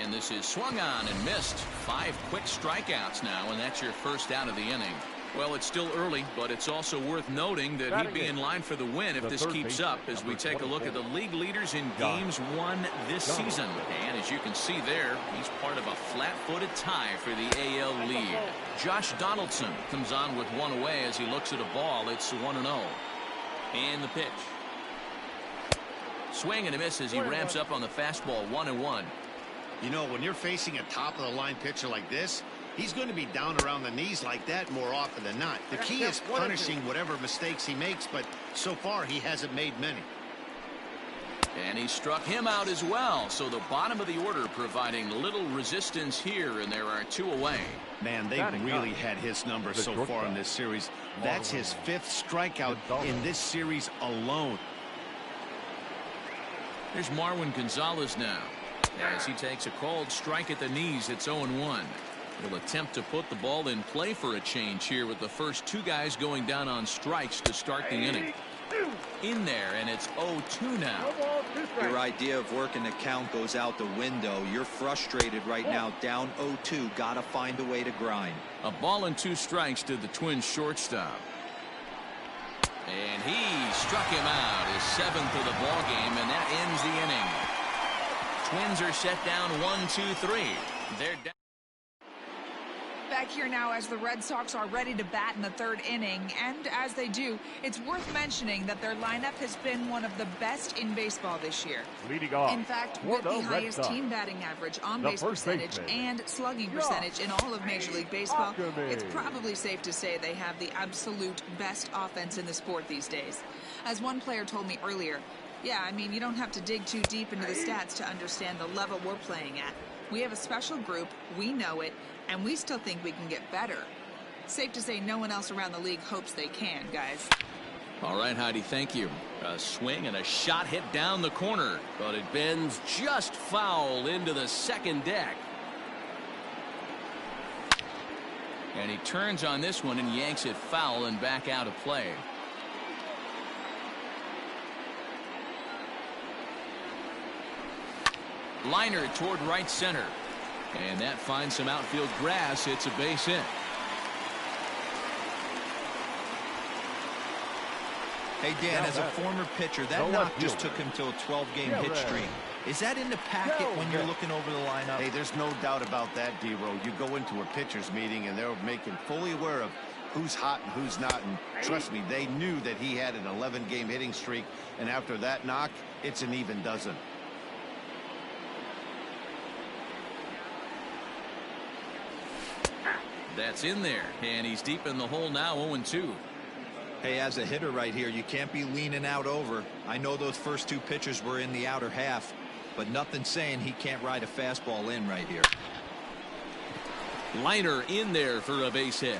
And this is swung on and missed. 5 quick strikeouts now, and that's your first out of the inning. Well, it's still early, but it's also worth noting that he'd be in line for the win if this keeps up as we take a look at the league leaders in games won this season. And as you can see there, he's part of a flat-footed tie for the AL lead. Josh Donaldson comes on with one away as he looks at a ball. It's 1-0. And the pitch. Swing and a miss as he ramps up on the fastball. 1-1. You know, when you're facing a top-of-the-line pitcher like this, he's going to be down around the knees like that more often than not. The key is punishing whatever mistakes he makes, but so far he hasn't made many. And he struck him out as well. So the bottom of the order providing little resistance here, and there are 2 away. Man, they really had his number so far in this series. That's his 5th strikeout in this series alone. There's Marwin Gonzalez now. As he takes a called strike at the knees, it's 0-1. He'll attempt to put the ball in play for a change here with the first 2 guys going down on strikes to start the inning. In there, and it's 0-2 now. Your idea of working the count goes out the window. You're frustrated right now, down 0-2. Got to find a way to grind. A ball and 2 strikes to the Twins shortstop. And he struck him out, his 7th of the ball game, and that ends the inning. Twins are set down 1-2-3. They're down. Back here now as the Red Sox are ready to bat in the 3rd inning, and as they do, it's worth mentioning that their lineup has been one of the best in baseball this year. Leading off, in fact, with the highest team batting average, on-base percentage, and slugging percentage in all of Major League Baseball, it's probably safe to say they have the absolute best offense in the sport these days. As one player told me earlier, yeah, I mean, you don't have to dig too deep into the stats to understand the level we're playing at. We have a special group, we know it, and we still think we can get better. Safe to say no one else around the league hopes they can, guys. All right, Heidi, thank you. A swing and a shot hit down the corner, but it bends just foul into the second deck. And he turns on this one and yanks it foul and back out of play. Liner toward right center. And that finds some outfield grass. It's a base hit. Hey, Dan, as a former pitcher, that knock just took him to a 12-game hit streak. Is that in the packet when you're looking over the lineup? Hey, there's no doubt about that, D-Row. You go into a pitcher's meeting, and they're making fully aware of who's hot and who's not. And trust me, they knew that he had an 11-game hitting streak. And after that knock, it's an even dozen. That's in there, and he's deep in the hole now, 0-2. Hey, as a hitter right here, you can't be leaning out over. I know those first 2 pitches were in the outer half, but nothing saying he can't ride a fastball in right here. Liner in there for a base hit.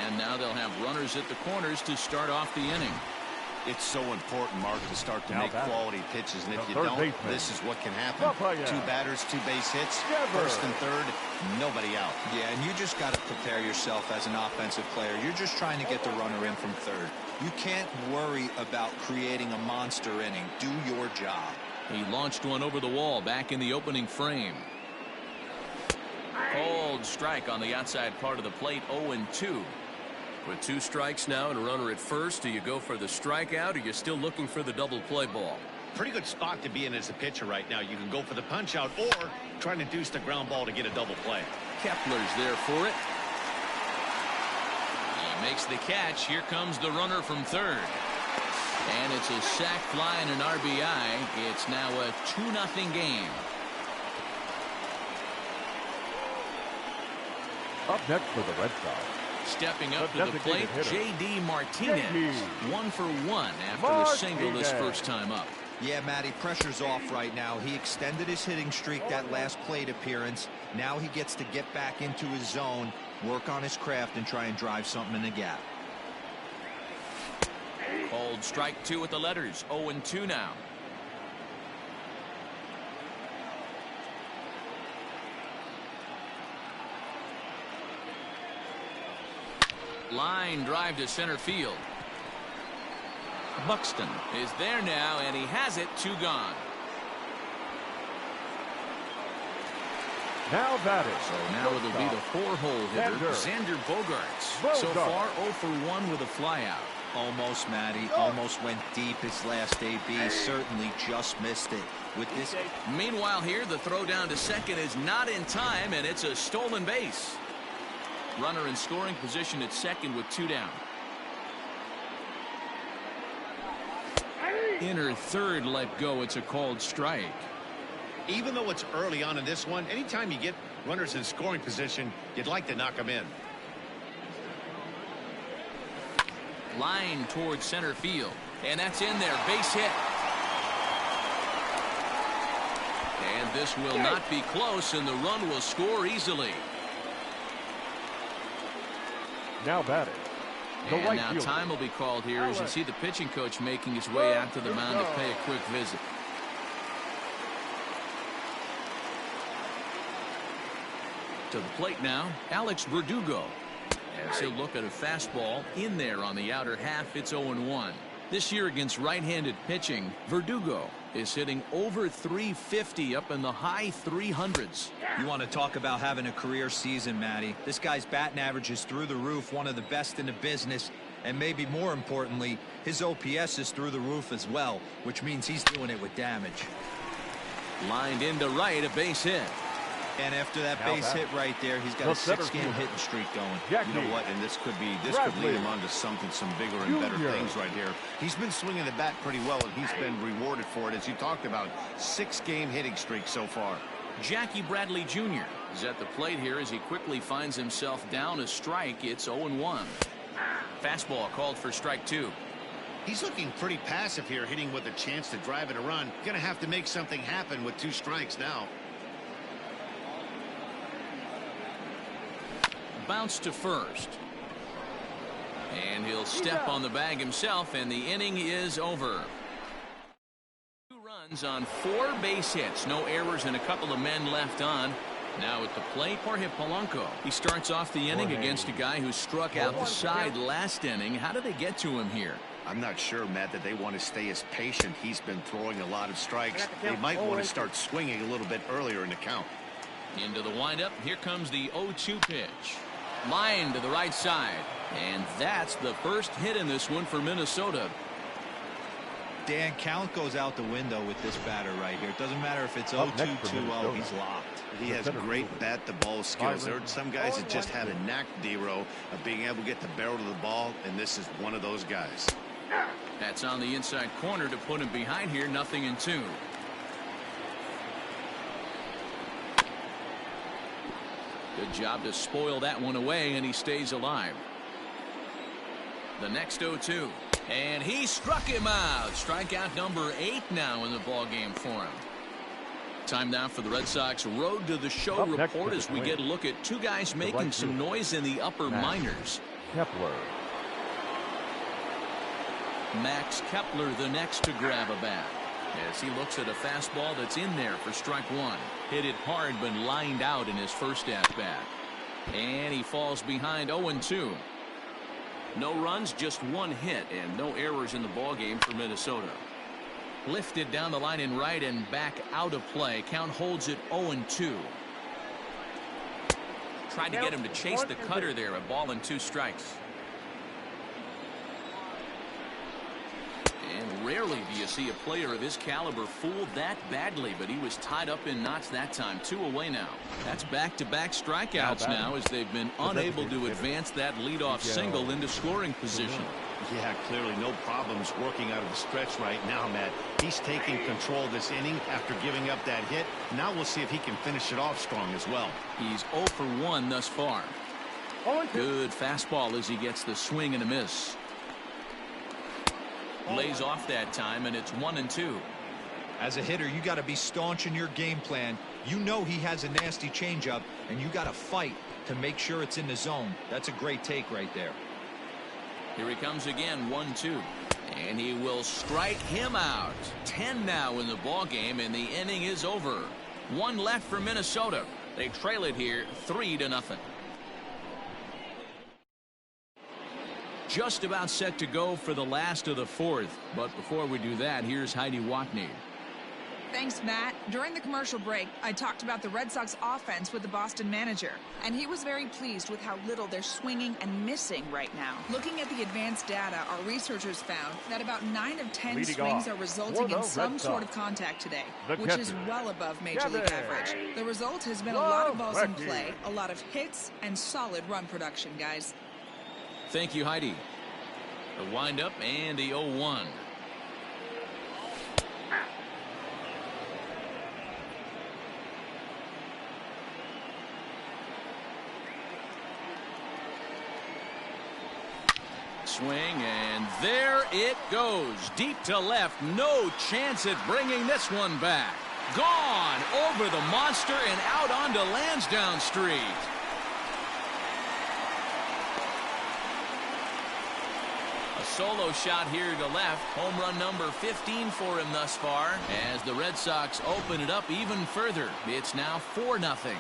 And now they'll have runners at the corners to start off the inning. It's so important, Mark, to start to make quality pitches, and if you don't, this is what can happen. 2 batters, 2 base hits, first and third, nobody out. Yeah, and you just got to prepare yourself as an offensive player. You're just trying to get the runner in from third. You can't worry about creating a monster inning. Do your job. He launched one over the wall back in the opening frame. Called strike on the outside part of the plate, 0-2. With 2 strikes now and a runner at first, do you go for the strikeout, or are you still looking for the double play ball? Pretty good spot to be in as a pitcher right now. You can go for the punch out or trying to deuce the ground ball to get a double play. Kepler's there for it. He makes the catch. Here comes the runner from third. And it's a sac fly and an RBI. It's now a 2-0 game. Up next for the Red Sox. Stepping up to the plate, J.D. Martinez. 1 for 1 after a single this first time up. Yeah, Matty, pressure's off right now. He extended his hitting streak that last plate appearance. Now he gets to get back into his zone, work on his craft, and try and drive something in the gap. Called strike 2 with the letters. 0-2 now. Line drive to center field. Buxton is there now, and he has it. 2 gone. Now batting. So now it'll be the 4-hole hitter, Xander Bogaerts. So far 0 for 1 with a flyout. Almost, Matty. Almost went deep his last AB. Certainly just missed it. With this. Meanwhile here, the throw down to second is not in time, and it's a stolen base. Runner in scoring position at second with 2 down. Inner third let go. It's a called strike. Even though it's early on in this one, anytime you get runners in scoring position, you'd like to knock them in. Line towards center field, and that's in there. Base hit. And this will not be close, and the run will score easily. Now batting. And now time will be called here as you see the pitching coach making his way out to the mound to pay a quick visit. To the plate now, Alex Verdugo. As he'll look at a fastball in there on the outer half, it's 0-1. This year against right-handed pitching, Verdugo is hitting over 350 up in the high 300s. You want to talk about having a career season, Matty. This guy's batting average is through the roof, one of the best in the business, and maybe more importantly, his OPS is through the roof as well, which means he's doing it with damage. Lined into right, a base hit. And after that base hit right there, he's got a 6-game hitting streak going. You know what? And this could lead him on to some bigger and better things right here. He's been swinging the bat pretty well, and he's been rewarded for it, as you talked about. 6-game hitting streak so far. Jackie Bradley Jr. is at the plate here as he quickly finds himself down a strike. It's 0-1. Fastball called for strike 2. He's looking pretty passive here, hitting with a chance to drive it a run. Going to have to make something happen with 2 strikes now. Bounce to first. And he'll step on the bag himself, and the inning is over. 2 runs on 4 base hits. No errors and a couple of men left on. Now at the plate, Jorge Polanco. He starts off the inning against a guy who struck out the side last inning. How did they get to him here? I'm not sure, Matt, that they want to stay as patient. He's been throwing a lot of strikes. They might want to start swinging a little bit earlier in the count. Into the windup. Here comes the 0-2 pitch. Line to the right side, and that's the first hit in this one for Minnesota. Dan, count goes out the window with this batter right here. It doesn't matter if it's 0-2, 2-0, he's locked. He has great bat-to-ball skills. There are some guys that just have a knack, D-Row, of being able to get the barrel of the ball, and this is one of those guys. That's on the inside corner to put him behind here. 0-2. Good job to spoil that one away, and he stays alive. The next 0-2, and he struck him out. Strikeout number 8 now in the ball game for him. Time now for the Red Sox Road to the Show report as we get a look at 2 guys making some noise in the upper minors. Kepler. Max Kepler the next to grab a bat as he looks at a fastball that's in there for strike 1. Hit it hard but lined out in his first at bat, and he falls behind 0-2. No runs, just 1 hit, and no errors in the ball game for Minnesota. Lifted down the line in right and back out of play. Count holds it 0-2. Tried to get him to chase the cutter there. A ball and 2 strikes. And rarely do you see a player of his caliber fooled that badly, but he was tied up in knots that time. 2 away now. That's back-to-back strikeouts now as they've been unable to advance that leadoff single into scoring position. Yeah, clearly no problems working out of the stretch right now, Matt. He's taking control of this inning after giving up that hit. Now we'll see if he can finish it off strong as well. He's 0 for 1 thus far. Good fastball as he gets the swing and a miss. Lays off that time, and it's 1-2. As a hitter, you got to be staunch in your game plan. You know he has a nasty changeup, and you got to fight to make sure it's in the zone. That's a great take right there. Here he comes again, 1-2, and he will strike him out. 10 now in the ball game, and the inning is over. 1 left for Minnesota. They trail it here 3-0. Just about set to go for the last of the 4th. But before we do that, here's Heidi Watney. Thanks, Matt. During the commercial break, I talked about the Red Sox offense with the Boston manager, and he was very pleased with how little they're swinging and missing right now. Looking at the advanced data, our researchers found that about 9 of 10 swings are resulting in some sort of contact today, which is well above Major League average. The result has been a lot of balls in play, a lot of hits, and solid run production, guys. Thank you, Heidi. The windup and the 0-1. Swing, and there it goes. Deep to left. No chance at bringing this one back. Gone over the monster and out onto Lansdowne Street. A solo shot here to left. Home run number 15 for him thus far. As the Red Sox open it up even further. It's now 4-0.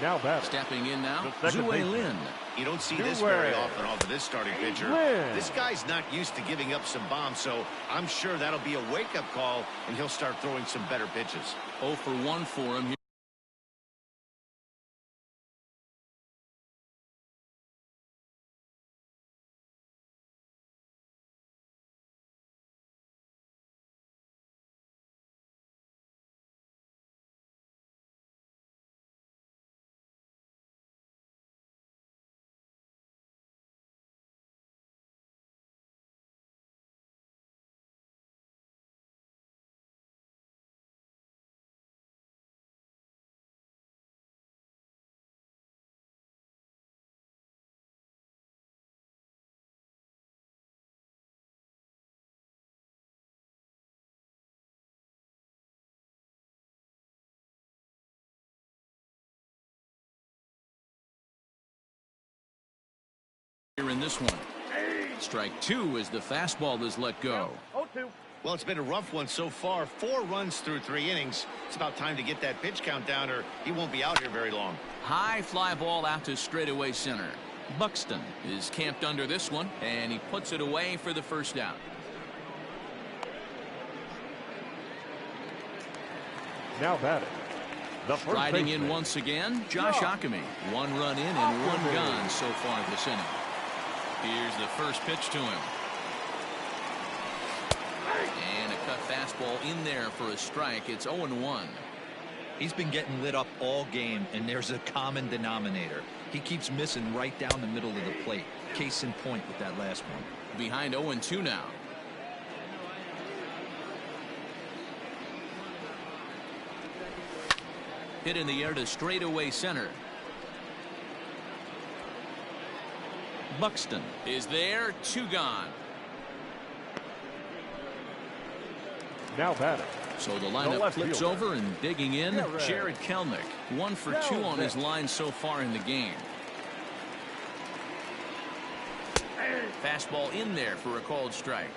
Now batting. Stepping in now, Zue Lin. You don't see this very often off of this starting pitcher. This guy's not used to giving up some bombs, so I'm sure that'll be a wake-up call, and he'll start throwing some better pitches. 0 for 1 for him here. Here in this one. Strike 2 as the fastball is let go. 0-2. Well, it's been a rough one so far. 4 runs through 3 innings. It's about time to get that pitch count down, or he won't be out here very long. High fly ball out to straightaway center. Buxton is camped under this one, and he puts it away for the first out. Now batting. The first Riding baseman. in once again, Josh Ockamy. 1 run in and 1 gone so far this inning. Here's the first pitch to him. And a cut fastball in there for a strike. It's 0-1. He's been getting lit up all game, and there's a common denominator. He keeps missing right down the middle of the plate. Case in point with that last one. Behind 0-2 now. Hit in the air to straightaway center. Buxton is there. 2 gone. Now batting. So the lineup flips over, and digging in, Jared Kelnick. 1 for 2 on his line so far in the game. Fastball in there for a called strike.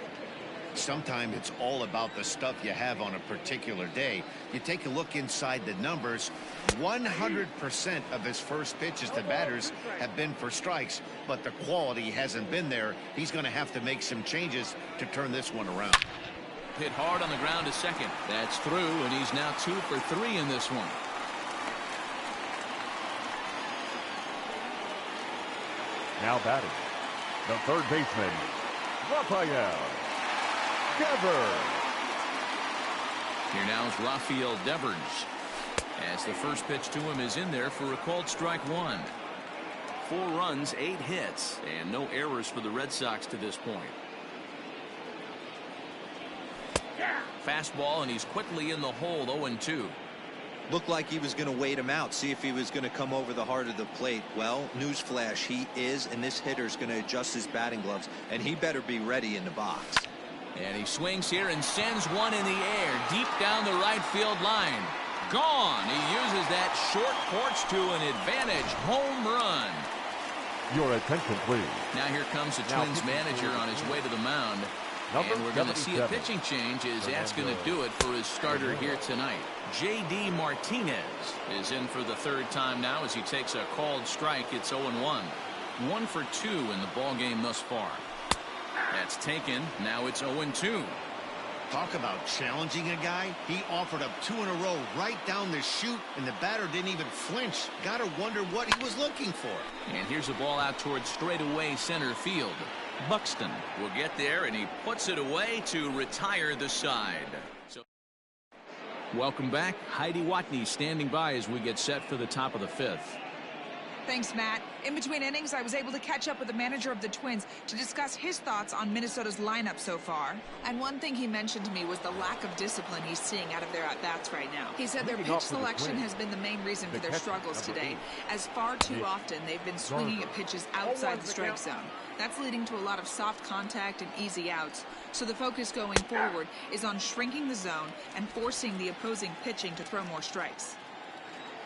Sometimes it's all about the stuff you have on a particular day. You take a look inside the numbers. 100% of his first pitches to batters have been for strikes, but the quality hasn't been there. He's going to have to make some changes to turn this one around. Hit hard on the ground to second. That's through, and he's now 2 for 3 in this one. Now batting. The third baseman, Rafael Devers. Here now is Rafael Devers. As the first pitch to him is in there for a called strike 1. 4 runs, 8 hits, and no errors for the Red Sox to this point. Fastball, and he's quickly in the hole. 0-2. Looked like he was going to wait him out, see if he was going to come over the heart of the plate. Well, newsflash, he is, and this hitter's going to adjust his batting gloves, and he better be ready in the box. And he swings here and sends one in the air deep down the right field line. Gone. He uses that short porch to an advantage home run. Your attention, please. Now here comes the Twins manager on his way to the mound. And we're going to see a pitching change as that's going to do it for his starter here tonight. J.D. Martinez is in for the 3rd time now as he takes a called strike. It's 0-1. 1 for 2 in the ball game thus far. That's taken. Now it's 0-2. Talk about challenging a guy. He offered up 2 in a row right down the chute, and the batter didn't even flinch. Gotta wonder what he was looking for. And here's a ball out towards straightaway center field. Buxton will get there, and he puts it away to retire the side. So, welcome back. Heidi Watney standing by as we get set for the top of the 5th. Thanks, Matt. In between innings, I was able to catch up with the manager of the Twins to discuss his thoughts on Minnesota's lineup so far. And one thing he mentioned to me was the lack of discipline he's seeing out of their at-bats right now. He said their pitch selection has been the main reason for their struggles today, as far too often they've been swinging at pitches outside the strike zone. That's leading to a lot of soft contact and easy outs. So the focus going forward is on shrinking the zone and forcing the opposing pitching to throw more strikes.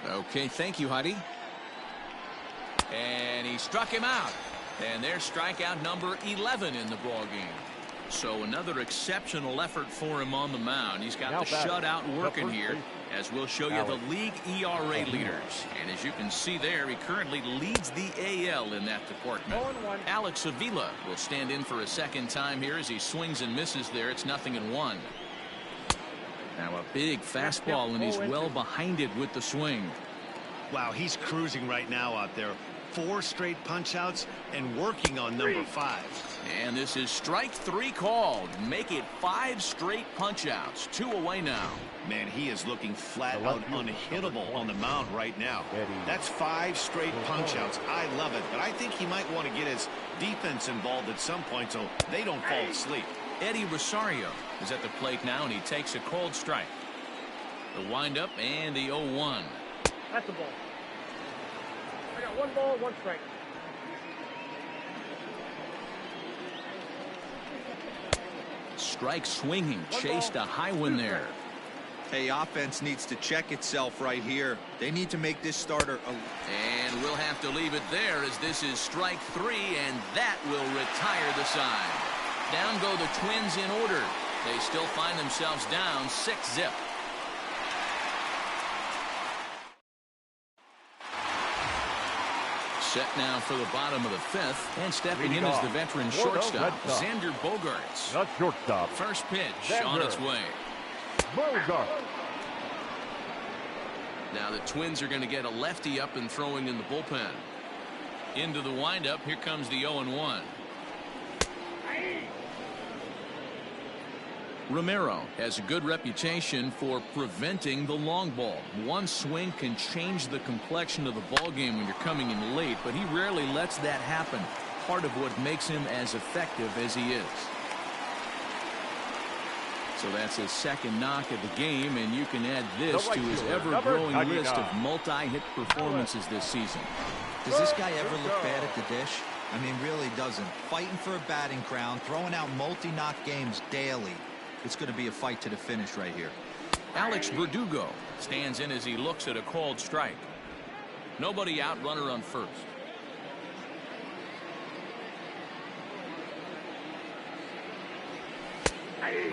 Okay, thank you, Heidi. And he struck him out. And there's strikeout number 11 in the ball game. So another exceptional effort for him on the mound. He's got the shutout working here, as we'll show you the league ERA leaders. And as you can see there, he currently leads the AL in that department. Alex Avila will stand in for a second time here as he swings and misses there. It's 0-1. Now a big fastball, and he's well behind it with the swing. Wow, he's cruising right now out there. 4 straight punch-outs and working on number 5. And this is strike 3 called. Make it 5 straight punch-outs. 2 away now. Man, he is looking flat out unhittable on the mound right now. That's 5 straight punch-outs. I love it, but I think he might want to get his defense involved at some point so they don't fall asleep. Eddie Rosario is at the plate now, and he takes a cold strike. The windup and the 0-1. That's a ball. I got 1 ball, 1 strike. Strike swinging, chased a high one there. Hey, offense needs to check itself right here. They need to make this starter and we'll have to leave it there, as this is strike 3, and that will retire the side. Down go the Twins in order. They still find themselves down 6-0. Set now for the bottom of the 5th, and stepping in is the veteran shortstop, Xander Bogaerts. Not shortstop. First pitch on its way. Bogaerts. Now the Twins are going to get a lefty up and throwing in the bullpen. Into the windup, here comes the 0-1. Romero has a good reputation for preventing the long ball. One swing can change the complexion of the ball game when you're coming in late, but he rarely lets that happen. Part of what makes him as effective as he is. So that's his second knock of the game, and you can add this to his ever-growing list of multi-hit performances this season. Does this guy ever look bad at the dish? I mean, really doesn't. Fighting for a batting crown, throwing out multi-knock games daily. It's going to be a fight to the finish right here. Alex Verdugo stands in as he looks at a called strike. Nobody out, runner on first.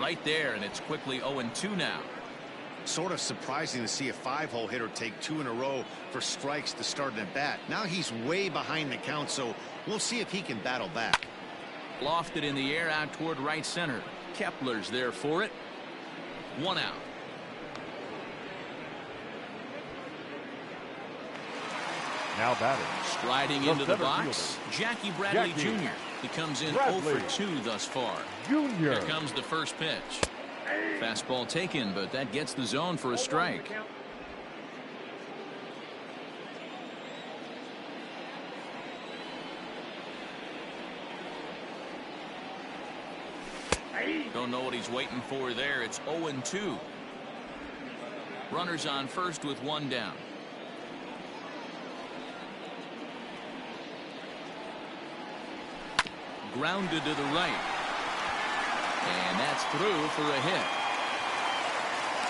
Right there, and it's quickly 0-2 now. Sort of surprising to see a 5-hole hitter take 2 in a row for strikes to start an at-bat. Now he's way behind the count, so we'll see if he can battle back. Lofted in the air out toward right center. Kepler's there for it. 1 out. Now batting. Striding into the box, Jackie Bradley Jr. He comes in 0 for 2 thus far. Junior. Here comes the first pitch. Fastball taken, but that gets the zone for a strike. Don't know what he's waiting for there. It's 0-2. Runners on first with 1 down. Grounded to the right. And that's through for a hit.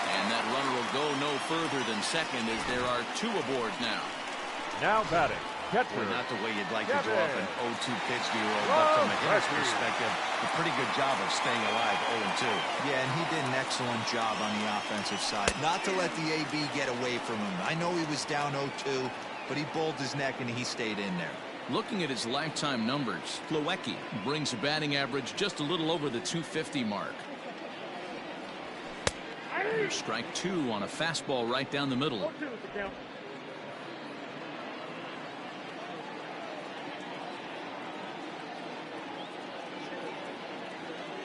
And that runner will go no further than second, as there are 2 aboard now. Now batting. Catcher. Not the way you'd like to go up an 0-2 pitch to your old, but from a hitter's perspective, a pretty good job of staying alive 0-2. Yeah, and he did an excellent job on the offensive side. Not to let the AB get away from him. I know he was down 0-2, but he bowled his neck and he stayed in there. Looking at his lifetime numbers, Plawecki brings a batting average just a little over the 250 mark. There's strike 2 on a fastball right down the middle.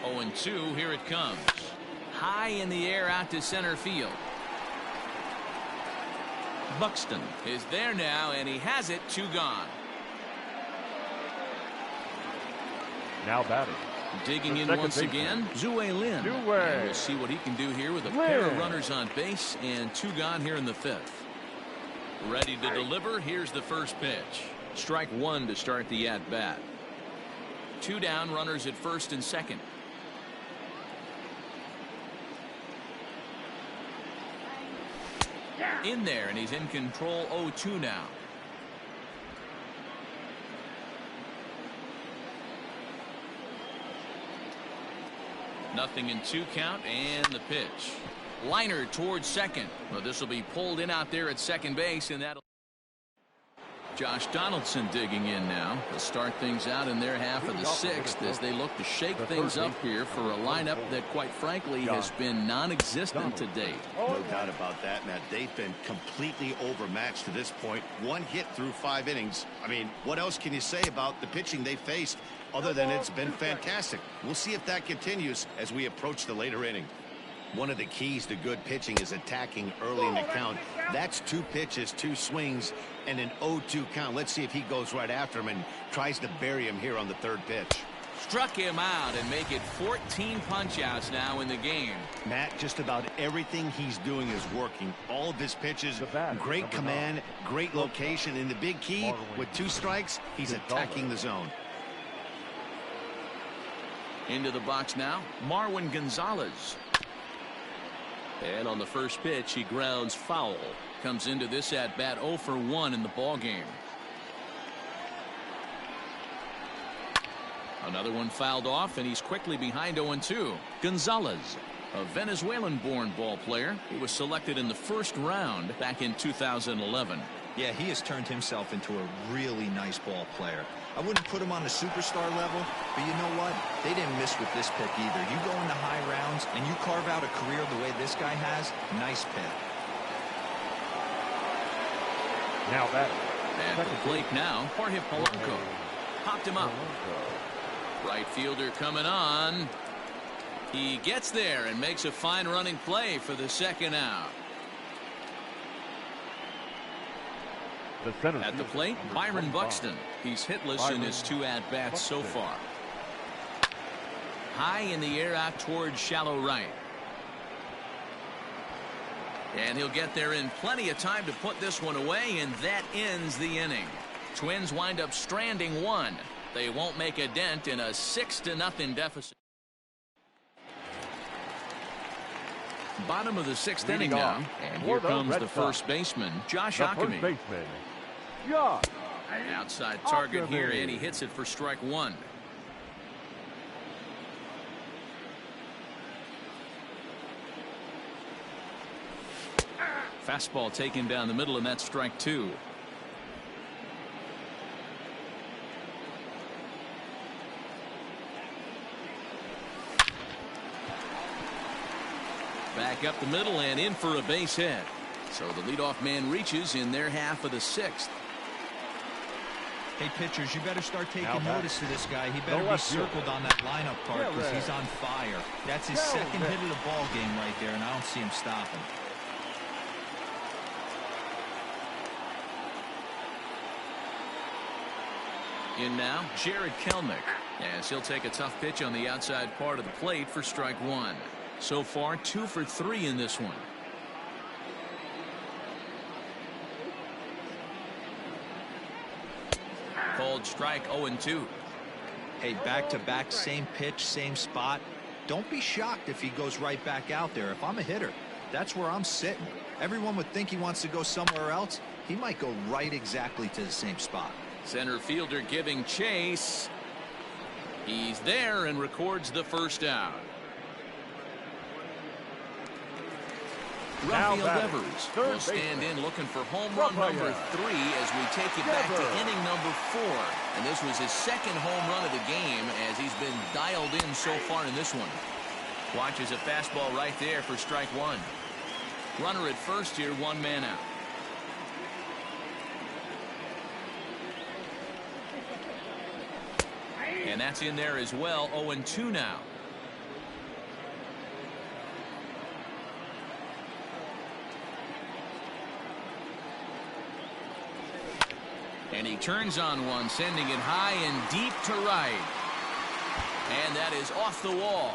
0-2, here it comes. High in the air out to center field. Buxton is there now, and he has it. 2 gone. Now batting. Digging in once again, Zue Lin. And we'll see what he can do here with a pair of runners on base and 2 gone here in the 5th. Ready to deliver. Here's the first pitch. Strike 1 to start the at-bat. 2 down, runners at first and second. In there, and he's in control. 0-2 now. Nothing in 2 count, and the pitch. Liner towards second. Well, this will be pulled in out there at second base, and that'll. Josh Donaldson digging in now. They'll start things out in their half of the 6th as they look to shake things up here for a lineup that, quite frankly, has been non-existent to date. No doubt about that, Matt. They've been completely overmatched to this point. 1 hit through 5 innings. I mean, what else can you say about the pitching they faced other than it's been fantastic? We'll see if that continues as we approach the later inning. One of the keys to good pitching is attacking early in the count. That's 2 pitches, 2 swings, and an 0-2 count. Let's see if he goes right after him and tries to bury him here on the 3rd pitch. Struck him out and make it 14 punch-outs now in the game. Matt, just about everything he's doing is working. All of his pitches, great command, great location, and the big key, with 2 strikes, he's attacking the zone. Into the box now, Marwin Gonzalez. And on the first pitch, he grounds foul. Comes into this at bat 0 for 1 in the ball game. Another one fouled off, and he's quickly behind 0-2. Gonzalez, a Venezuelan-born ball player. He was selected in the 1st round back in 2011. Yeah, he has turned himself into a really nice ball player. I wouldn't put him on the superstar level, but you know what? They didn't miss with this pick either. You go into high rounds and you carve out a career the way this guy has. Nice pick. Now that. At the plate now, Jorge Polanco. Popped him up. Right fielder coming on. He gets there and makes a fine running play for the 2nd out. At the plate, Byron Buxton. He's hitless in his 2 at-bats so far. High in the air out towards shallow right. And he'll get there in plenty of time to put this one away, and that ends the inning. Twins wind up stranding 1. They won't make a dent in a 6-0 deficit. Bottom of the 6th inning now, and here comes the first baseman, Josh Ockamy. Outside target here, and he hits it for strike 1. Fastball taken down the middle, and that's strike 2. Back up the middle and in for a base hit. So the leadoff man reaches in their half of the 6th. Hey, pitchers, you better start taking notice of this guy. He better be circled on that lineup card because he's on fire. That's his 2nd hit of the ball game right there, and I don't see him stopping. In now, Jared Kelnick, as he'll take a tough pitch on the outside part of the plate for strike 1. So far, 2 for 3 in this one. Called strike 0-2. Hey, back-to-back, same pitch, same spot. Don't be shocked if he goes right back out there. If I'm a hitter, that's where I'm sitting. Everyone would think he wants to go somewhere else. He might go right exactly to the same spot. Center fielder giving chase. He's there and records the 1st out. Rafael Devers will stand in looking for home run number 3 as we take you back to inning number 4. And this was his 2nd home run of the game as he's been dialed in so far in this one. Watches a fastball right there for strike one. Runner at first here, one man out. And that's in there as well. 0-2 now. And he turns on one, sending it high and deep to right. And that is off the wall.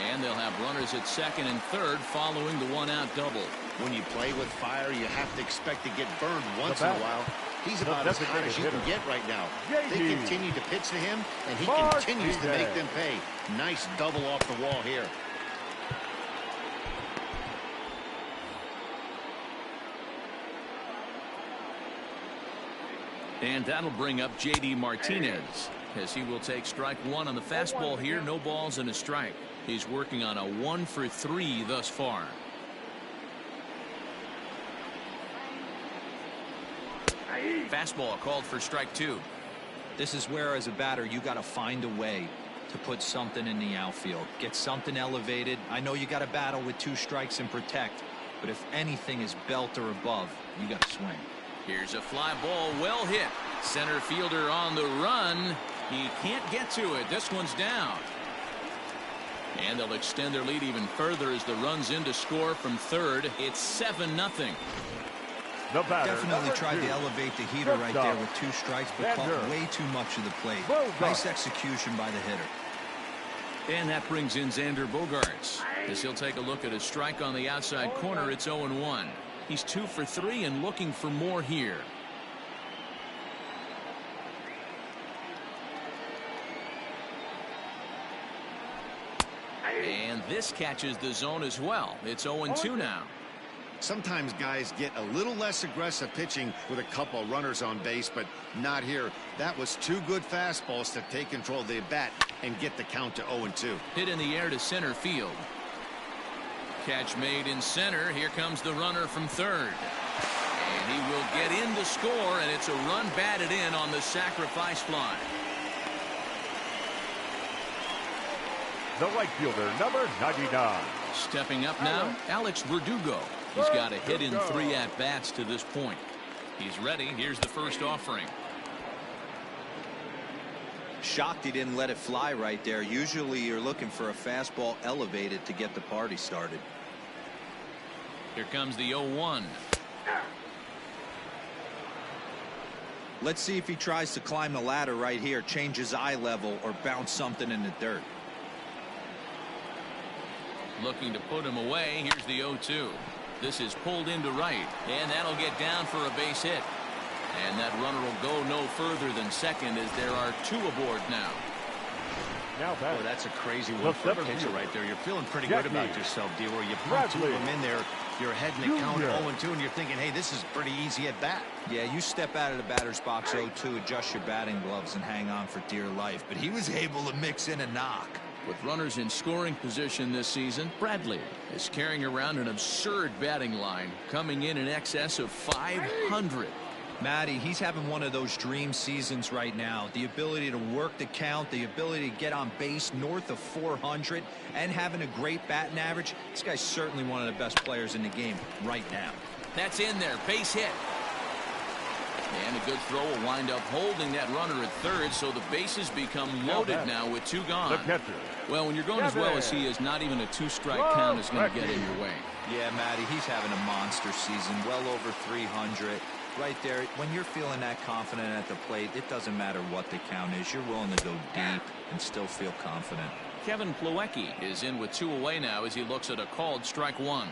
And they'll have runners at second and third following the one-out double. When you play with fire, you have to expect to get burned once in a while. He's about as hot as you can get right now. They continue to pitch to him, and he continues to make them pay. Nice double off the wall here. And that'll bring up J.D. Martinez, as he will take strike one on the fastball here. No balls and a strike. He's working on a 1-for-3 thus far. Fastball called for strike two. This is where, as a batter, you got to find a way to put something in the outfield. Get something elevated. I know you got to battle with 2 strikes and protect, but if anything is belt or above, you got to swing. Here's a fly ball, well hit. Center fielder on the run. He can't get to it. This one's down. And they'll extend their lead even further as the run's in to score from third. It's 7-0. Definitely tried to elevate the heater right there with 2 strikes, but caught way too much of the plate. Nice execution by the hitter. And that brings in Xander Bogaerts, as he'll take a look at a strike on the outside corner. It's 0-1. He's 2 for 3 and looking for more here. And this catches the zone as well. It's 0-2 now. Sometimes guys get a little less aggressive pitching with a couple of runners on base, but not here. That was 2 good fastballs to take control of the bat and get the count to 0-2. Hit in the air to center field. Catch made in center. Here comes the runner from third. And he will get in to score, and it's a run batted in on the sacrifice fly. The right fielder, number 99. Stepping up now, Alex Verdugo. He's got a hit in 3 at-bats to this point. He's ready. Here's the first offering. Shocked he didn't let it fly right there. Usually you're looking for a fastball elevated to get the party started. Here comes the 0-1. Let's see if he tries to climb the ladder right here, change his eye level, or bounce something in the dirt. Looking to put him away. Here's the 0-2. This is pulled into right, and that'll get down for a base hit. And that runner will go no further than second, as there are 2 aboard now. Boy, that's a crazy one for a pitcher right there. You're feeling pretty good about yourself, D. Where you put 2 of them in there, you're ahead in the count 0-2, and you're thinking, hey, this is pretty easy at bat. Yeah, you step out of the batter's box 0-2, adjust your batting gloves, and hang on for dear life. But he was able to mix in a knock. With runners in scoring position this season, Bradley is carrying around an absurd batting line, coming in excess of 500. Matty, he's having one of those dream seasons right now. The ability to work the count, the ability to get on base north of 400, and having a great batting average. This guy's certainly one of the best players in the game right now. That's in there. Base hit. And a good throw will wind up holding that runner at third, so the bases become loaded now with 2 gone. Well, when you're going as well as he is, not even a 2-strike count is going to get in your way. Yeah, Matty, he's having a monster season, well over 300. Right there, when you're feeling that confident at the plate, it doesn't matter what the count is. You're willing to go deep and still feel confident. Kevin Plawecki is in with 2 away now as he looks at a called strike 1.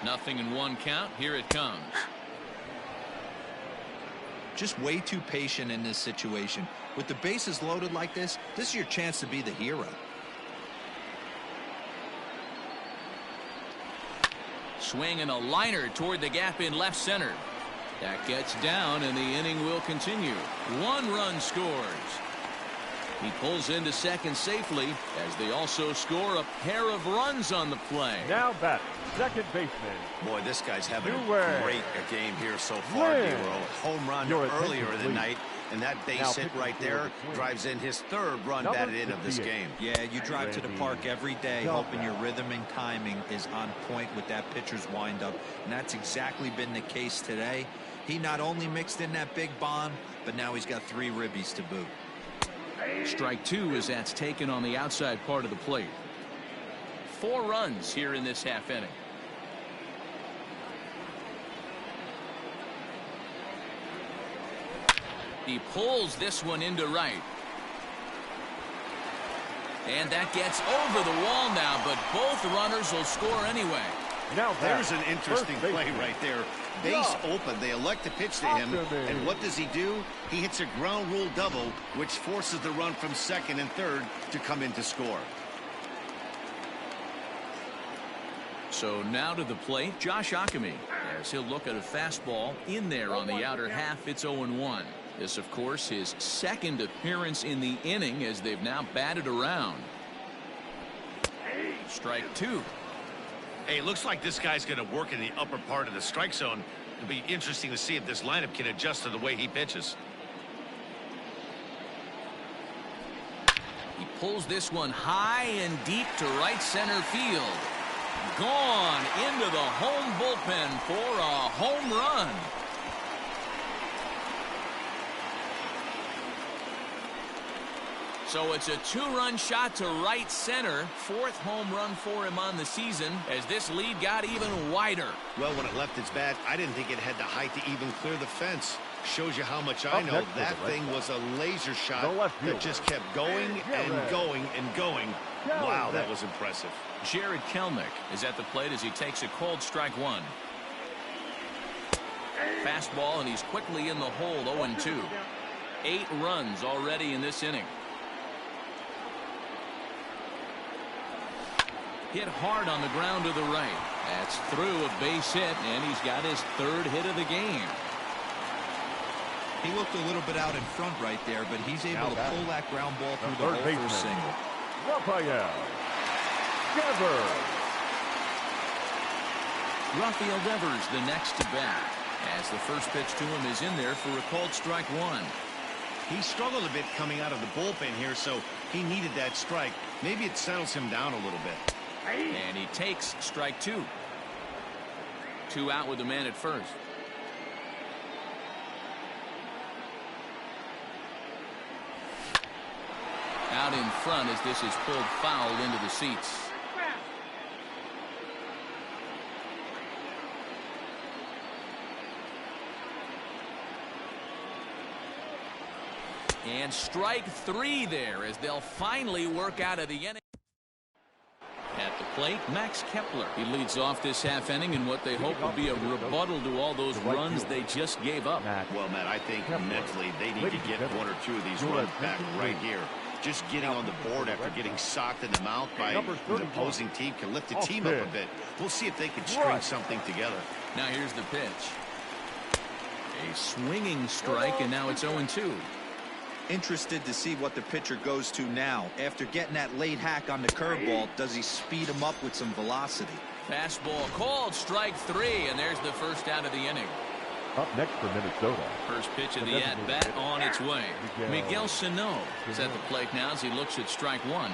Nothing in 1 count. Here it comes. Just way too patient in this situation. With the bases loaded like this is your chance to be the hero. Swing and a liner toward the gap in left center. That gets down, and the inning will continue. 1 run scores. He pulls into second safely, as they also score a pair of runs on the play. Now back, second baseman. Boy, this guy's having a great game here so far, D-Roll. Home run earlier in the night, And that base hit right there drives in his third run batted in of this game. Yeah, you drive to the park every day hoping your rhythm and timing is on point with that pitcher's windup. And that's exactly been the case today. He not only mixed in that big bomb, but now he's got 3 ribbies to boot. Strike 2 as that's taken on the outside part of the plate. 4 runs here in this half inning. He pulls this one into right. And that gets over the wall now, but both runners will score anyway. Now there's an interesting play right there. Base open. They elect to pitch to him. And what does he do? He hits a ground rule double, which forces the run from second and third to come in to score. So now to the plate, Josh Ockamy, as he'll look at a fastball in there on the outer half. It's 0-1. This, of course, his second appearance in the inning as they've now batted around. Strike 2. Hey, it looks like this guy's going to work in the upper part of the strike zone. It'll be interesting to see if this lineup can adjust to the way he pitches. He pulls this one high and deep to right center field. Gone into the home bullpen for a home run. So it's a 2-run shot to right center. 4th home run for him on the season as this lead got even wider. Well, when it left its bat, I didn't think it had the height to even clear the fence. Shows you how much I know. That thing was a laser shot that just kept going and going and going. Wow, that was impressive. Jared Kelnick is at the plate as he takes a cold strike 1. Fastball, and he's quickly in the hole. 0-2. 8 runs already in this inning. Hit hard on the ground to the right. That's through a base hit, and he's got his 3rd hit of the game. He looked a little bit out in front right there, but he's able to pull that ground ball through the hole for a single. Rafael Devers the next to bat, as the first pitch to him is in there for a called strike 1. He struggled a bit coming out of the bullpen here, so he needed that strike. Maybe it settles him down a little bit. And he takes strike 2. 2 out with the man at first. Out in front as this is pulled foul into the seats. And strike 3 there as they'll finally work out of the inning. At the plate, Max Kepler. He leads off this half inning in what they hope will be a rebuttal to all those runs they just gave up. Well, Matt, I think mentally they need to get 1 or 2 of these runs back right here. Just getting on the board after getting socked in the mouth by an opposing team can lift the team up a bit. We'll see if they can string something together. Now here's the pitch. A swinging strike, and now it's 0-2. Interested to see what the pitcher goes to now. After getting that late hack on the curveball, does he speed him up with some velocity? Fastball called strike 3, and there's the first out of the inning. Up next for Minnesota. First pitch of the at-bat on its way. Miguel Sano is at the plate now as he looks at strike 1.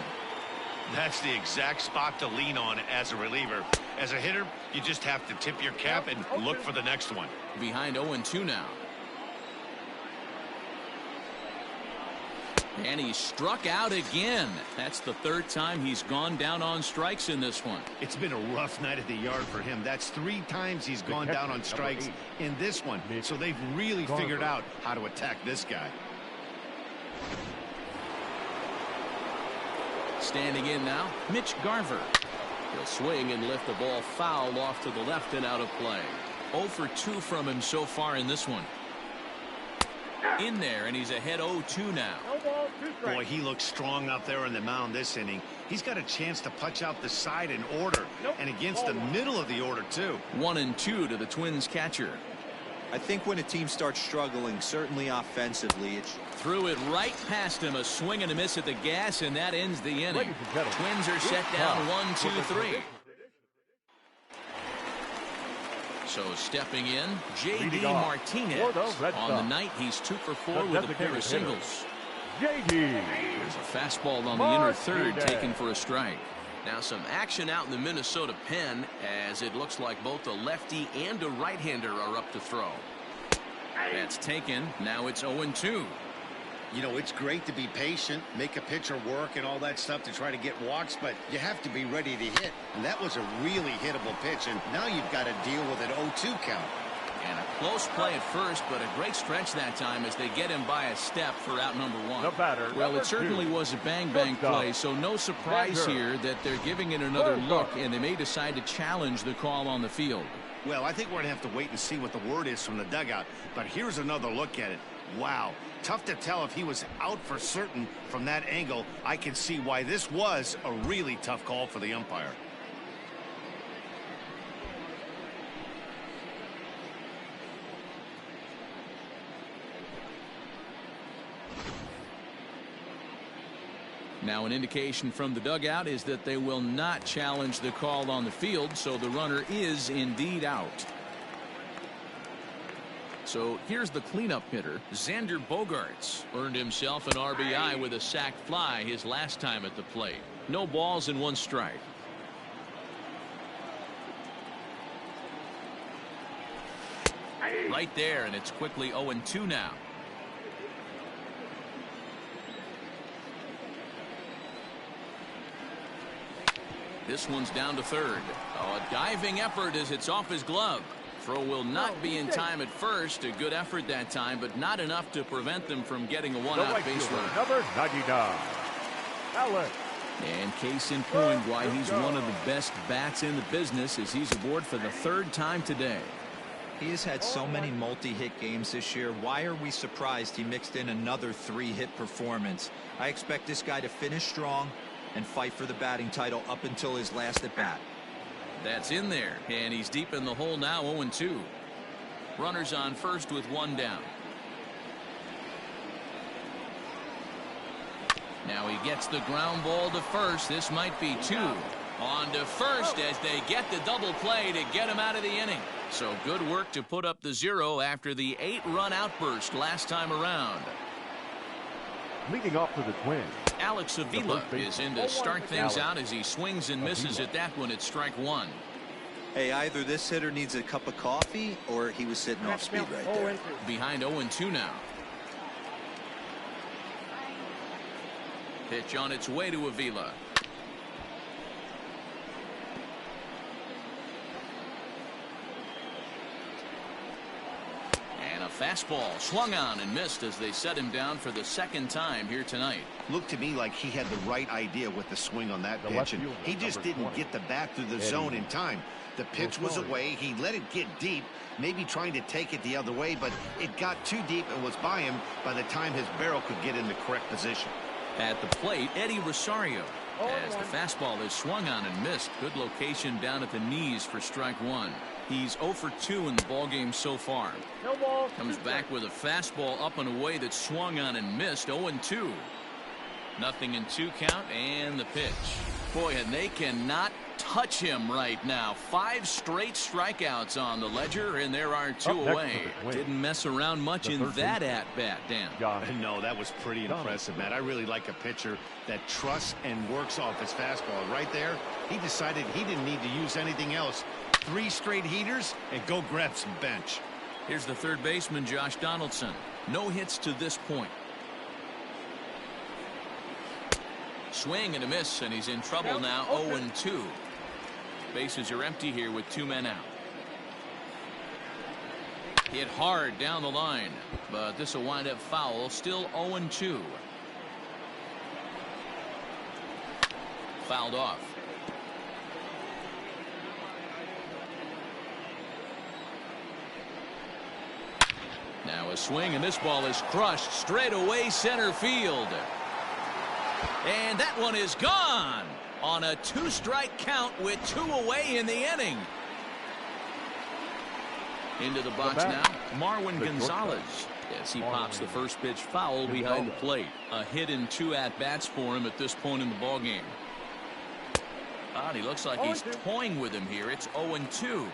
That's the exact spot to lean on as a reliever. As a hitter, you just have to tip your cap and look for the next one. Behind 0-2 now. And he struck out again. That's the 3rd time he's gone down on strikes in this one. It's been a rough night at the yard for him. That's 3 times he's gone down on strikes in this one. So they've really figured out how to attack this guy. Standing in now, Mitch Garver. He'll swing and lift the ball foul off to the left and out of play. 0 for 2 from him so far in this one. In there, and he's ahead 0-2 now. Boy, he looks strong out there on the mound this inning. He's got a chance to punch out the side in order, and against the middle of the order, too. 1-2 to the Twins catcher. I think when a team starts struggling, certainly offensively, it's... Threw it right past him, a swing and a miss at the gas, and that ends the inning. Twins are set down 1-2-3. So stepping in, J.D. off Martinez. for the Red On the Sox. night, he's 2 for 4 The with a pair designated of singles. J.D. There's a fastball on the inner third Martinez. taken for a strike. Now some action out in the Minnesota pen as it looks like both a lefty and a right-hander are up to throw. That's taken. Now it's 0-2. You know, it's great to be patient, make a pitcher work and all that stuff to try to get walks, but you have to be ready to hit. And that was a really hittable pitch, and now you've got to deal with an 0-2 count. And a close play at first, but a great stretch that time as they get him by a step for out number 1. The batter, Well, number it certainly 2. was a bang-bang play, so no surprise here that they're giving it another look, and they may decide to challenge the call on the field. Well, I think we're going to have to wait and see what the word is from the dugout, but here's another look at it. Wow, tough to tell if he was out for certain from that angle. I can see why this was a really tough call for the umpire. Now an indication from the dugout is that they will not challenge the call on the field, so the runner is indeed out. So here's the cleanup hitter, Xander Bogaerts. Earned himself an RBI with a sac fly his last time at the plate. No balls and 1 strike. Right there, and it's quickly 0-2 now. This one's down to third. Oh, a diving effort as it's off his glove. Throw will not be in time at first. A good effort that time, but not enough to prevent them from getting a one-out base runner. Number 99, Alex. And case in point why he's one of the best bats in the business as he's aboard for the 3rd time today. He has had so many multi-hit games this year. Why are we surprised he mixed in another 3-hit performance? I expect this guy to finish strong and fight for the batting title up until his last at bat. That's in there, and he's deep in the hole now, 0-2. Runners on first with 1 down. Now he gets the ground ball to first. This might be 2. On to first as they get the double play to get him out of the inning. So good work to put up the 0 after the 8-run outburst last time around. Leading off for the Twins, Alex Avila is in to start things out as he swings and misses at that one at strike 1. Hey, either this hitter needs a cup of coffee or he was sitting off speed right there. Behind 0-2 now. Pitch on its way to Avila. And a fastball swung on and missed as they set him down for the 2nd time here tonight. Looked to me like he had the right idea with the swing on that pitch, and he just didn't get the bat through the zone in time. The pitch was away. He let it get deep, maybe trying to take it the other way, but it got too deep and was by him by the time his barrel could get in the correct position. At the plate, Eddie Rosario. As the fastball is swung on and missed. Good location down at the knees for strike 1. He's 0 for 2 in the ballgame so far. No balls. Comes back with a fastball up and away that swung on and missed. 0-2. 0-2 count and the pitch. Boy, and they cannot touch him right now. 5 straight strikeouts on the ledger, and there are 2 away. Didn't mess around much in that at-bat, Dan. No, that was pretty impressive, Matt. I really like a pitcher that trusts and works off his fastball. Right there, he decided he didn't need to use anything else. 3 straight heaters and go grab some bench. Here's the third baseman, Josh Donaldson. No hits to this point. Swing and a miss, and he's in trouble now. 0-2. Bases are empty here with 2 men out. Hit hard down the line, but this will wind up foul. Still 0-2. Fouled off. Now a swing, and this ball is crushed straight away center field. And that one is gone on a 2-strike count with 2 away in the inning. Into the box now, Marwin Gonzalez. As he pops the first pitch foul behind the plate. A hit in 2 at-bats for him at this point in the ballgame. And he looks like he's toying with him here. It's 0-2.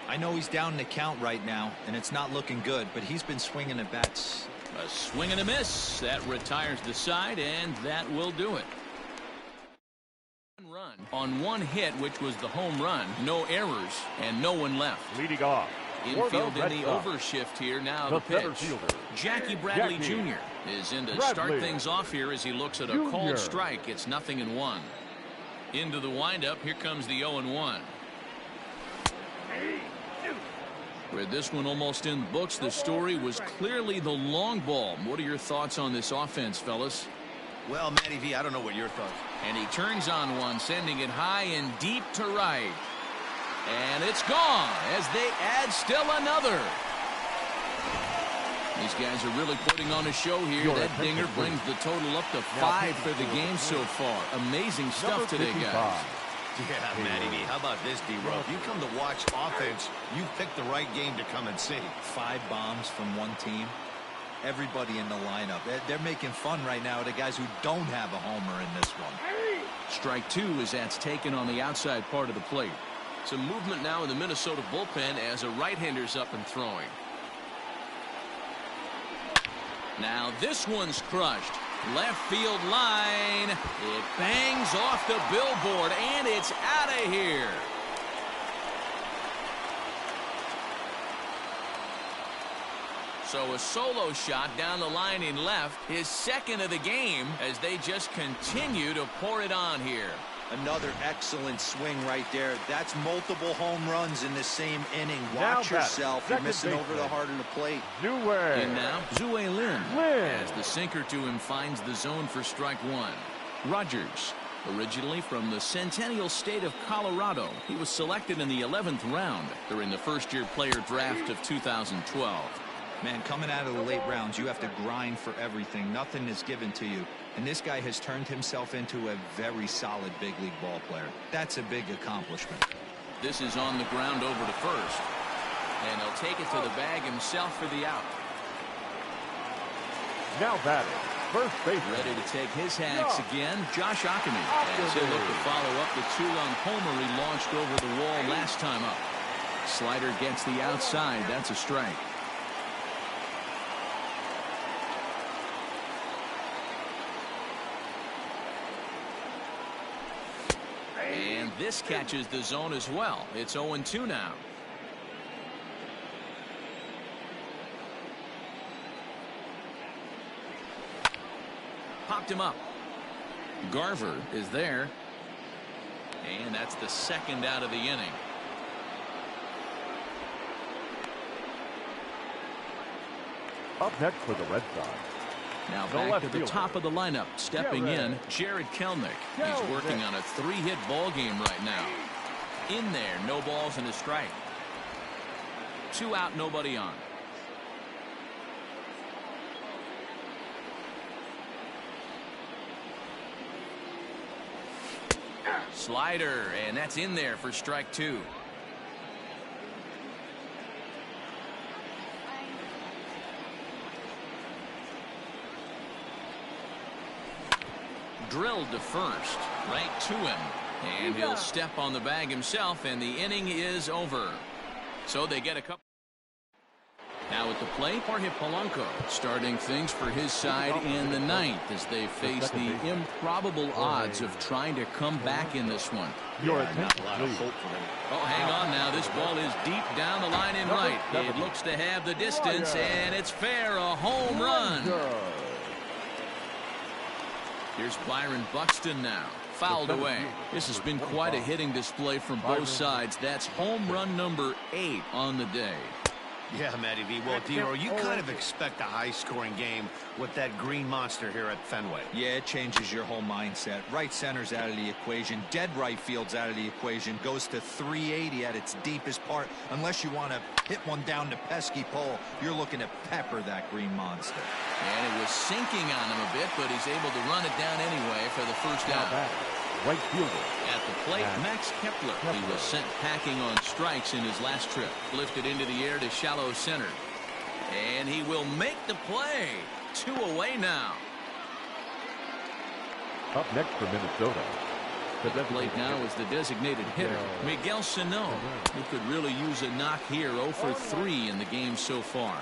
I know he's down in the count right now, and it's not looking good, but he's been swinging at bats. A swing and a miss. That retires the side, and that will do it. Run on one hit, which was the home run. No errors, and no one left. Leading off. Infield in the overshift here. Now the pitch. Jackie Bradley Jr. is in to start things off here as he looks at a called strike. It's 0-1. Into the windup. Here comes the 0-1. With this one almost in the books, the story was clearly the long ball. What are your thoughts on this offense, fellas? Well, Matty V, I don't know what your thoughts. And he turns on one, sending it high and deep to right. And it's gone as they add still another. These guys are really putting on a show here. That dinger brings the total up to 5 for the game so far. Amazing stuff today, guys. Yeah, Matty V, how about this, D-Row? If you come to watch offense, you picked the right game to come and see. 5 bombs from one team. Everybody in the lineup. They're making fun right now of the guys who don't have a homer in this one. Strike 2 as that's taken on the outside part of the plate. Some movement now in the Minnesota bullpen as a right-hander's up and throwing. Now this one's crushed. Left field line. It bangs off the billboard, and it's out of here. So a solo shot down the line in left, his second of the game, as they just continue to pour it on here. Another excellent swing right there. That's multiple home runs in the same inning. Watch yourself. You're missing over the heart of the plate. And now, Zue Lin, as the sinker to him finds the zone for strike 1. Rogers, originally from the Centennial State of Colorado, he was selected in the 11th round during the first-year player draft of 2012. Man, coming out of the late rounds, you have to grind for everything. Nothing is given to you. And this guy has turned himself into a very solid big league ball player. That's a big accomplishment. This is on the ground over to first. And he'll take it to the bag himself for the out. Now batting, first base. Ready to take his hacks again, Josh Ackerman. As he'll look to follow up the 2-run homer he launched over the wall last time up. Slider gets the outside. That's a strike. And this catches the zone as well. It's 0-2 now. Popped him up. Garver is there. And that's the second out of the inning. Up next for the Red Sox. Now back to the top of the lineup. Stepping in, Jared Kelenic. He's working on a 3-hit ball game right now. In there, no balls and a strike. 2 out, nobody on. Slider, and that's in there for strike 2. Drilled to first, right to him, and he'll step on the bag himself, and the inning is over. So they get a couple. Now at the plate, Jorge Polanco starting things for his side in the 9th as they face the improbable odds of trying to come back in this one. Not a lot of hope for him. Oh, hang on now. This ball is deep down the line in right. It looks to have the distance, and it's fair, a home run. Here's Byron Buxton now. Fouled away. This has been quite a hitting display from both sides. That's home run number 8 on the day. Yeah, Matty V. Well, D-Row, you kind of expect a high-scoring game with that green monster here at Fenway. Yeah, it changes your whole mindset. Right center's out of the equation. Dead right field's out of the equation. Goes to 380 at its deepest part. Unless you want to hit one down the pesky pole, you're looking to pepper that green monster. And it was sinking on him a bit, but he's able to run it down anyway for the first out. Right fielder. At the plate, Max Kepler. He was sent packing on strikes in his last trip. Lifted into the air to shallow center. And he will make the play. 2 away now. Up next for Minnesota, The plate now is the designated hitter, Miguel Sano, who could really use a knock here. 0 for 3 in the game so far.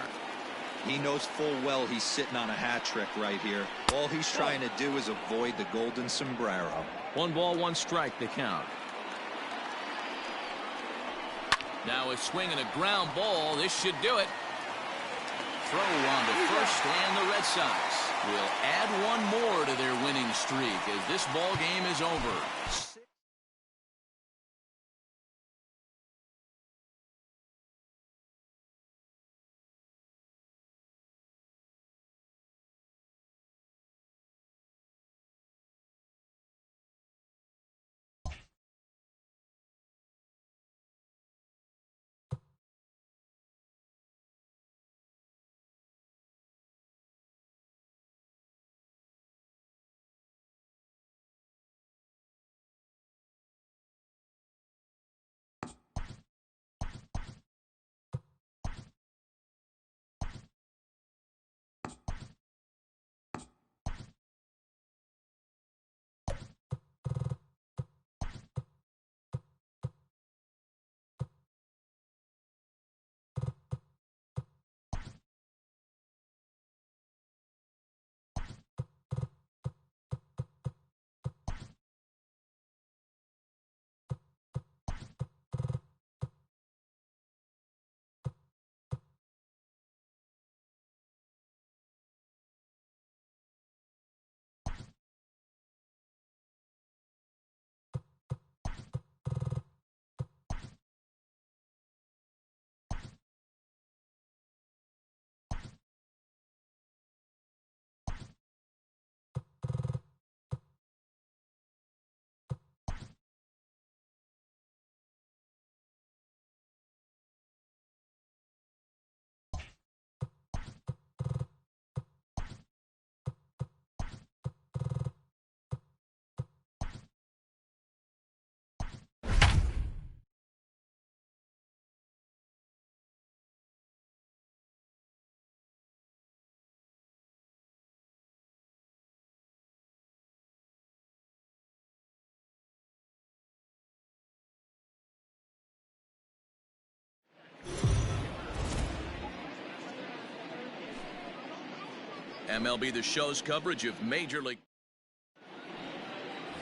He knows full well he's sitting on a hat trick right here. All he's trying to do is avoid the golden sombrero. 1 ball, 1 strike, the count. Now a swing and a ground ball. This should do it. Throw on to first, and the Red Sox will add 1 more to their winning streak as this ball game is over. MLB The Show's coverage of Major League.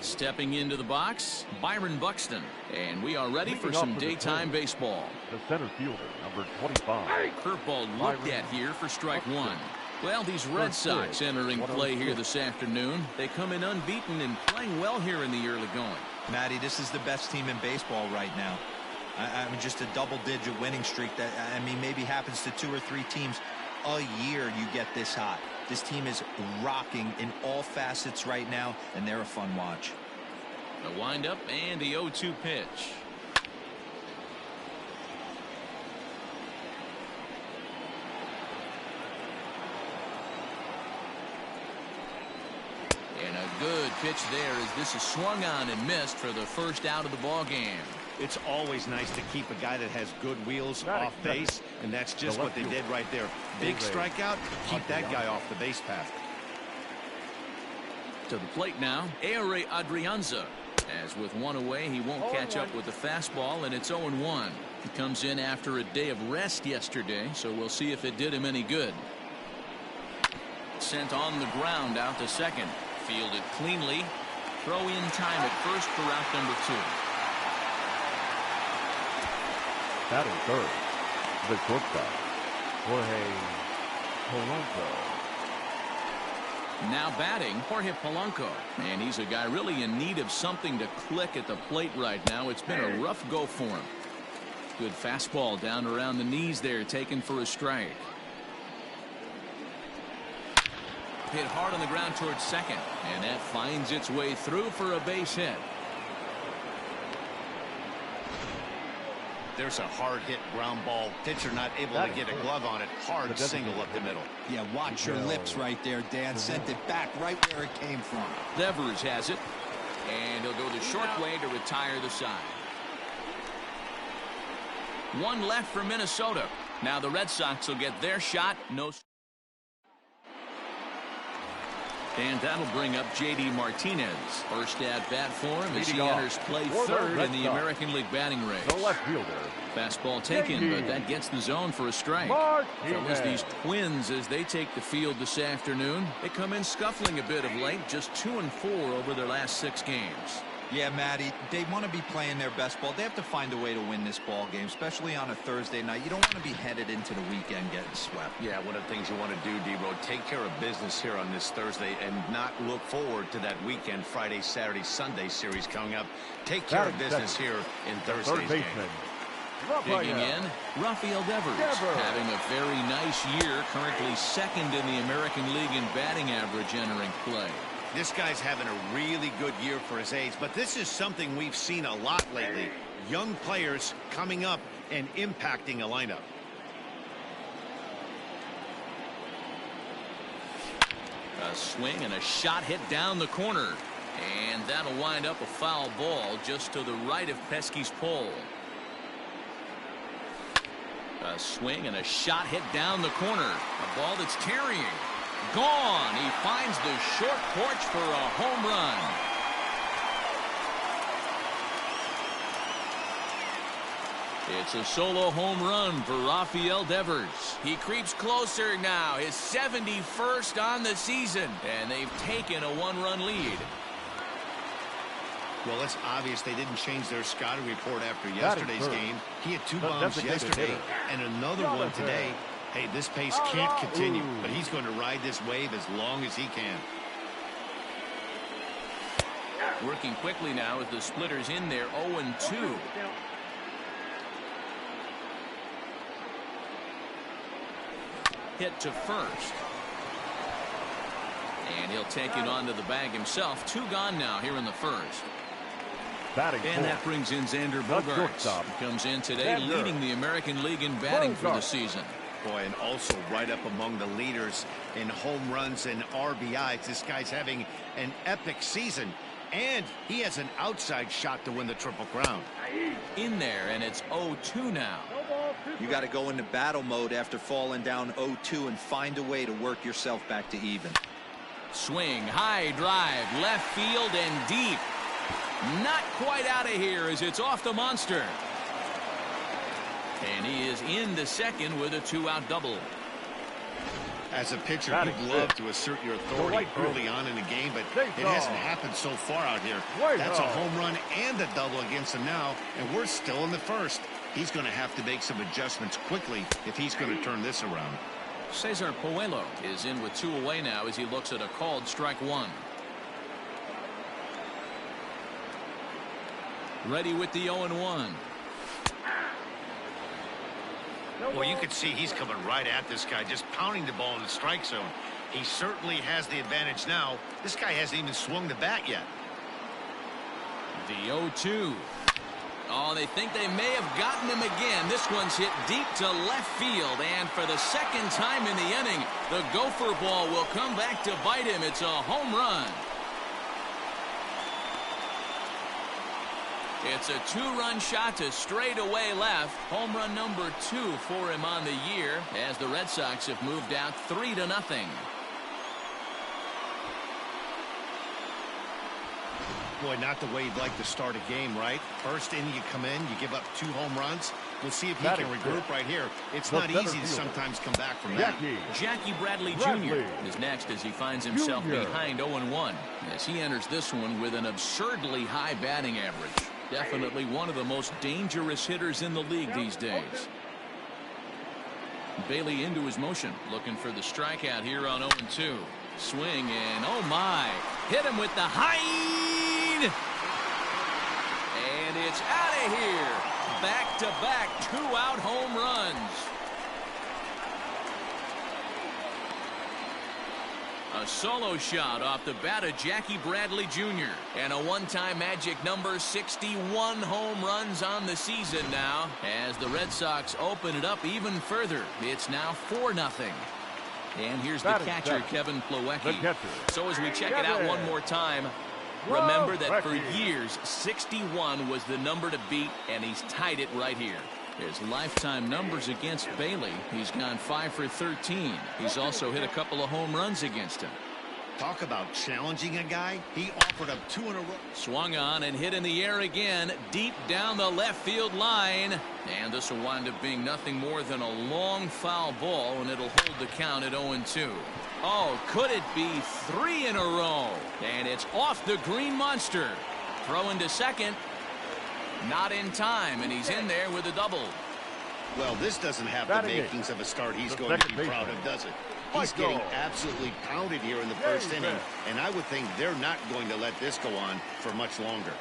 Stepping into the box, Byron Buxton. And we are ready for some daytime baseball. The center fielder, number 25. Curveball looked at here for strike 1. Well, these Red Sox entering play here this afternoon. They come in unbeaten and playing well here in the early going. Matty, this is the best team in baseball right now. I mean, just a double-digit winning streak that, I mean, maybe happens to 2 or 3 teams a year. You get this hot. This team is rocking in all facets right now, and they're a fun watch. The windup and the 0-2 pitch. And a good pitch there as this is swung on and missed for the first out of the ball game. It's always nice to keep a guy that has good wheels off base, and that's just what they did right there. Big strikeout, keep that guy off the base path. To the plate now, Aire Adrianza. As with 1 away, he won't catch up with the fastball, and it's 0-1. He comes in after a day of rest yesterday, so we'll see if it did him any good. Sent on the ground out to second. Fielded cleanly. Throw in time at first for route number 2. Batting third, the shortstop, Jorge Polanco. Now batting, Jorge Polanco. And he's a guy really in need of something to click at the plate right now. It's been a rough go for him. Good fastball down around the knees there, taken for a strike. Hit hard on the ground towards second, and that finds its way through for a base hit. There's a hard hit ground ball. Pitcher not able to get a glove on it. Hard single up the middle. Yeah, watch your lips right there, Dan. Sent it back right where it came from. Devers has it, and he'll go the short way to retire the side. 1 left for Minnesota. Now the Red Sox will get their shot. No. And that'll bring up J.D. Martinez. First at bat for him as he enters play third in the American League batting race. The left fielder. Fastball taken, but that gets the zone for a strike. Fellas, these Twins, as they take the field this afternoon, they come in scuffling a bit of late, just 2-4 over their last 6 games. Yeah, Matty, they want to be playing their best ball. They have to find a way to win this ball game, especially on a Thursday night. You don't want to be headed into the weekend getting swept. Yeah, one of the things you want to do, D-Road, take care of business here on this Thursday and not look forward to that weekend, Friday, Saturday, Sunday series coming up. Take care of business here in Thursday's game. Digging in, Rafael Devers, having a very nice year, currently second in the American League in batting average entering play. This guy's having a really good year for his age, but this is something we've seen a lot lately. Young players coming up and impacting a lineup. A swing and a shot hit down the corner. And that'll wind up a foul ball just to the right of Pesky's pole. A swing and a shot hit down the corner. A ball that's carrying. Gone. He finds the short porch for a home run. It's a solo home run for Rafael Devers. He creeps closer now, his 71st on the season, and they've taken a 1-run lead. Well, it's obvious they didn't change their scouting report after yesterday's game. He had 2 bombs yesterday and another one today. Hey, this pace can't continue, but he's going to ride this wave as long as he can. Working quickly now with the splitters in there, 0-2. Hit to first. And he'll take it onto the bag himself. 2 gone now here in the first. And that brings in Xander Bogaerts. He comes in today leading the American League in batting for the season. Boy, and also right up among the leaders in home runs and RBIs. This guy's having an epic season, and he has an outside shot to win the Triple Crown. In there, and it's 0-2 now. You got to go into battle mode after falling down 0-2 and find a way to work yourself back to even. Swing, high drive, left field and deep. Not quite out of here as it's off the monster. And he is in the second with a 2-out double. As a pitcher, you'd love to assert your authority early on in the game, but it hasn't happened so far out here. That's a home run and a double against him now, and we're still in the first. He's going to have to make some adjustments quickly if he's going to turn this around. Cesar Puello is in with 2 away now as he looks at a called strike 1. Ready with the 0-1. Well, you can see he's coming right at this guy, just pounding the ball in the strike zone. He certainly has the advantage now. This guy hasn't even swung the bat yet. The 0-2. Oh, they think they may have gotten him again. This one's hit deep to left field, and for the second time in the inning, the gopher ball will come back to bite him. It's a home run. It's a 2-run shot to straightaway left. Home run number 2 for him on the year as the Red Sox have moved out 3-0. Boy, not the way you'd like to start a game, right? First inning, you come in, you give up 2 home runs. We'll see if he can regroup right here. It's not easy to sometimes come back from that. Jackie Bradley Jr. is next as he finds himself behind 0-1 as he enters this one with an absurdly high batting average. Definitely one of the most dangerous hitters in the league these days. Bailey into his motion, looking for the strikeout here on 0-2. Swing and oh my, hit him with the height, and it's out of here. Back-to-back 2-out home runs. A solo shot off the bat of Jackie Bradley Jr. And a one-time magic number, 61 home runs on the season now as the Red Sox open it up even further. It's now 4-0. And here's the catcher, Kevin Plawecki. So as we check it out one more time, remember that for years, 61 was the number to beat, and he's tied it right here. His lifetime numbers against Bailey, he's gone 5 for 13. He's also hit a couple of home runs against him. Talk about challenging a guy. He offered up 2 in a row. Swung on and hit in the air again, deep down the left field line. And this will wind up being nothing more than a long foul ball, and it'll hold the count at 0-2. Oh, could it be 3 in a row? And it's off the green monster. Throw into second. Not in time, and he's in there with a double. Well, this doesn't have the makings of a start he's going to be proud of, does it? He's getting absolutely pounded here in the first inning, and I would think they're not going to let this go on for much longer.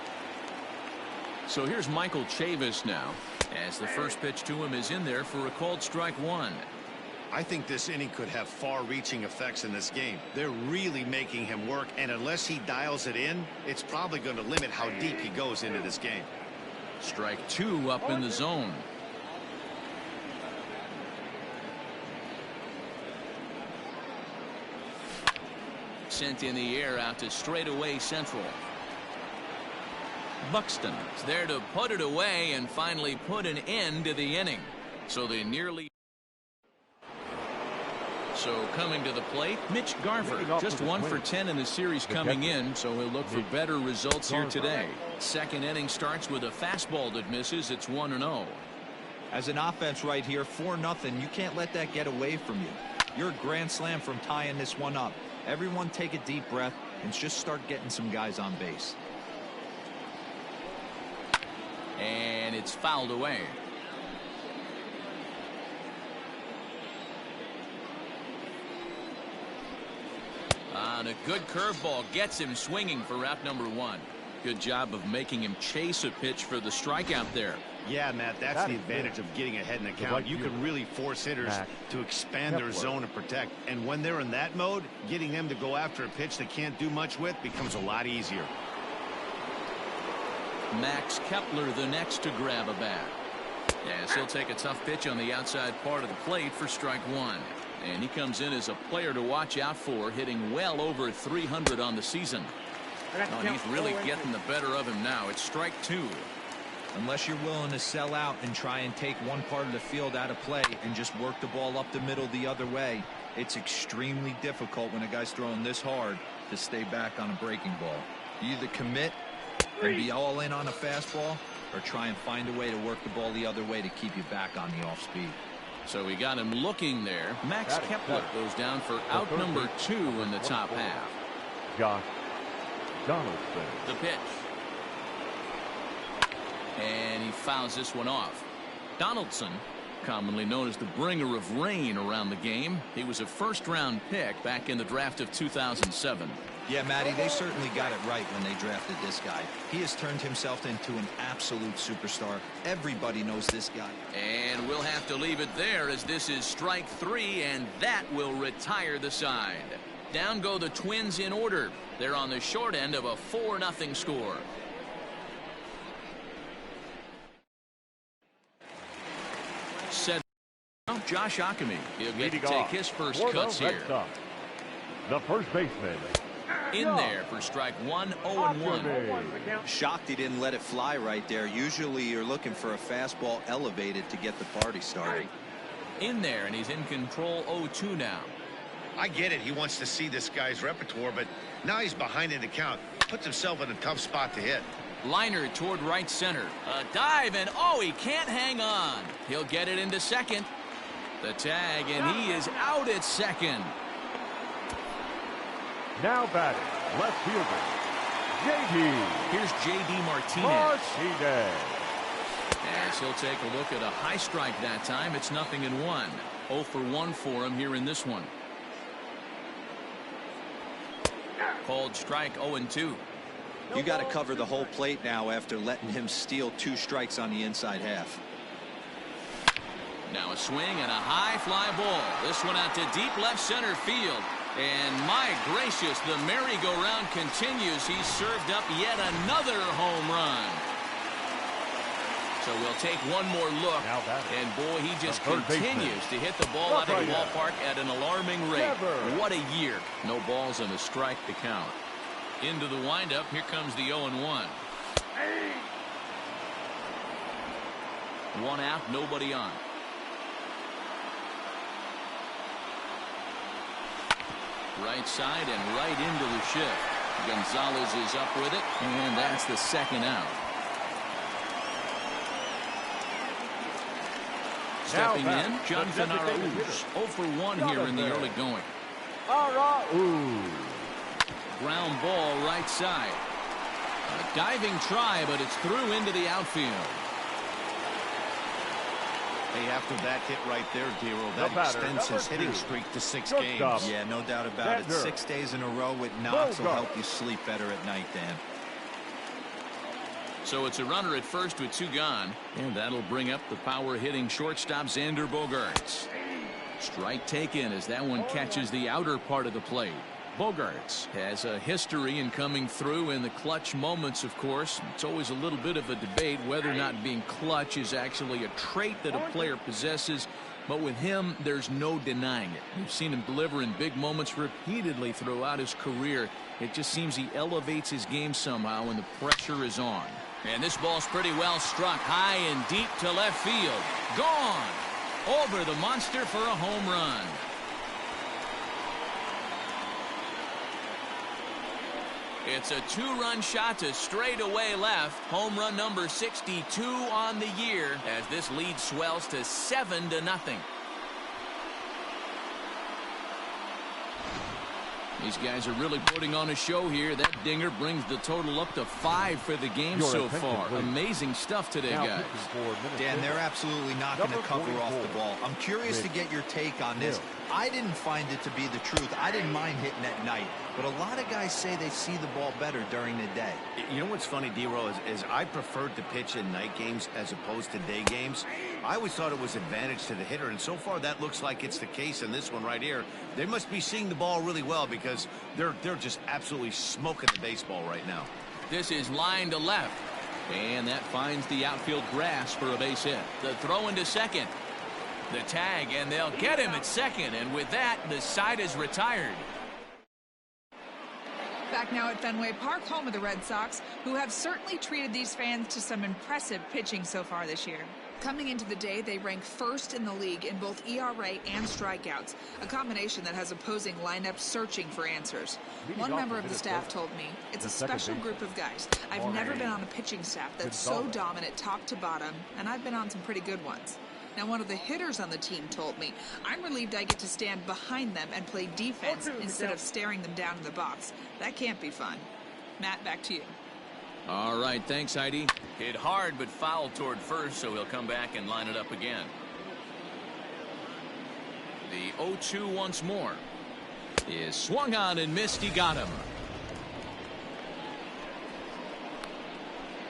So here's Michael Chavis now, as the first pitch to him is in there for a called strike 1. I think this inning could have far-reaching effects in this game. They're really making him work, and unless he dials it in, it's probably going to limit how deep he goes into this game. Strike 2 up in the zone. Sent in the air out to straightaway central. Buxton is there to put it away and finally put an end to the inning. So they nearly. So coming to the plate, Mitch Garver, just 1 for 10 in the series coming in, so he'll look for better results here today. Second inning starts with a fastball that misses. It's 1-0. As an offense right here, 4-0, you can't let that get away from you. You're a grand slam from tying this one up. Everyone take a deep breath and just start getting some guys on base. And it's fouled away. On a good curveball gets him swinging for out number 1. Good job of making him chase a pitch for the strikeout there. Yeah, Matt, that's the advantage of getting ahead in the count. You can really force hitters to expand their zone and protect. And when they're in that mode, getting them to go after a pitch they can't do much with becomes a lot easier. Max Kepler the next to grab a bat. Yes, he'll take a tough pitch on the outside part of the plate for strike 1. And he comes in as a player to watch out for, hitting well over 300 on the season. Oh, he's really getting the better of him now. It's strike 2. Unless you're willing to sell out and try and take one part of the field out of play and just work the ball up the middle the other way, it's extremely difficult when a guy's throwing this hard to stay back on a breaking ball. You either commit and be all in on a fastball or try and find a way to work the ball the other way to keep you back on the off speed. So we got him looking there. Max Kepler goes down for out number 2 in the top half. Josh Donaldson. The pitch. And he fouls this one off. Donaldson, commonly known as the bringer of rain around the game. He was a first-round pick back in the draft of 2007. Yeah, Matty, they certainly got it right when they drafted this guy. He has turned himself into an absolute superstar. Everybody knows this guy. And we'll have to leave it there as this is strike 3, and that will retire the side. Down go the Twins in order. They're on the short end of a 4-0 score. Said Josh Ockamy. He'll get to take his first cuts here. The first baseman. In there for strike 1, 0-1. Shocked he didn't let it fly right there. Usually you're looking for a fastball elevated to get the party started. In there, and he's in control 0-2 now. I get it. He wants to see this guy's repertoire, but now he's behind in the count. Puts himself in a tough spot to hit. Liner toward right center. A dive, and oh, he can't hang on. He'll get it into second. The tag, and he is out at second. Now batting, left fielder, J.D. Here's J.D. Martinez. As he'll take a look at a high strike that time. It's 0-1. 0 for 1 for him here in this one. Called strike 0-2. You got to cover the whole plate now after letting him steal 2 strikes on the inside half. Now a swing and a high fly ball. This one out to deep left center field. And my gracious, the merry-go-round continues. He's served up yet another home run. So we'll take one more look. And boy, he just continues to hit the ball out of the ballpark at an alarming rate. What a year. No balls and a strike to count. Into the windup. Here comes the 0-1. 1 out, nobody on. Right side and right into the shift. Gonzalez is up with it, and that's the second out. Stepping in, Jonathan Araújo. 0 for 1 here in the early going. Ground ball right side. A diving try, but it's through into the outfield. Hey, after that hit right there, Dero, that extends his hitting streak to 6 games. Yeah, no doubt about it. 6 days in a row with knocks will help you sleep better at night, Dan. So it's a runner at first with 2 gone, and that'll bring up the power-hitting shortstop Xander Bogaerts. Strike taken as that one catches the outer part of the plate. Bogaerts has a history in coming through in the clutch moments, of course. It's always a little bit of a debate whether or not being clutch is actually a trait that a player possesses. But with him, there's no denying it. We've seen him deliver in big moments repeatedly throughout his career. It just seems he elevates his game somehow when the pressure is on. And this ball's pretty well struck high and deep to left field. Gone! Over the monster for a home run. It's a 2-run shot to straightaway left. Home run number 62 on the year as this lead swells to 7-0. These guys are really putting on a show here. That dinger brings the total up to 5 for the game so far. Amazing stuff today, guys. Dan, they're absolutely not going to cover off the ball. I'm curious to get your take on this. I didn't find it to be the truth. I didn't mind hitting at night, but a lot of guys say they see the ball better during the day. You know what's funny, D-Row, is I preferred to pitch in night games as opposed to day games. I always thought it was advantage to the hitter, and so far that looks like it's the case in this one right here. They must be seeing the ball really well because they're just absolutely smoking the baseball right now. This is line to left, and that finds the outfield grass for a base hit. The throw into second. The tag, and they'll get him at second, and with that, the side is retired. Back now at Fenway Park, home of the Red Sox, who have certainly treated these fans to some impressive pitching so far this year. Coming into the day, they rank first in the league in both ERA and strikeouts, a combination that has opposing lineups searching for answers. One member of the staff told me, it's a special group of guys. I've never been on a pitching staff that's so dominant top to bottom, and I've been on some pretty good ones. Now, one of the hitters on the team told me, I'm relieved I get to stand behind them and play defense instead of staring them down in the box. That can't be fun. Matt, back to you. All right, thanks, Heidi. Hit hard but fouled toward first, so he'll come back and line it up again. The 0-2 once more is swung on and missed. He got him.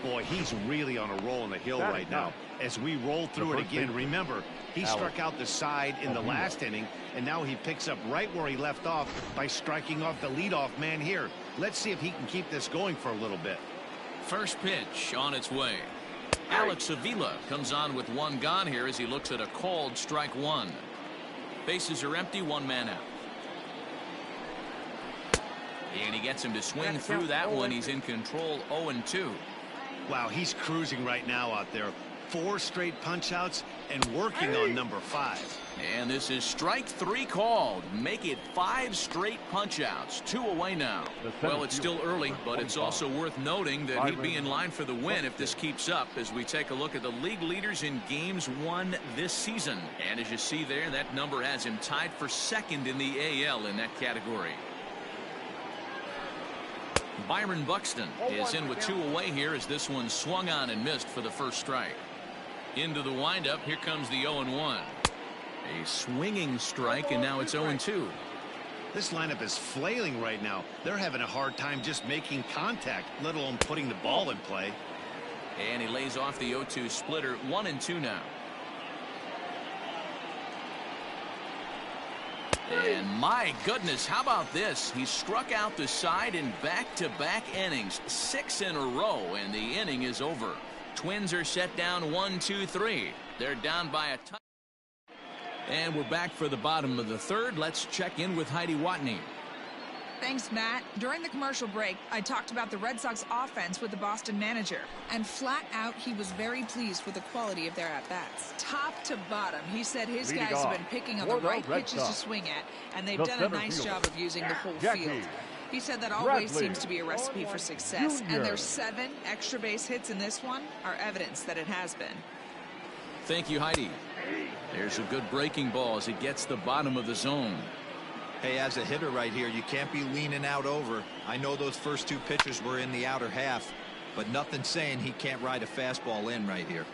Boy, he's really on a roll in the hill right now. As we roll through it again, remember, he struck out the side in the last inning, and now he picks up right where he left off by striking off the leadoff man here. Let's see if he can keep this going for a little bit. First pitch on its way. Alex Avila comes on with 1 gone here as he looks at a called strike 1. Bases are empty, 1 man out. And he gets him to swing through that one. He's in control, 0-2. Wow, he's cruising right now out there. 4 straight punch-outs and working on number 5. And this is strike 3 called. Make it 5 straight punch-outs. 2 away now. Well, it's still early, but it's also worth noting that he'd be in line for the win if this keeps up as we take a look at the league leaders in games won this season. And as you see there, that number has him tied for 2nd in the AL in that category. Byron Buxton is in with 2 away here as this one swung on and missed for the first strike. Into the windup, here comes the 0-1. A swinging strike, and now it's 0-2. This lineup is flailing right now. They're having a hard time just making contact, let alone putting the ball in play. And he lays off the 0-2 splitter. 1-2 now. And my goodness, how about this? He struck out the side in back-to-back innings, 6 in a row, and the inning is over. Twins are set down 1-2-3. They're down by a touch. And we're back for the bottom of the 3rd. Let's check in with Heidi Watney. Thanks, Matt. During the commercial break, I talked about the Red Sox offense with the Boston manager. And flat out, he was very pleased with the quality of their at-bats. Top to bottom, he said his guys have been picking on the right pitches to swing at, and they've done a nice job of using the whole field. He said that always seems to be a recipe for success, and their 7 extra base hits in this one are evidence that it has been. Thank you, Heidi. There's a good breaking ball as it gets the bottom of the zone. Hey, as a hitter right here, you can't be leaning out over. I know those first 2 pitches were in the outer half, but nothing saying he can't ride a fastball in right here.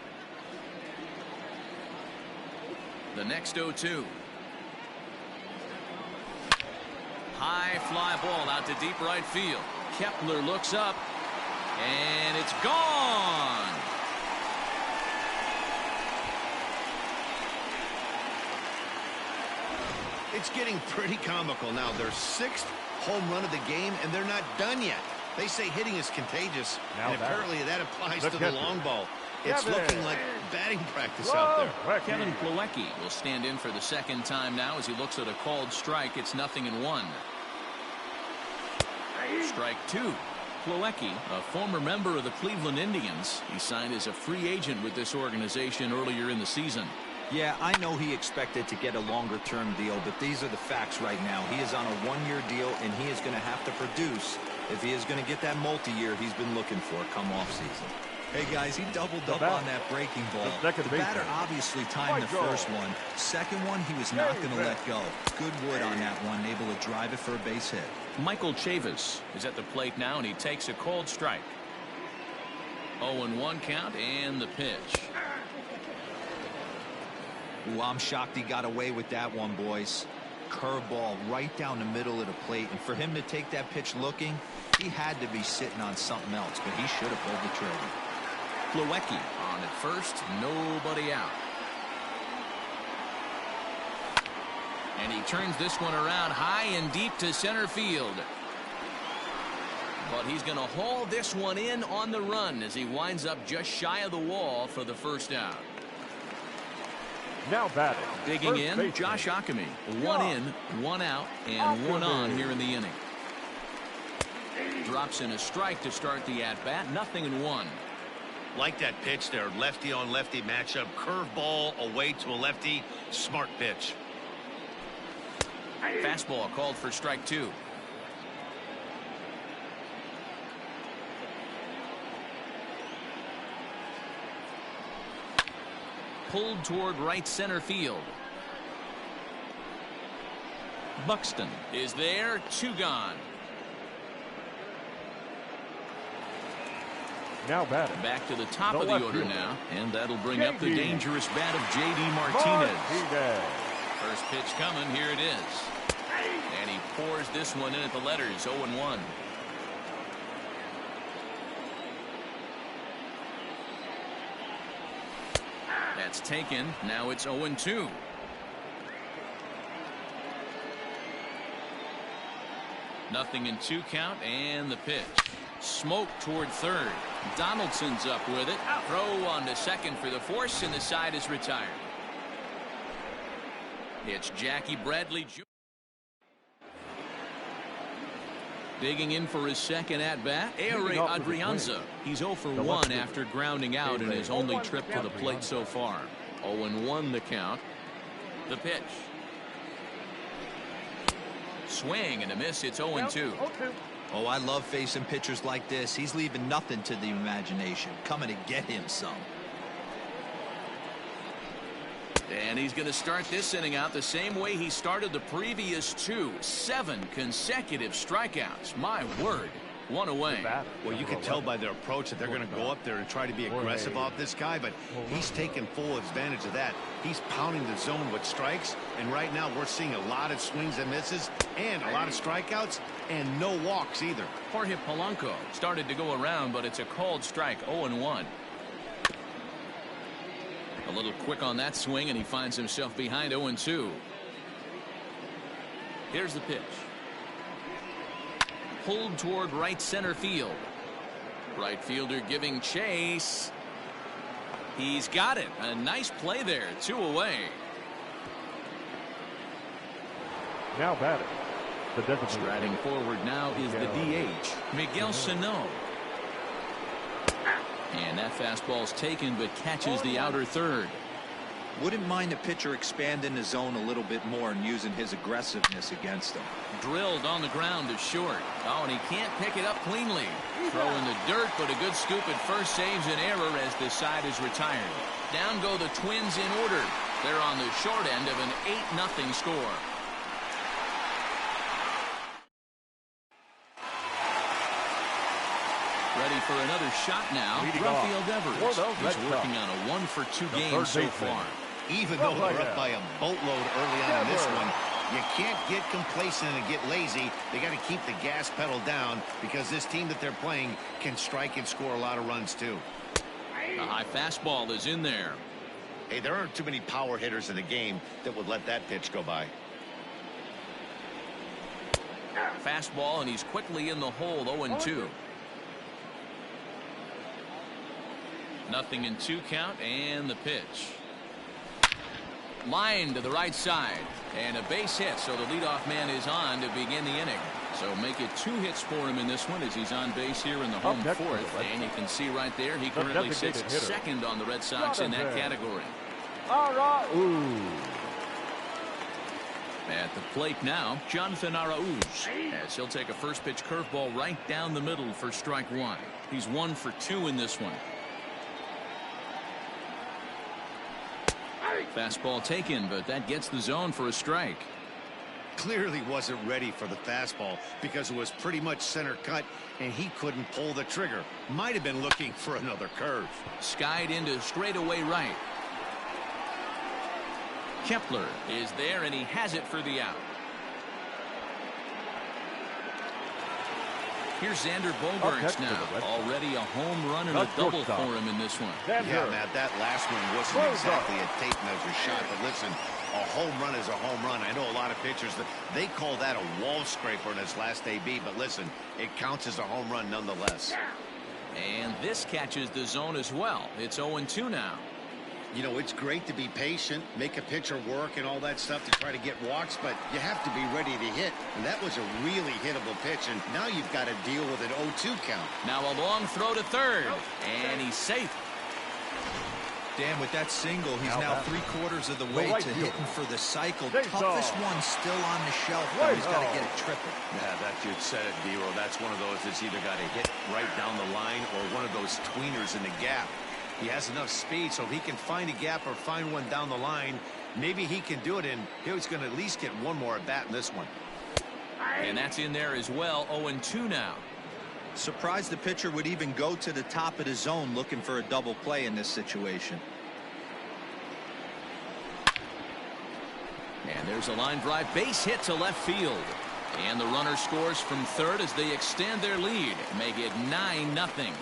The next 0-2. High fly ball out to deep right field. Kepler looks up, and it's gone. It's getting pretty comical now. Their 6th home run of the game, and they're not done yet. They say hitting is contagious, and apparently that applies to the long ball. It's looking like batting practice out there. Kevin Plawecki will stand in for the 2nd time now as he looks at a called strike. It's 0-1. Strike 2. Plawecki, a former member of the Cleveland Indians. He signed as a free agent with this organization earlier in the season. Yeah, I know he expected to get a longer-term deal, but these are the facts right now. He is on a 1-year deal, and he is going to have to produce if he is going to get that multi-year he's been looking for come off season. Hey, guys, he doubled up on that breaking ball. The batter obviously timed the first one. Second one, he was not going to let go. Good wood on that one, able to drive it for a base hit. Michael Chavis is at the plate now, and he takes a called strike. 0-1 count, and the pitch. Ooh, I'm shocked he got away with that one, boys. Curveball right down the middle of the plate, and for him to take that pitch looking, he had to be sitting on something else, but he should have pulled the trigger. Plawecki on at first, nobody out. And he turns this one around high and deep to center field. But he's going to haul this one in on the run as he winds up just shy of the wall for the first out. Now batting. Digging in, Josh Ockamy. 1 in, 1 out, and 1 on here in the inning. Drops in a strike to start the at-bat. 0-1. Like that pitch there. Lefty on lefty matchup. Curveball away to a lefty. Smart pitch. Fastball called for strike 2. Pulled toward right center field. Buxton is there. 2 gone. Now batting. Back to the top of the order now, and that'll bring up the dangerous bat of J.D. Martinez. First pitch coming. Here it is. And he pours this one in at the letters. 0-1. That's taken. Now it's 0-2. Nothing in 2 count, and the pitch. Smoke toward third. Donaldson's up with it. Throw on to second for the force, and the side is retired. It's Jackie Bradley Jr. Digging in for his 2nd at-bat, Ehire Adrianza. He's 0 for 1 after grounding out in his only trip to the plate so far. 0-1 the count. The pitch. Swing and a miss. It's 0-2. Oh, I love facing pitchers like this. He's leaving nothing to the imagination. Coming to get him some. And he's going to start this inning out the same way he started the previous 2. 7 consecutive strikeouts. My word. 1 away. Well, you can tell by their approach that they're going to go up there and try to be aggressive off this guy, but he's taking full advantage of that. He's pounding the zone with strikes, and right now we're seeing a lot of swings and misses and a lot of strikeouts and no walks either. Jorge Polanco started to go around, but it's a called strike. 0-1. A little quick on that swing, and he finds himself behind. 0-2. Here's the pitch. Pulled toward right center field. Right fielder giving chase. He's got it. A nice play there. 2 away. Now batting. The designated Striding forward now is the DH, Miguel Sano. And that fastball's taken but catches the outer third. Wouldn't mind a pitcher expanding the zone a little bit more and using his aggressiveness against him. Drilled on the ground to short. Oh, and he can't pick it up cleanly. Throw in the dirt, but a good scoop at first saves an error as the side is retired. Down go the Twins in order. They're on the short end of an 8-0 score. Ready for another shot now. Rafael Devers. He's working on a 1-for-2 game so far. Even though they're up by a boatload early on in this one, you can't get complacent and get lazy. They got to keep the gas pedal down because this team that they're playing can strike and score a lot of runs too. The high fastball is in there. Hey, there aren't too many power hitters in the game that would let that pitch go by. Fastball, and he's quickly in the hole. 0-2. Nothing in 2 count, and the pitch. Line to the right side, and a base hit, so the leadoff man is on to begin the inning. So make it 2 hits for him in this one as he's on base here in the home fourth. And you can see right there he currently sits second on the Red Sox in that category. At the plate now, Jonathan Arauz, as he'll take a first pitch curveball right down the middle for strike 1. He's 1 for 2 in this one. Fastball taken, but that gets the zone for a strike. Clearly wasn't ready for the fastball because it was pretty much center cut and he couldn't pull the trigger. Might have been looking for another curve. Skied into straightaway right. Kepler is there, and he has it for the out. Here's Xander Bogaerts now. Already a home run and a double for him in this one. Yeah, Matt, that last one wasn't exactly a tape measure shot, but listen, a home run is a home run. I know a lot of pitchers, they call that a wall scraper in his last AB, but listen, it counts as a home run nonetheless. And this catches the zone as well. It's 0-2 now. You know, it's great to be patient, make a pitcher work and all that stuff to try to get walks, but you have to be ready to hit. And that was a really hittable pitch, and now you've got to deal with an 0-2 count. Now a long throw to third, and he's safe. Dan, with that single, he's now 3/4 of the way to hitting for the cycle. Toughest one still on the shelf, but he's got to get it triple. Yeah, that dude said it, D-Roll. That's one of those that's either got to hit right down the line or one of those tweeners in the gap. He has enough speed, so if he can find a gap or find one down the line, maybe he can do it, and he's going to at least get one more at bat in this one. And that's in there as well. 0-2 now. Surprised the pitcher would even go to the top of the zone looking for a double play in this situation. And there's a line drive base hit to left field. And the runner scores from third as they extend their lead, make it 9-0.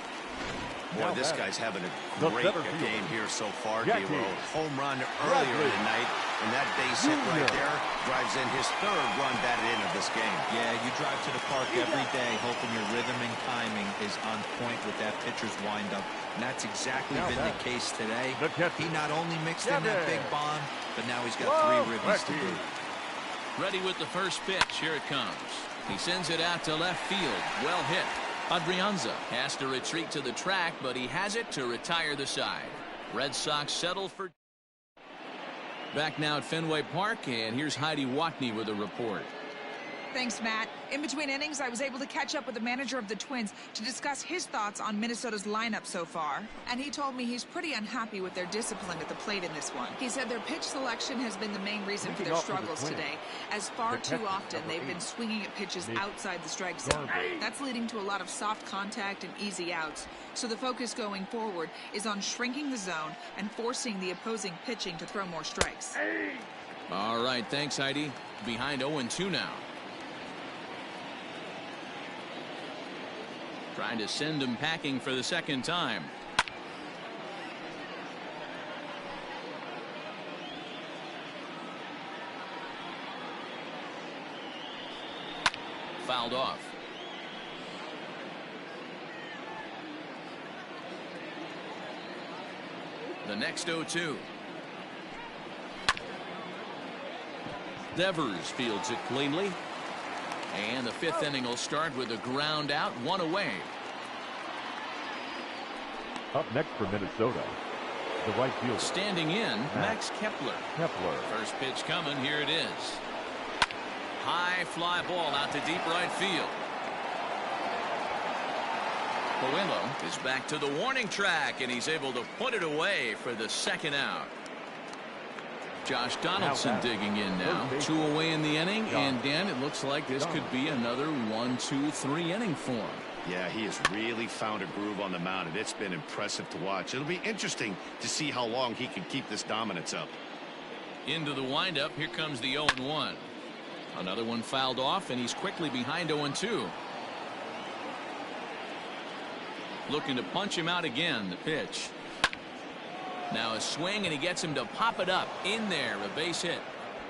Boy, this guy's having a great game here so far, D-Roll. Home run earlier in the night, and that base hit right there drives in his 3rd run batted in of this game. Yeah, you drive to the park every day hoping your rhythm and timing is on point with that pitcher's windup, and that's exactly been the case today. He not only mixed in that big bomb, but now he's got 3 ribbies to boot. Ready with the first pitch. Here it comes. He sends it out to left field. Well hit. Adrianza has to retreat to the track, but he has it to retire the side. Red Sox settle for. Back now at Fenway Park, and here's Heidi Watney with a report. Thanks, Matt. In between innings, I was able to catch up with the manager of the Twins to discuss his thoughts on Minnesota's lineup so far. And he told me he's pretty unhappy with their discipline at the plate in this one. He said their pitch selection has been the main reason for their struggles today, as far too often they've been swinging at pitches outside the strike zone. That's leading to a lot of soft contact and easy outs. So the focus going forward is on shrinking the zone and forcing the opposing pitching to throw more strikes. All right, thanks, Heidi. Behind 0-2 now. Trying to send him packing for the second time. Fouled off. The next 0-2. Devers fields it cleanly. And the fifth inning will start with a ground out, one away. Up next for Minnesota, the right fielder. Standing in, Max Kepler. First pitch coming, here it is. High fly ball out to deep right field. Coelho is back to the warning track, and he's able to put it away for the second out. Josh Donaldson digging in now. 2 away in the inning, and Dan, it looks like this could be another 1, 2, 3 inning for him. Yeah, he has really found a groove on the mound, and it's been impressive to watch. It'll be interesting to see how long he can keep this dominance up. Into the windup, here comes the 0-1. Another one fouled off, and he's quickly behind 0-2. Looking to punch him out again. The pitch. Now a swing, and he gets him to pop it up. In there, a base hit.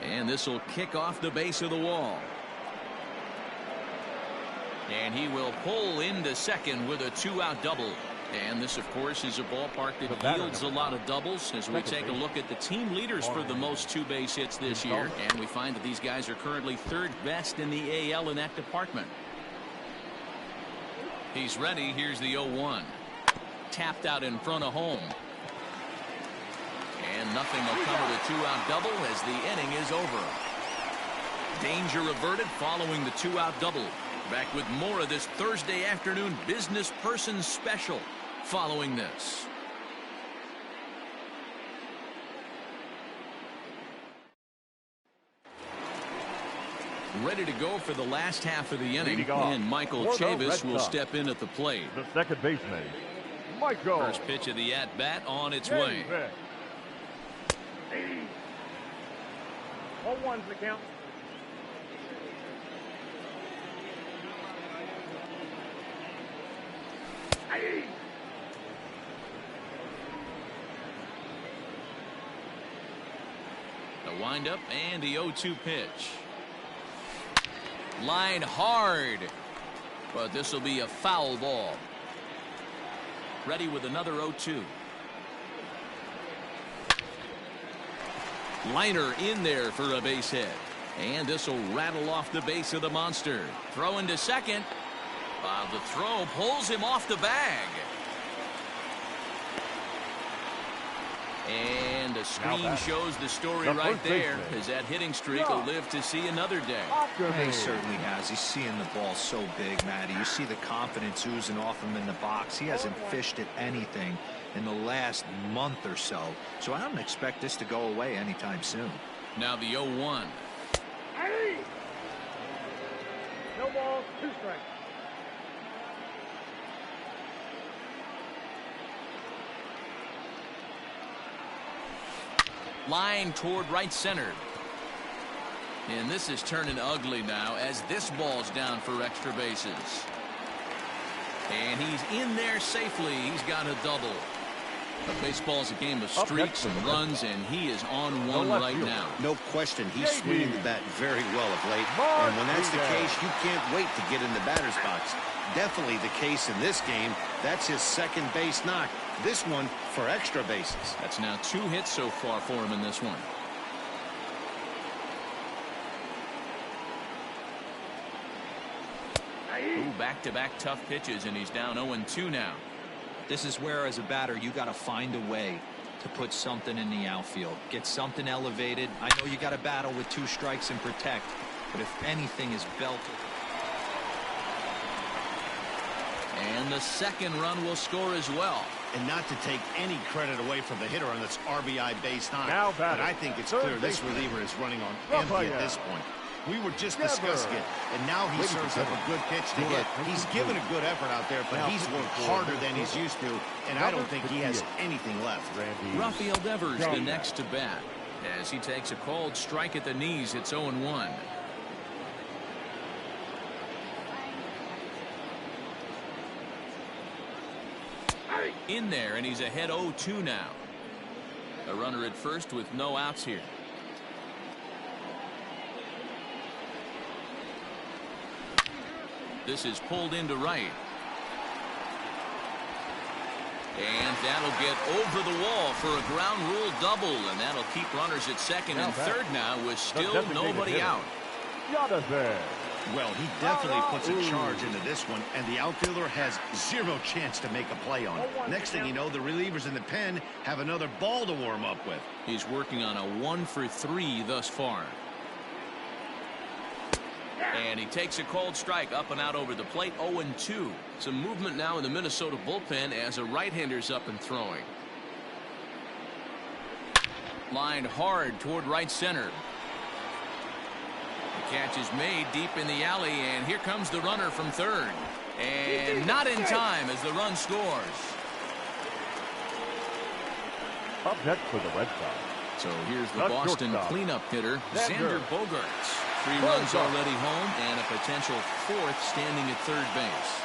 And this will kick off the base of the wall. And he will pull into second with a 2-out double. And this, of course, is a ballpark that yields a lot of doubles as we take a look at the team leaders for the most 2-base hits this year. And we find that these guys are currently 3rd best in the AL in that department. He's ready. Here's the 0-1. Tapped out in front of home. And nothing will come with a 2-out double as the inning is over. Danger averted following the 2-out double. Back with more of this Thursday afternoon business person special following this. Ready to go for the last half of the inning, and Michael Chavis will step in at the plate. The second baseman, Michael. First pitch of the at-bat on its way. 0-1's the count. The windup and the 0-2 pitch. Line hard, but this will be a foul ball. Ready with another 0-2. Liner in there for a base hit, and this will rattle off the base of the monster. Throw into second. The throw pulls him off the bag. And the screen shows the story right there, as that hitting streak will live to see another day. Yeah, he certainly has. He's seeing the ball so big, Matty. You see the confidence oozing off him in the box. He hasn't fished at anything in the last month or so. So I don't expect this to go away anytime soon. Now the 0-1. No balls, 2 strikes. Line toward right center. And this is turning ugly now as this ball's down for extra bases. And he's in there safely. He's got a double. But baseball's a game of streaks and runs, and he is on one right now. No question, he's swinging the bat very well of late. And when that's the case, you can't wait to get in the batter's box. Definitely the case in this game. That's his second base knock. This one for extra bases. That's now 2 hits so far for him in this one. Back-to-back tough pitches, and he's down 0-2 now. This is where, as a batter, you got to find a way to put something in the outfield. Get something elevated. I know you got to battle with 2 strikes and protect, but if anything is belted. And the second run will score as well. And not to take any credit away from the hitter on this RBI base knock, Now but I think it's clear this reliever is running on empty at this point. We were just discussing it, and now he serves up a good pitch to hit. He's given a good effort out there, but he's worked harder than he's used to, and I don't think he has anything left. Rafael Devers the next to bat as he takes a called strike at the knees. It's 0-1. In there, and he's ahead 0-2 now. A runner at first with no outs here. This is pulled into right. And that'll get over the wall for a ground rule double, and that'll keep runners at second and third now with still nobody out. Well, he definitely puts a charge into this one, and the outfielder has zero chance to make a play on it. Next thing you know, the relievers in the pen have another ball to warm up with. He's working on a 1-for-3 thus far. And he takes a cold strike up and out over the plate. 0-2. Some movement now in the Minnesota bullpen as a right-hander's up and throwing. Lined hard toward right center. The catch is made deep in the alley, and here comes the runner from third. And not in time as the run scores. Up next for the Red Sox. So here's the Boston cleanup hitter, Xander Bogaerts. 3 runs already home and a potential 4th standing at third base.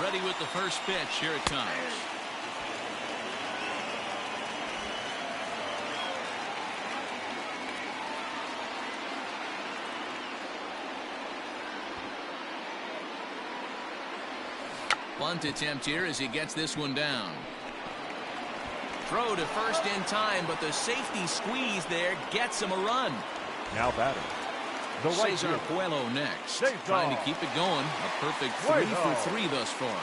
Ready with the first pitch. Here it comes. Bunt attempt here as he gets this one down. Throw to first in time, but the safety squeeze there gets him a run. Now batting. The right Cesar fielder. Puello next. Cesar. Trying to keep it going. A perfect 3-for-3 thus far.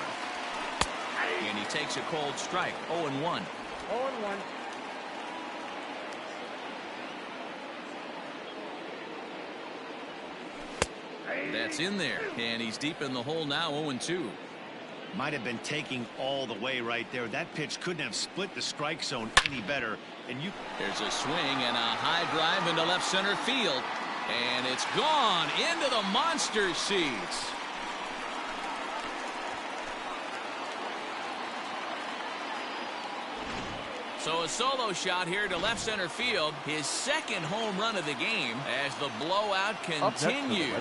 And he takes a cold strike. 0-1. 0-1. That's in there. And he's deep in the hole now. 0-2. Might have been taking all the way right there. That pitch couldn't have split the strike zone any better. And There's a swing and a high drive into left center field. And it's gone into the monster seats. So a solo shot here to left center field. His second home run of the game as the blowout continues.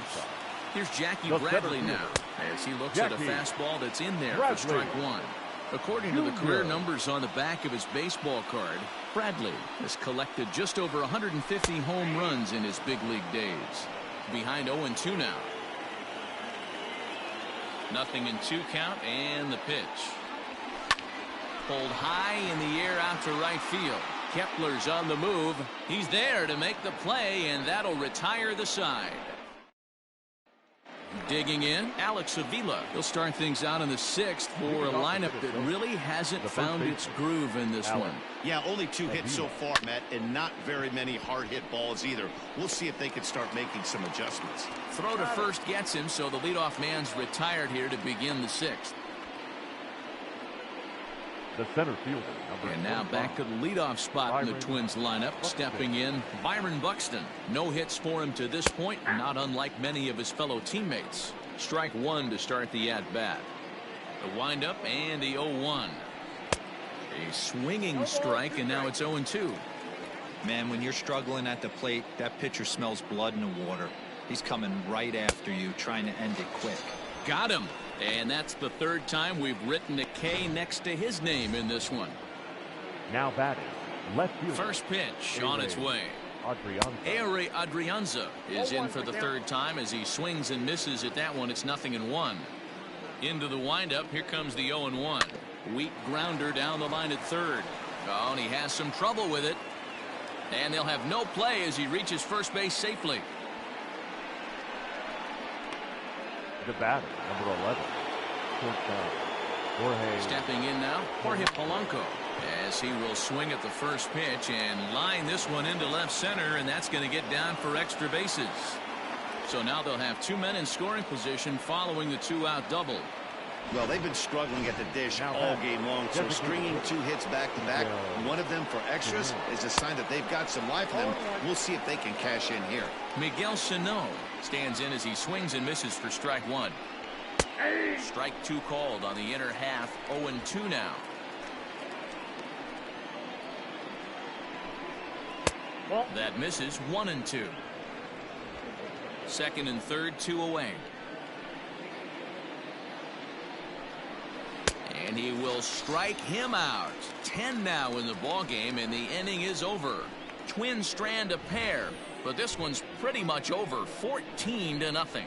Here's Jackie Bradley now as he looks at a fastball that's in there for strike 1. According to the career numbers on the back of his baseball card, Bradley has collected just over 150 home runs in his big league days. Behind 0-2 now. 0-2 count and the pitch. Pulled high in the air out to right field. Kepler's on the move. He's there to make the play, and that'll retire the side. Digging in, Alex Avila. He'll start things out in the 6th for a lineup that really hasn't found its groove in this one. Yeah, only 2 hits so far, Matt, and not very many hard hit balls either. We'll see if they can start making some adjustments. Throw to first gets him, so the leadoff man's retired here to begin the 6th. The center fielder. And now back to the leadoff spot in the Twins lineup. Stepping in, Byron Buxton. No hits for him to this point, not unlike many of his fellow teammates. Strike 1 to start the at-bat. The windup and the 0-1. A swinging strike, and now it's 0-2. Man, when you're struggling at the plate, that pitcher smells blood in the water. He's coming right after you, trying to end it quick. Got him. And that's the 3rd time we've written a K next to his name in this one. Now batting. Left field. First pitch on its way. Ehire Adrianza is in for the 3rd time as he swings and misses at that one. It's 0-1. Into the windup. Here comes the 0-1. Weak grounder down the line at 3rd. Oh, and he has some trouble with it. And they'll have no play as he reaches first base safely. The batter, number 11. Jorge. Stepping in now, Jorge Polanco, as he will swing at the first pitch and line this one into left center, and that's going to get down for extra bases. So now they'll have 2 men in scoring position following the 2-out double. Well, they've been struggling at the dish all game long, so stringing 2 hits back-to-back, one of them for extras, is a sign that they've got some life in them. We'll see if they can cash in here. Miguel Sano stands in as he swings and misses for strike 1. Strike 2 called on the inner half. 0-2 now. That misses. 1-2. 2nd and 3rd, 2 away. And he will strike him out. 10 now in the ball game, and the inning is over. Twins strand a pair, but this one's pretty much over. 14-0.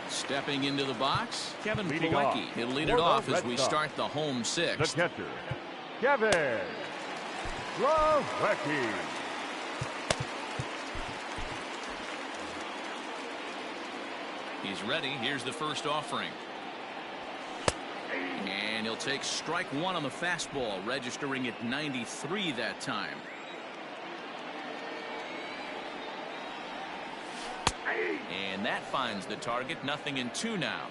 Stepping into the box, Kevin Plawecki. He'll lead it off as we start the home 6th. The catcher, Kevin Plawecki. He's ready. Here's the first offering. And he'll take strike one on the fastball, registering at 93 that time. And that finds the target. 0-2 now.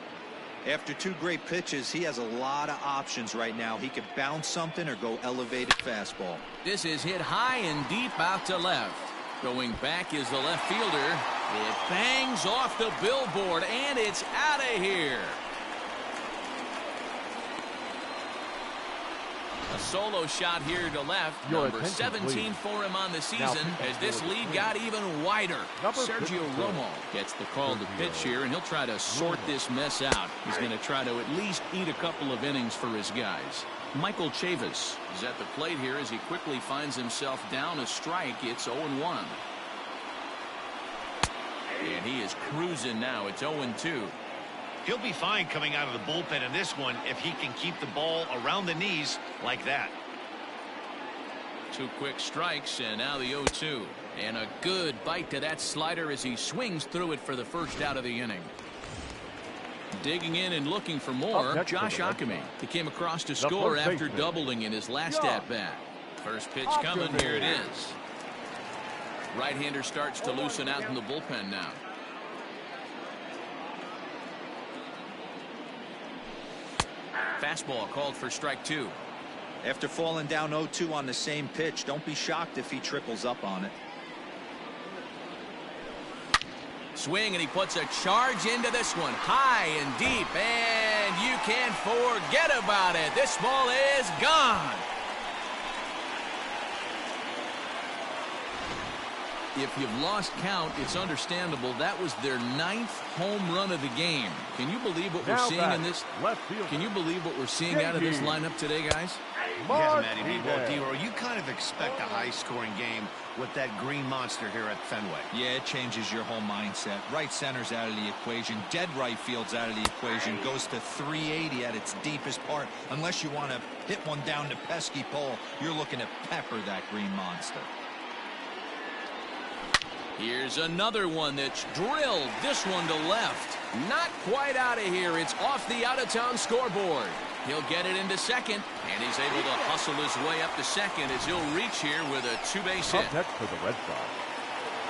After two great pitches, he has a lot of options right now. He could bounce something or go elevated fastball. This is hit high and deep out to left. Going back is the left fielder. It bangs off the billboard, and it's out of here. A solo shot here to left. Number 17 for him on the season as this lead got even wider. Sergio Romo gets the call to pitch here, and he'll try to sort this mess out. He's going to try to at least eat a couple of innings for his guys. Michael Chavis is at the plate here as he quickly finds himself down a strike. It's 0-1. And he is cruising now. It's 0-2. He'll be fine coming out of the bullpen in this one if he can keep the ball around the knees like that. 2 quick strikes, and now the 0-2. And a good bite to that slider as he swings through it for the first out of the inning. Digging in and looking for more, Josh Ockamy. He came across to score after doubling in his last at-bat. First pitch coming. Here it is. Right-hander starts to loosen out in the bullpen now. Fastball called for strike 2. After falling down 0-2 on the same pitch, don't be shocked if he triples up on it. Swing, and he puts a charge into this one. High and deep, and you can't forget about it. This ball is gone. If you've lost count, it's understandable. That was their 9th home run of the game. Can you believe what we're seeing in this? Can you believe what we're seeing out of this lineup today, guys? Yeah, Matty B. Well, D-Row, you kind of expect a high-scoring game with that green monster here at Fenway. Yeah, it changes your whole mindset. Right center's out of the equation. Dead right field's out of the equation. Goes to 380 at its deepest part. Unless you want to hit one down the pesky pole, you're looking to pepper that green monster. Here's another one that's drilled. This one to left. Not quite out of here. It's off the out-of-town scoreboard. He'll get it into second, and he's able to hustle his way up to second as he'll reach here with a 2-base hit. Up next for the Red Sox,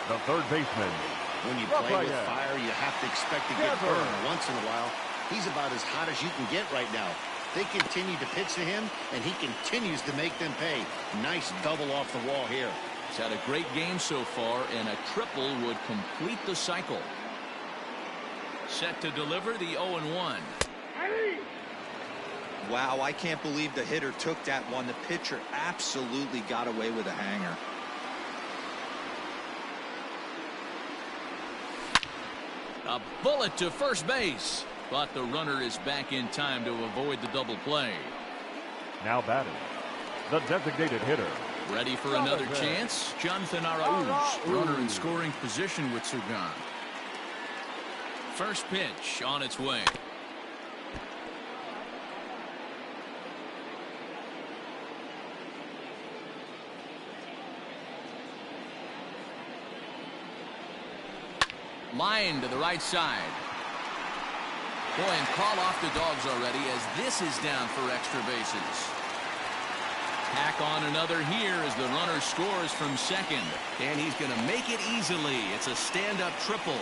the third baseman. When you play with fire, you have to expect to get burned once in a while. He's about as hot as you can get right now. They continue to pitch to him, and he continues to make them pay. Nice double off the wall here. He's had a great game so far, and a triple would complete the cycle. Set to deliver the 0-1. Wow, I can't believe the hitter took that one. The pitcher absolutely got away with a hanger. A bullet to first base, but the runner is back in time to avoid the double play. Now batting, the designated hitter. Ready for another chance? Jonathan Arauz, runner in scoring position with Sugan. First pitch on its way. Line to the right side. Boy, and call off the dogs already as this is down for extra bases. Tack on another here as the runner scores from second. And he's going to make it easily. It's a stand-up triple.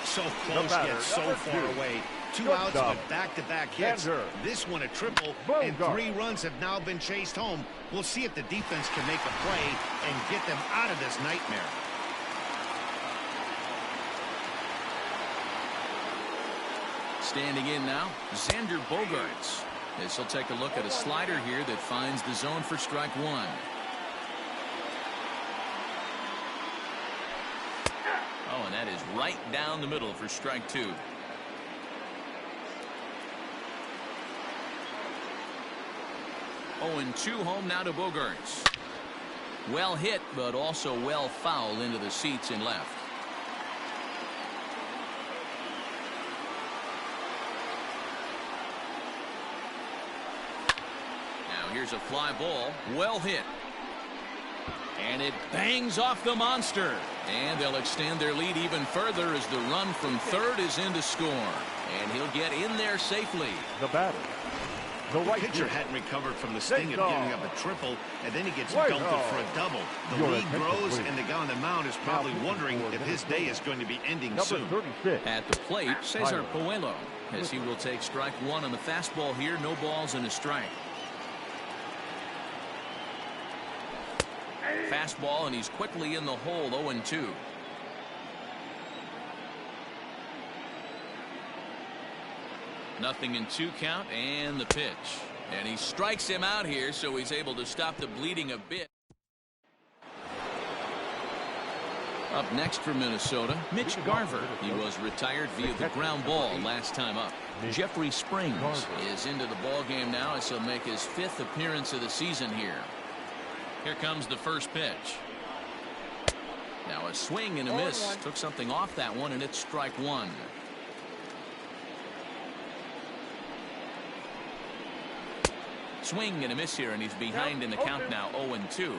So close yet so far away. 2 outs with back-to-back hits. This one a triple, and 3 runs have now been chased home. We'll see if the defense can make a play and get them out of this nightmare. Standing in now, Xander Bogaerts. As he'll take a look at a slider here that finds the zone for strike 1. Oh, and that is right down the middle for strike 2. Oh, and 2 home now to Bogaerts. Well hit, but also well fouled into the seats and left. Here's a fly ball, well hit. And it bangs off the monster. And they'll extend their lead even further as the run from third is in to score. And he'll get in there safely. The batter. The The right pitcher fielder. hadn't recovered from the sting of giving up a triple, and then he gets Right belted off. for a double. The Your lead attention, grows, please. and the guy on the mound is probably Now, wondering for if his day is going to be ending Number soon. 36. At the plate, Cesar Puello, as he will take strike one on the fastball here. No balls and a strike. Fastball, and he's quickly in the hole. 0-2. Nothing in 2 count, and the pitch. And he strikes him out here, so he's able to stop the bleeding a bit. Up next for Minnesota, Mitch Garver. He was retired via the ground ball last time up. Jeffrey Springs is into the ball game now as he'll make his 5th appearance of the season here. Here comes the first pitch. Now a swing and a miss. Took something off that one, and it's strike one. Swing and a miss here, and he's behind in the count now. 0-2.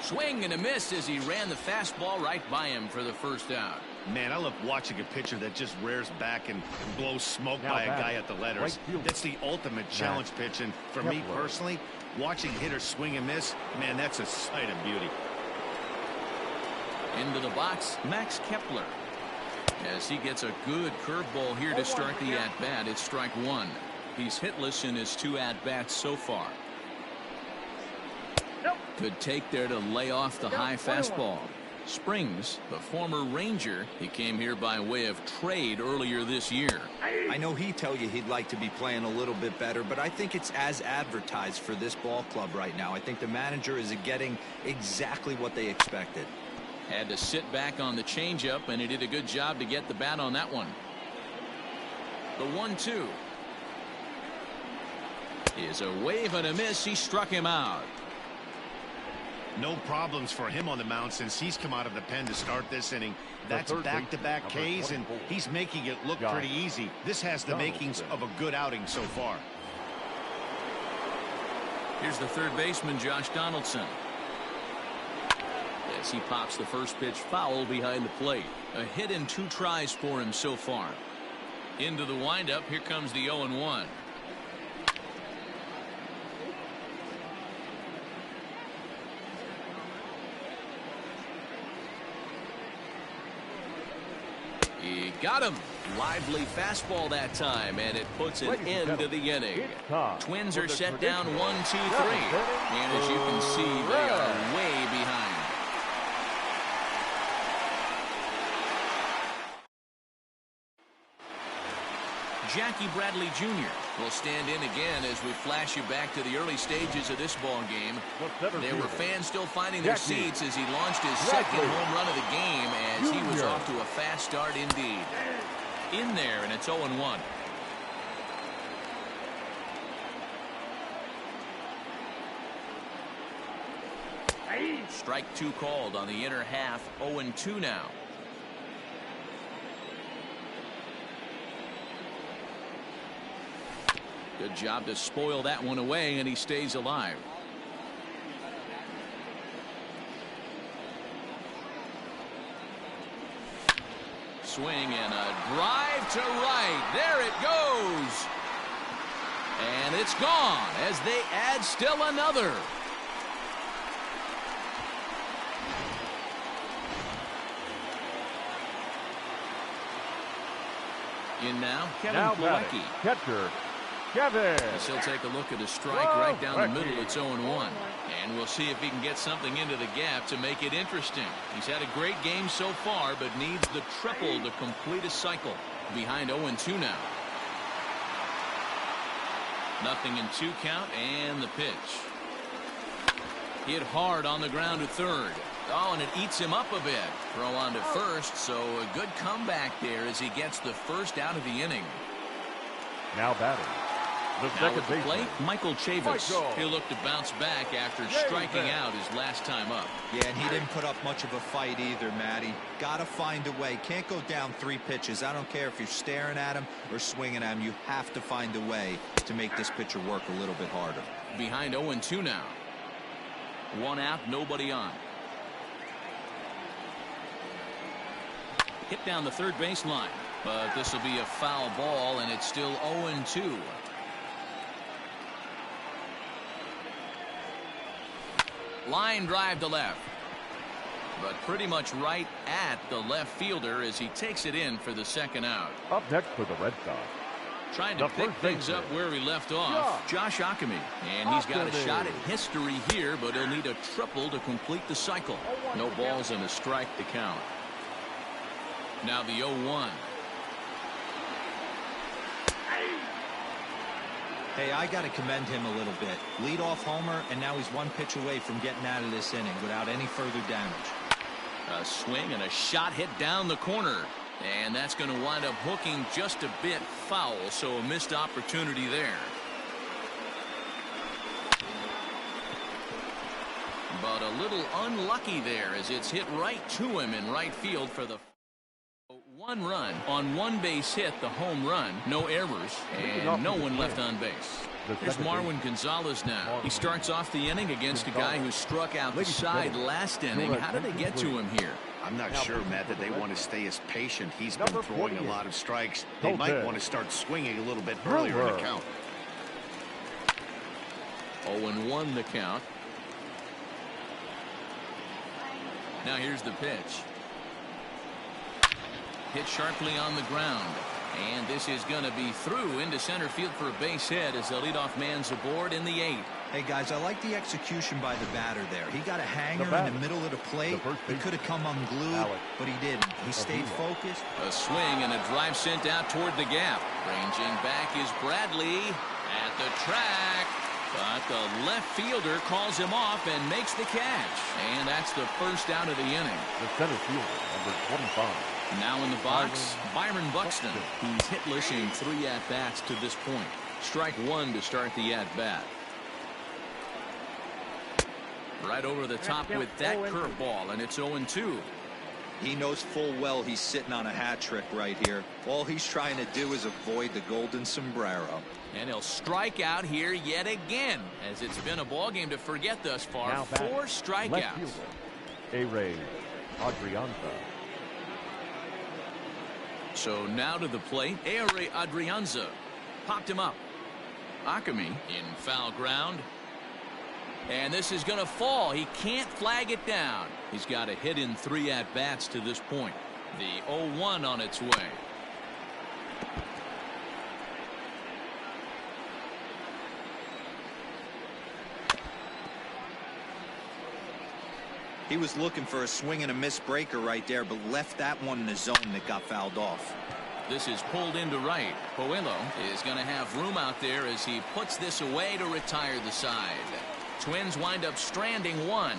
Swing and a miss as he ran the fastball right by him for the first out. Man, I love watching a pitcher that just rears back and blows smoke Now by a batting, guy at the letters. right fielder. That's the ultimate challenge pitch, and for me Kepler. personally, watching hitters swing and miss, man, that's a sight of beauty. Into the box, Max Kepler. As he gets a good curveball here to start the at-bat. It's strike one. He's hitless in his 2 at-bats so far. Good take there to lay off the high fastball. Springs, the former Ranger, he came here by way of trade earlier this year. I know he'd tell you he'd like to be playing a little bit better, but I think it's as advertised for this ball club right now. I think the manager is getting exactly what they expected. Had to sit back on the changeup, and he did a good job to get the bat on that one. The 1-2 is a wave and a miss. He struck him out. No problems for him on the mound since he's come out of the pen to start this inning. That's third back-to-back baseman, Ks, and number 24. he's making it look pretty easy. This has the makings of a good outing so far. Here's the third baseman, Josh Donaldson. As he pops the first pitch foul behind the plate. A hit in 2 tries for him so far. Into the windup. Here comes the 0-1. He got him. Lively fastball that time, and it puts an end to the inning. Twins are set down 1-2-3. And as you can see, they are way behind. Jackie Bradley Jr. will stand in again as we flash you back to the early stages of this ball game. There were fans still finding their seats as he launched his second home run of the game as he was off to a fast start indeed. In there, and it's 0-1. Strike 2 called on the inner half. 0-2 now. Good job to spoil that one away, and he stays alive. Swing and a drive to right. There it goes. And it's gone as they add still another. In now, Kevin Plawecki. Catcher, Kevin. As he'll take a look at a strike right down the middle. It's 0-1. And we'll see if he can get something into the gap to make it interesting. He's had a great game so far, but needs the triple to complete a cycle. Behind 0-2 now. Nothing in 2 count, and the pitch. Hit hard on the ground to third. Oh, and it eats him up a bit. Throw on to first, so a good comeback there as he gets the first out of the inning. Now batting, Now at the plate, Michael Chavis. He'll look to bounce back after striking out his last time up. Yeah, and he didn't put up much of a fight either, Matty. Got to find a way. Can't go down 3 pitches. I don't care if you're staring at him or swinging at him. You have to find a way to make this pitcher work a little bit harder. Behind 0-2 now. 1 out, nobody on. Hit down the third baseline, but this will be a foul ball, and it's still 0-2. Line drive to left, but pretty much right at the left fielder as he takes it in for the second out. Up next for the Red Sox, trying to pick things up where he left off, Josh Ockamy. And he's got a shot at history here, but he'll need a triple to complete the cycle. No balls and a strike to count. Now the 0-1. Hey, I got to commend him a little bit. Leadoff homer, and now he's 1 pitch away from getting out of this inning without any further damage. A swing and a shot hit down the corner. And that's going to wind up hooking just a bit foul, so a missed opportunity there. But a little unlucky there as it's hit right to him in right field for the 1 run on 1 base hit, the home run, no errors, and no one left on base. Here's Marwin Gonzalez now. He starts off the inning against a guy who struck out the side last inning. How did they get to him here? I'm not sure, Matt, that they want to stay as patient. He's been throwing a lot of strikes. They might want to start swinging a little bit earlier in the count. 0-1 the count. Now here's the pitch. Hit sharply on the ground. And this is going to be through into center field for a base hit as the leadoff man's aboard in the 8th. Hey, guys, I like the execution by the batter there. He got a hanger in the middle of the plate. He could have come unglued, but he didn't. He stayed focused. A swing and a drive sent out toward the gap. Ranging back is Bradley at the track. But the left fielder calls him off and makes the catch. And that's the first out of the inning. The center fielder, number 25. Now in the box, Byron Buxton, who's hitless in 3 at-bats to this point. Strike 1 to start the at-bat. Right over the top with that curveball, and it's 0-2. He knows full well he's sitting on a hat trick right here. All he's trying to do is avoid the golden sombrero. And he'll strike out here yet again, as it's been a ball game to forget thus far. Now 4 strikeouts. A-Ray Adrianza. So now to the plate, A-Ray Adrianza popped him up. Ockamy in foul ground. And this is going to fall. He can't flag it down. He's got a hit in 3 at-bats to this point. The 0-1 on its way. He was looking for a swing and a miss breaker right there, but left that one in the zone that got fouled off. This is pulled into right. Puello is going to have room out there as he puts this away to retire the side. Twins wind up stranding 1,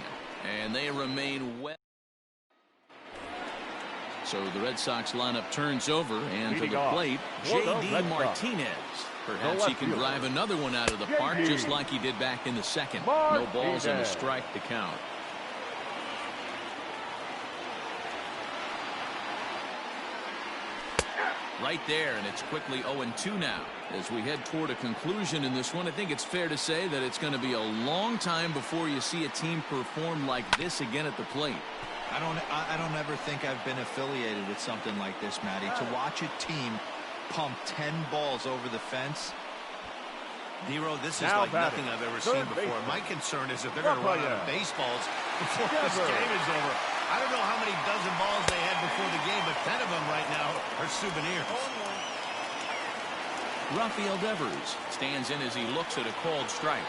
and they remain well. So the Red Sox lineup turns over, and to the plate, J.D. Martinez. Perhaps he can drive another one out of the park just like he did back in the second. No balls and a strike to count. Right there, and it's quickly 0-2 now. As we head toward a conclusion in this one, I think it's fair to say that it's going to be a long time before you see a team perform like this again at the plate. I don't ever think I've been affiliated with something like this, Matty. To watch a team pump 10 balls over the fence. Nero, this is like nothing I've ever seen before. My concern is that they're going to run out of baseballs before this game is over. I don't know how many dozen balls they had before the game, but 10 of them right now are souvenirs. Rafael Devers stands in as he looks at a called strike.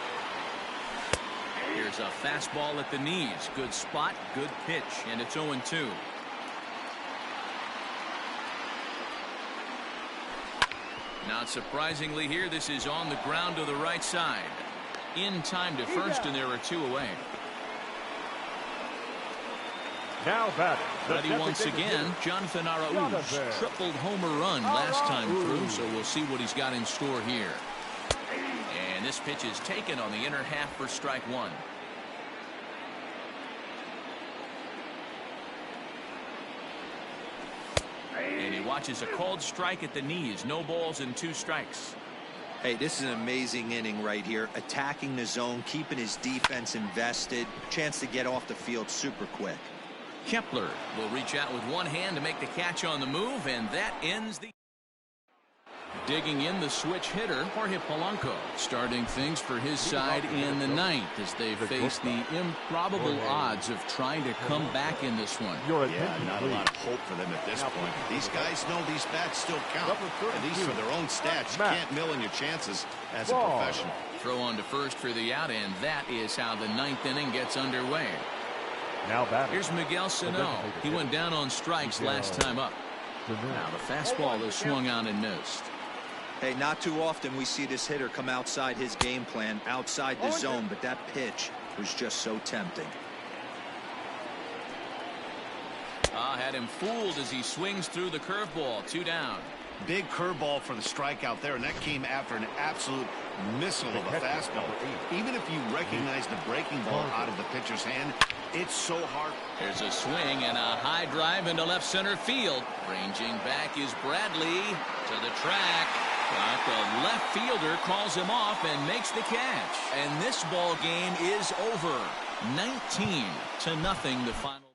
Here's a fastball at the knees. Good spot, good pitch, and it's 0-2. Not surprisingly here, this is on the ground to the right side. In time to first, and there are 2 away. Now batting. Ready once again, Jonathan Araújo. Tripled homer run last time through, so we'll see what he's got in store here. And this pitch is taken on the inner half for strike one. And he watches a called strike at the knees. No balls and 2 strikes. Hey, this is an amazing inning right here. Attacking the zone, keeping his defense invested. Chance to get off the field super quick. Kepler will reach out with one hand to make the catch on the move, and that ends the... Digging in the switch hitter, Jorge Polanco, starting things for his side in the 9th as they face the improbable odds of trying to come back in this one. Yeah, not a lot of hope for them at this point. These guys know these bats still count. At least for their own stats, you can't mill in your chances as a professional. Throw on to first for the out, and that is how the 9th inning gets underway. Here's Miguel Sano. He went down on strikes last time up. Now the fastball is swung out and missed. Hey, not too often we see this hitter come outside his game plan, outside the zone, but that pitch was just so tempting. Had him fooled as he swings through the curveball. 2 down. Big curveball for the strikeout there, and that came after an absolute missile of a fastball. Even if you recognize the breaking ball out of the pitcher's hand, it's so hard. There's a swing and a high drive into left center field. Ranging back is Bradley to the track. But the left fielder calls him off and makes the catch. And this ball game is over. 19-0 the final.